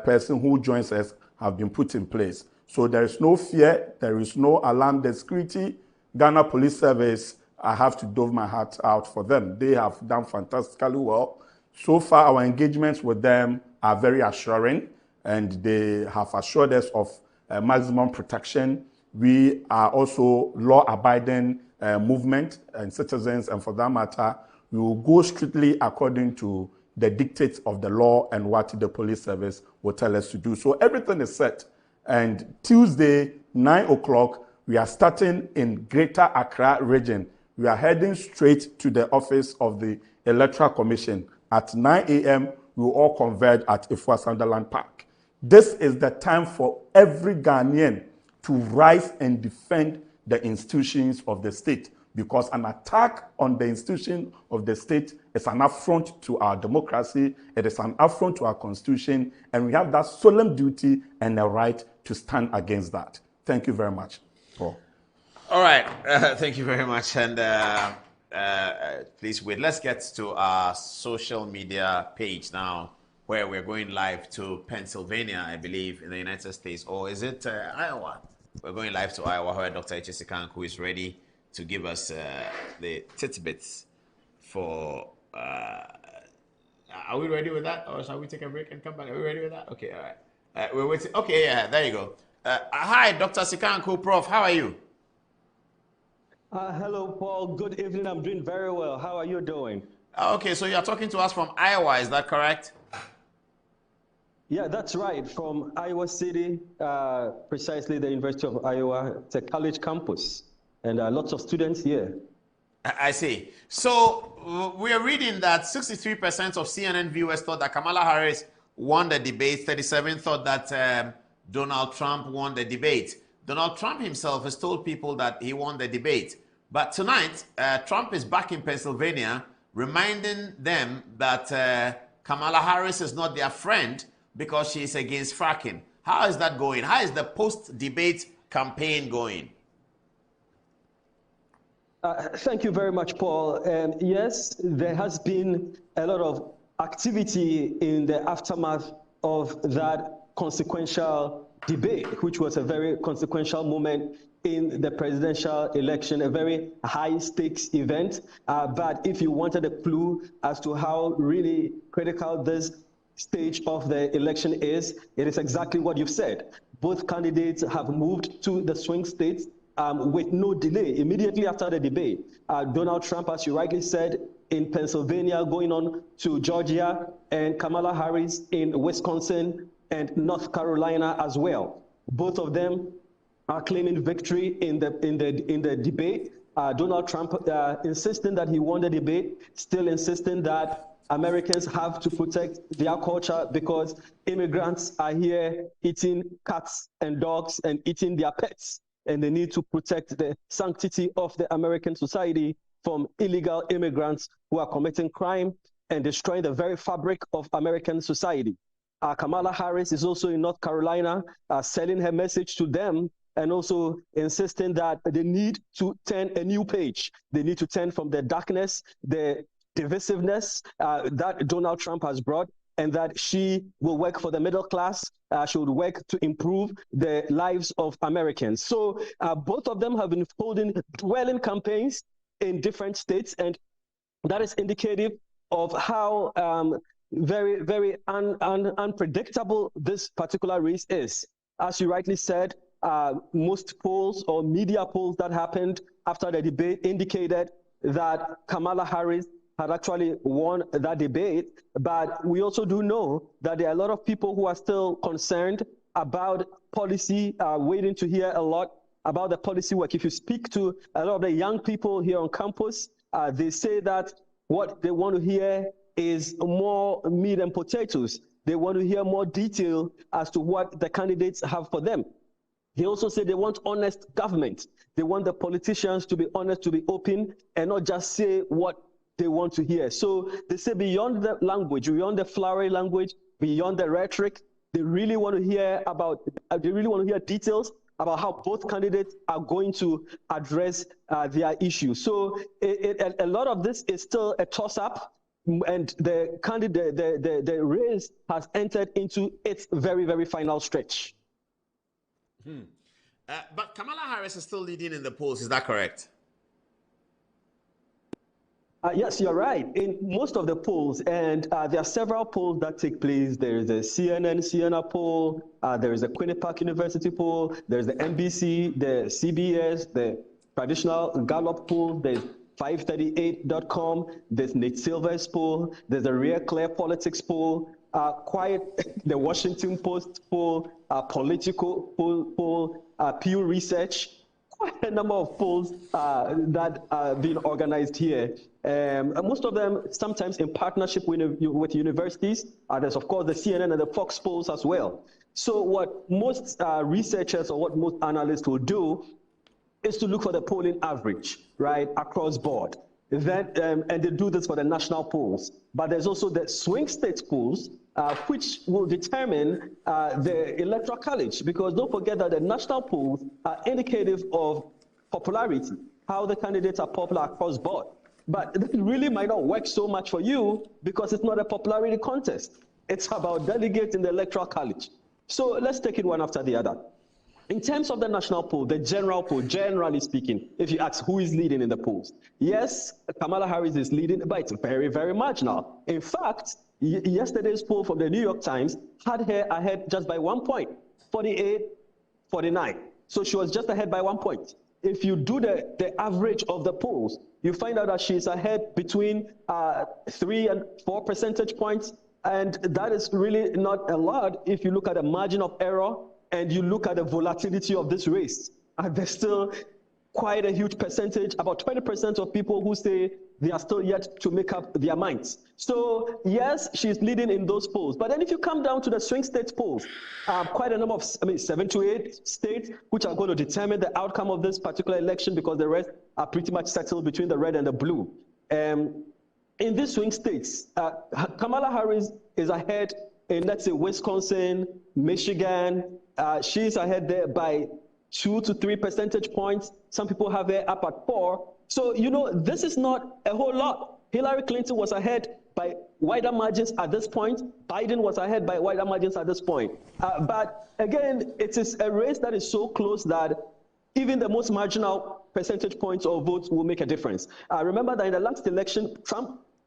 person who joins us have been put in place. So there is no fear, there is no alarm. The security, Ghana Police Service, I have to dove my heart out for them. They have done fantastically well. So far, our engagements with them are very assuring, and they have assured us of maximum protection. We are also law-abiding movement and citizens, and for that matter, we will go strictly according to the dictates of the law and what the police service will tell us to do. So everything is set. And Tuesday, 9 o'clock, we are starting in Greater Accra region. We are heading straight to the office of the Electoral Commission. At 9 a.m., we will all converge at Ifua Sunderland Park. This is the time for every Ghanaian to rise and defend the institutions of the state, because an attack on the institution of the state is an affront to our democracy, it is an affront to our constitution, and we have that solemn duty and a right to stand against that. Thank you very much, Paul. All right, thank you very much, and please wait. Let's get to our social media page now, where we're going live to Pennsylvania, I believe, in the United States, or is it Iowa? We're going live to Iowa, where Dr. H.S. Kanku is ready to give us the tidbits for... are we ready with that? Or shall we take a break and come back? Are we ready with that? Okay, all right. We're waiting. Okay, yeah, there you go. Hi, Dr. Sikanku, Prof. How are you? Hello, Paul. Good evening. I'm doing very well. How are you doing? Okay, so you're talking to us from Iowa, is that correct? Yeah, that's right. From Iowa City, precisely the University of Iowa. It's a college campus, and lots of students here. I see. So we're reading that 63% of CNN viewers thought that Kamala Harris won the debate. 37% thought that Donald Trump won the debate. Donald Trump himself has told people that he won the debate. But tonight, Trump is back in Pennsylvania, reminding them that Kamala Harris is not their friend because she is against fracking. How is that going? How is the post-debate campaign going? Thank you very much, Paul. Yes, there has been a lot of activity in the aftermath of that consequential debate, which was a very consequential moment in the presidential election, a very high-stakes event. But if you wanted a clue as to how really critical this stage of the election is, it is exactly what you've said. Both candidates have moved to the swing states with no delay. Immediately after the debate, Donald Trump, as you rightly said, in Pennsylvania, going on to Georgia, and Kamala Harris in Wisconsin and North Carolina as well. Both of them are claiming victory in the debate. Donald Trump insisting that he won the debate, still insisting that Americans have to protect their culture because immigrants are here eating cats and dogs and eating their pets, and they need to protect the sanctity of the American society from illegal immigrants who are committing crime and destroying the very fabric of American society. Kamala Harris is also in North Carolina, selling her message to them and also insisting that they need to turn a new page. They need to turn from the darkness, the divisiveness that Donald Trump has brought, and that she will work for the middle class. She would work to improve the lives of Americans. So both of them have been holding dwelling campaigns in different states, and that is indicative of how very, very unpredictable this particular race is. As you rightly said, most polls or media polls that happened after the debate indicated that Kamala Harris had actually won that debate. But we also do know that there are a lot of people who are still concerned about policy, waiting to hear a lot about the policy work. If you speak to a lot of the young people here on campus, they say that what they want to hear is more meat and potatoes. They want to hear more detail as to what the candidates have for them. They also say they want honest government. They want the politicians to be honest, to be open, and not just say what they want to hear. So they say beyond the language, beyond the flowery language, beyond the rhetoric, they really want to hear about, they really want to hear details about how both candidates are going to address their issues. So a lot of this is still a toss-up, and the candidate, the race has entered into its very, very final stretch. But Kamala Harris is still leading in the polls, is that correct? Yes, you're right. In most of the polls, and there are several polls that take place. There is the CNN poll, there is the Quinnipiac University poll, there's the NBC, the CBS, the traditional Gallup poll, there's 538.com, there's Nate Silver's poll, there's the Real Clear Politics poll, the Washington Post poll, Politico poll, Pew Research. Quite a number of polls that are being organized here. Most of them sometimes in partnership with universities. There's, of course, the CNN and the Fox polls as well. So what most researchers or what most analysts will do is to look for the polling average, right, across board. Then, and they do this for the national polls. But there's also the swing state polls, which will determine the electoral college, because don't forget that the national polls are indicative of popularity, how the candidates are popular across board. But this really might not work so much for you because it's not a popularity contest. It's about delegates in the electoral college. So let's take it one after the other. In terms of the national poll, the general poll, generally speaking, if you ask who is leading in the polls, yes, Kamala Harris is leading, but it's very, very marginal. In fact, yesterday's poll from the New York Times had her ahead just by 1 point, 48-49. So she was just ahead by 1 point. If you do the average of the polls, you find out that she's ahead between 3 and 4 percentage points. And that is really not a lot if you look at the margin of error and you look at the volatility of this race. There's still quite a huge percentage, about 20% of people who say they are still yet to make up their minds. So yes, she's leading in those polls. But then if you come down to the swing state polls, quite a number of, 7 to 8 states, which are going to determine the outcome of this particular election, because the rest are pretty much settled between the red and the blue. In these swing states, Kamala Harris is ahead in, let's say, Wisconsin, Michigan. She's ahead there by 2 to 3 percentage points. Some people have her up at 4. So, you know, this is not a whole lot. Hillary Clinton was ahead by wider margins at this point. Biden was ahead by wider margins at this point. But again, it is a race that is so close that even the most marginal percentage points or votes will make a difference. Remember that in the last election,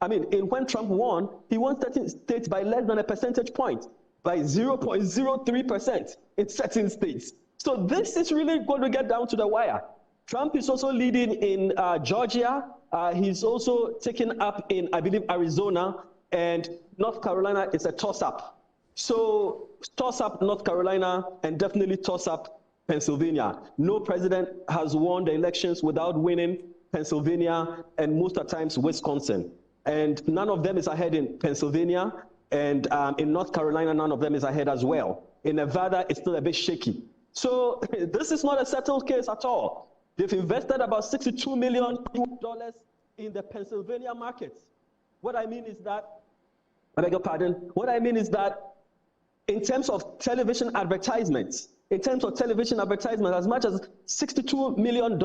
when Trump won, he won 13 states by less than a percentage point, by 0.03% in certain states. So this is really going to get down to the wire. Trump is also leading in Georgia. He's also taken up in, I believe, Arizona, and North Carolina is a toss-up. So toss-up North Carolina and definitely toss-up Pennsylvania. No president has won the elections without winning Pennsylvania and most of the times Wisconsin. And none of them is ahead in Pennsylvania, and in North Carolina, none of them is ahead as well. In Nevada, it's still a bit shaky. So this is not a settled case at all. They've invested about $62 million in the Pennsylvania markets. What I mean is that, I beg your pardon, what I mean is that in terms of television advertisements, in terms of television advertisement, as much as $62 million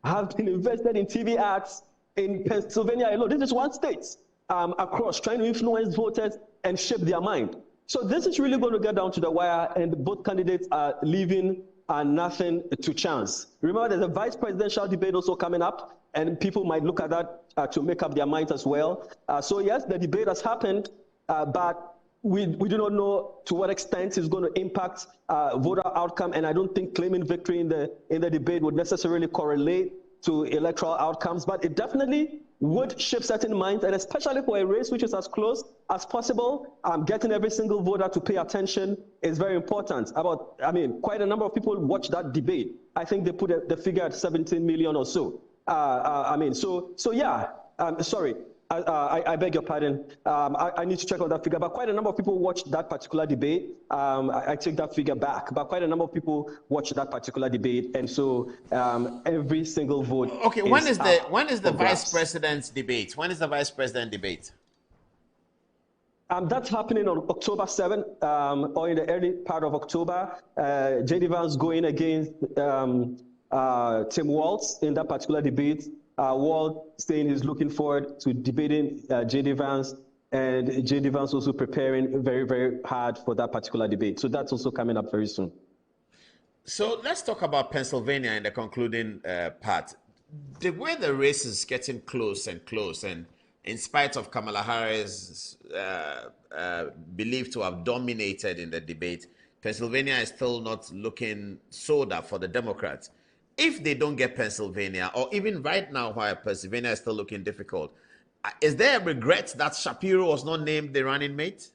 have been invested in TV ads in Pennsylvania alone. This is one state across, trying to influence voters and shape their mind. So this is really going to get down to the wire, and both candidates are leaving nothing to chance. Remember, there's a vice presidential debate also coming up, and people might look at that to make up their minds as well. So yes, the debate has happened, but we do not know to what extent it's going to impact voter outcome, and I don't think claiming victory in the debate would necessarily correlate to electoral outcomes, but it definitely would shape certain minds, and especially for a race which is as close as possible, getting every single voter to pay attention is very important. Quite a number of people watched that debate. I think they put the figure at 17 million or so. Sorry. I beg your pardon. I need to check on that figure, but quite a number of people watched that particular debate. I take that figure back, but quite a number of people watched that particular debate, and so every single vote. Okay, when is the vice president's debate? When is the vice president debate? That's happening on October 7th, or in the early part of October. J.D. Vance going against Tim Walz in that particular debate. Walt saying he's looking forward to debating J.D. Vance, and J.D. Vance also preparing very, very hard for that particular debate. So that's also coming up very soon. So let's talk about Pennsylvania in the concluding part. The way the race is getting close and close, and in spite of Kamala Harris believed to have dominated in the debate, Pennsylvania is still not looking soda for the Democrats. If they don't get Pennsylvania, or even right now while Pennsylvania is still looking difficult, is there a regret that Shapiro was not named the running mate?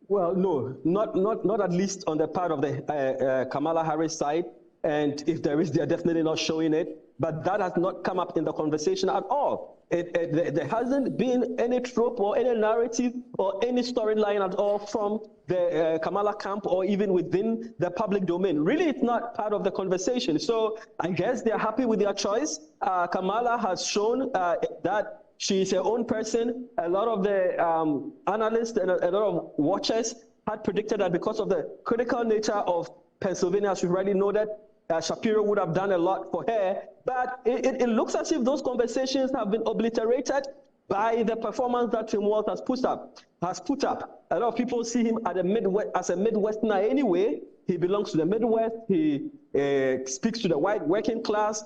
Well, no, not at least on the part of the Kamala Harris side. And if there is, they're definitely not showing it. But that has not come up in the conversation at all. There hasn't been any trope or any narrative or any storyline at all from the Kamala camp or even within the public domain. Really, it's not part of the conversation. So I guess they're happy with their choice. Kamala has shown that she's her own person. A lot of the analysts and a lot of watchers had predicted that because of the critical nature of Pennsylvania, as we've already noted, Shapiro would have done a lot for her, but it looks as if those conversations have been obliterated by the performance that Tim Walz has put up. A lot of people see him as a Midwesterner anyway. He belongs to the Midwest. He speaks to the white working class,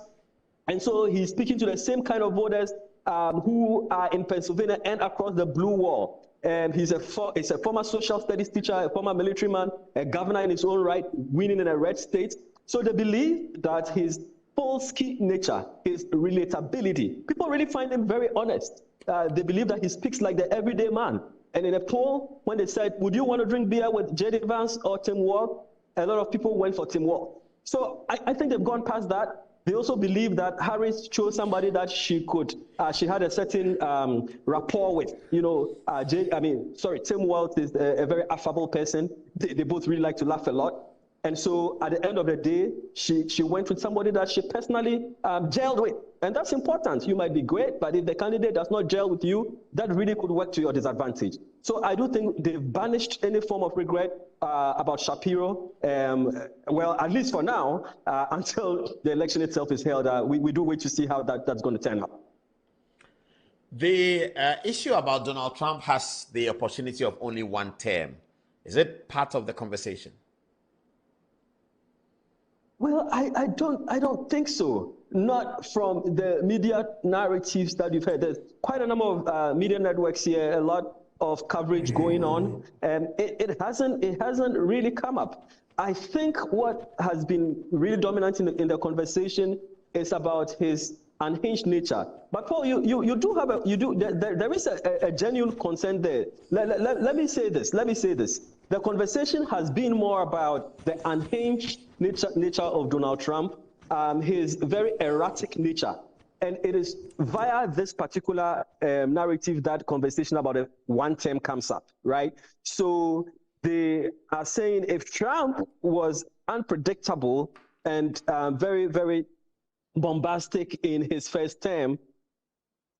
and so he's speaking to the same kind of voters who are in Pennsylvania and across the blue wall. And he's a former social studies teacher, a former military man, a governor in his own right, winning in a red state. So they believe that his Polsky nature, his relatability, people really find him very honest. They believe that he speaks like the everyday man. And in a poll, when they said, would you want to drink beer with J.D. Vance or Tim Walz? A lot of people went for Tim Walz. So I think they've gone past that. They also believe that Harris chose somebody that she had a certain rapport with. Tim Walz is a very affable person. They both really like to laugh a lot. And so at the end of the day, she went with somebody that she personally gelled with. And that's important. You might be great, but if the candidate does not gel with you, that really could work to your disadvantage. So I do think they've banished any form of regret about Shapiro. Well, at least for now, until the election itself is held, we do wait to see how that's going to turn out. The issue about Donald Trump has the opportunity of only one term. Is it part of the conversation? Well, I don't think so. Not from the media narratives that you've heard. There's quite a number of media networks here, a lot of coverage going on, and it hasn't really come up. I think what has been really dominant in the conversation is about his unhinged nature. But Paul, there is a genuine concern there. Let me say this. The conversation has been more about the unhinged nature of Donald Trump, his very erratic nature. And it is via this particular narrative that conversation about a one term comes up, right? So they are saying if Trump was unpredictable and very, very bombastic in his first term,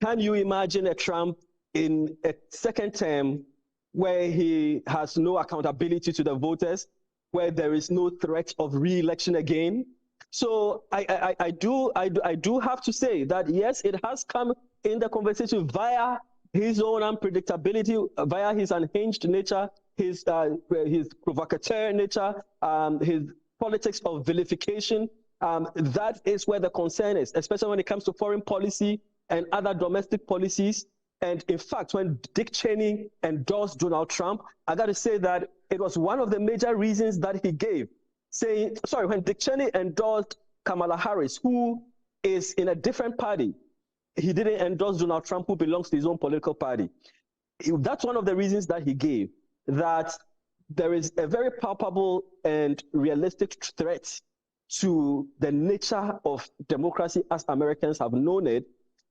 can you imagine a Trump in a second term where he has no accountability to the voters? where there is no threat of re-election again. So I do have to say that yes, it has come in the conversation via his own unpredictability, via his unhinged nature, his provocateur nature, his politics of vilification. That is where the concern is, especially when it comes to foreign policy and other domestic policies. And in fact, when Dick Cheney endorsed Donald Trump, I got to say that it was one of the major reasons that he gave, saying, sorry, when Dick Cheney endorsed Kamala Harris, who is in a different party, he didn't endorse Donald Trump, who belongs to his own political party. That's one of the reasons that he gave, that there is a very palpable and realistic threat to the nature of democracy as Americans have known it,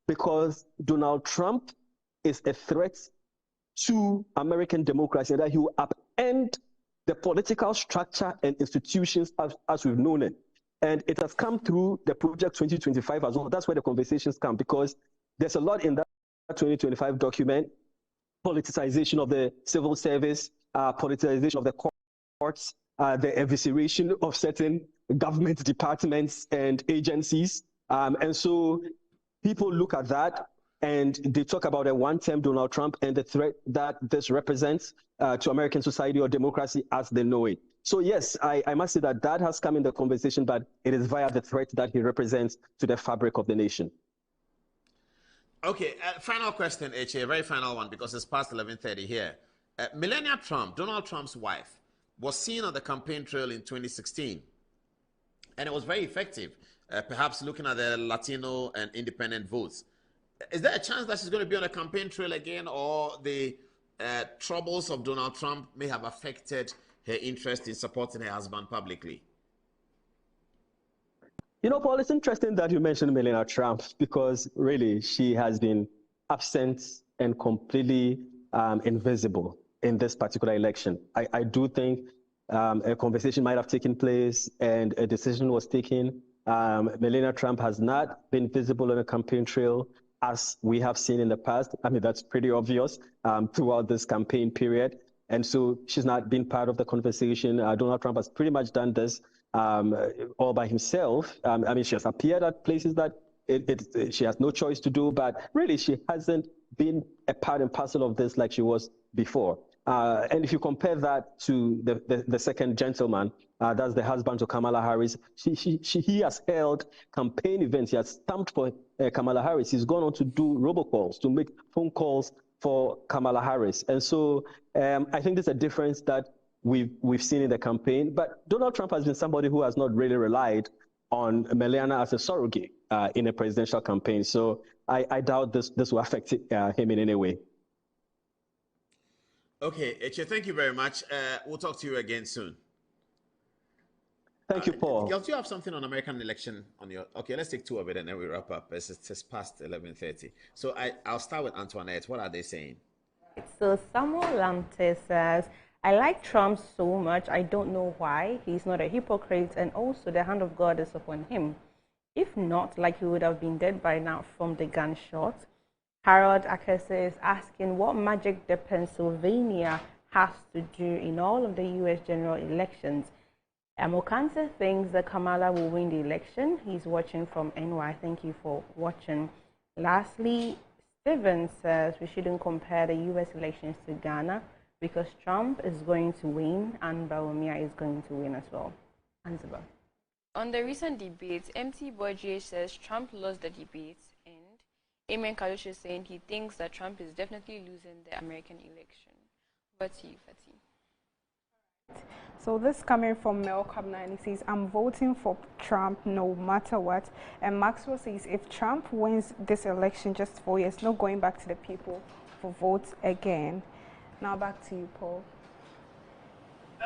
because Donald Trump is a threat to American democracy, and that he will upend the political structure and institutions as we've known it. And it has come through the Project 2025 as well. That's where the conversations come, because there's a lot in that 2025 document: politicization of the civil service, politicization of the courts, the evisceration of certain government departments and agencies. And so people look at that and they talk about a one-term Donald Trump and the threat that this represents to American society or democracy as they know it. So yes, I must say that that has come in the conversation, but it is via the threat that he represents to the fabric of the nation. Okay, final question, H.A., very final one, because it's past 11:30 here. Melania Trump, Donald Trump's wife, was seen on the campaign trail in 2016, and it was very effective, perhaps looking at the Latino and independent votes. Is there a chance that she's going to be on a campaign trail again, or the troubles of Donald Trump may have affected her interest in supporting her husband publicly? You know, Paul, it's interesting that you mentioned Melania Trump, because really she has been absent and completely invisible in this particular election. I do think a conversation might have taken place and a decision was taken. Melania Trump has not been visible on a campaign trail as we have seen in the past. I mean, that's pretty obvious throughout this campaign period. And so she's not been part of the conversation. Donald Trump has pretty much done this all by himself. I mean, she has appeared at places that she has no choice to do, but really she hasn't been a part and parcel of this like she was before. And if you compare that to the second gentleman, that's the husband to Kamala Harris, he has held campaign events. He has stamped for Kamala Harris. He's gone on to do robocalls, to make phone calls for Kamala Harris. And so I think there's a difference that we've seen in the campaign. But Donald Trump has been somebody who has not really relied on Melania as a surrogate in a presidential campaign. So I doubt this will affect him in any way. Okay, Eche, thank you very much. We'll talk to you again soon. Thank you, Paul. Do you have something on American election on your... Okay, let's take two of it and then we wrap up. It's past 11:30. So I'll start with Antoinette. What are they saying? So Samuel Lamte says, I like Trump so much. I don't know why. He's not a hypocrite, and also the hand of God is upon him. If not, like he would have been dead by now from the gunshot. Harold Akese is asking what magic the Pennsylvania has to do in all of the U.S. general elections. Amokante thinks that Kamala will win the election. He's watching from NY. Thank you for watching. Lastly, Steven says we shouldn't compare the U.S. elections to Ghana because Trump is going to win and Bawumia is going to win as well. Anziba. On the recent debates, MT Boy GH says Trump lost the debates, and Amen Kalush is saying he thinks that Trump is definitely losing the American election. Over to you, Fatih. So this coming from Mel Kabna, he says, I'm voting for Trump no matter what. And Maxwell says, if Trump wins this election just 4 years, no going back to the people for votes again. Now back to you, Paul.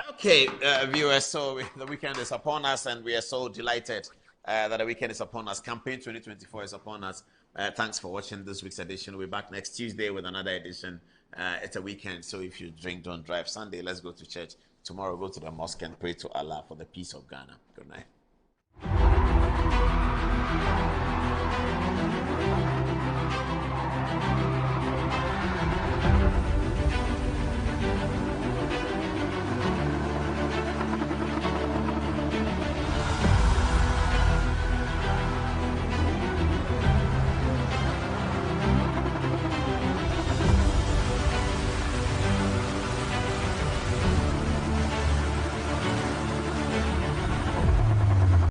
Okay, viewers, so the weekend is upon us and we are so delighted that the weekend is upon us. Campaign 2024 is upon us. Thanks for watching this week's edition. We'll be back next Tuesday with another edition. It's a weekend, so if you drink, don't drive. Sunday, let's go to church. Tomorrow, go to the mosque and pray to Allah for the peace of Ghana. Good night.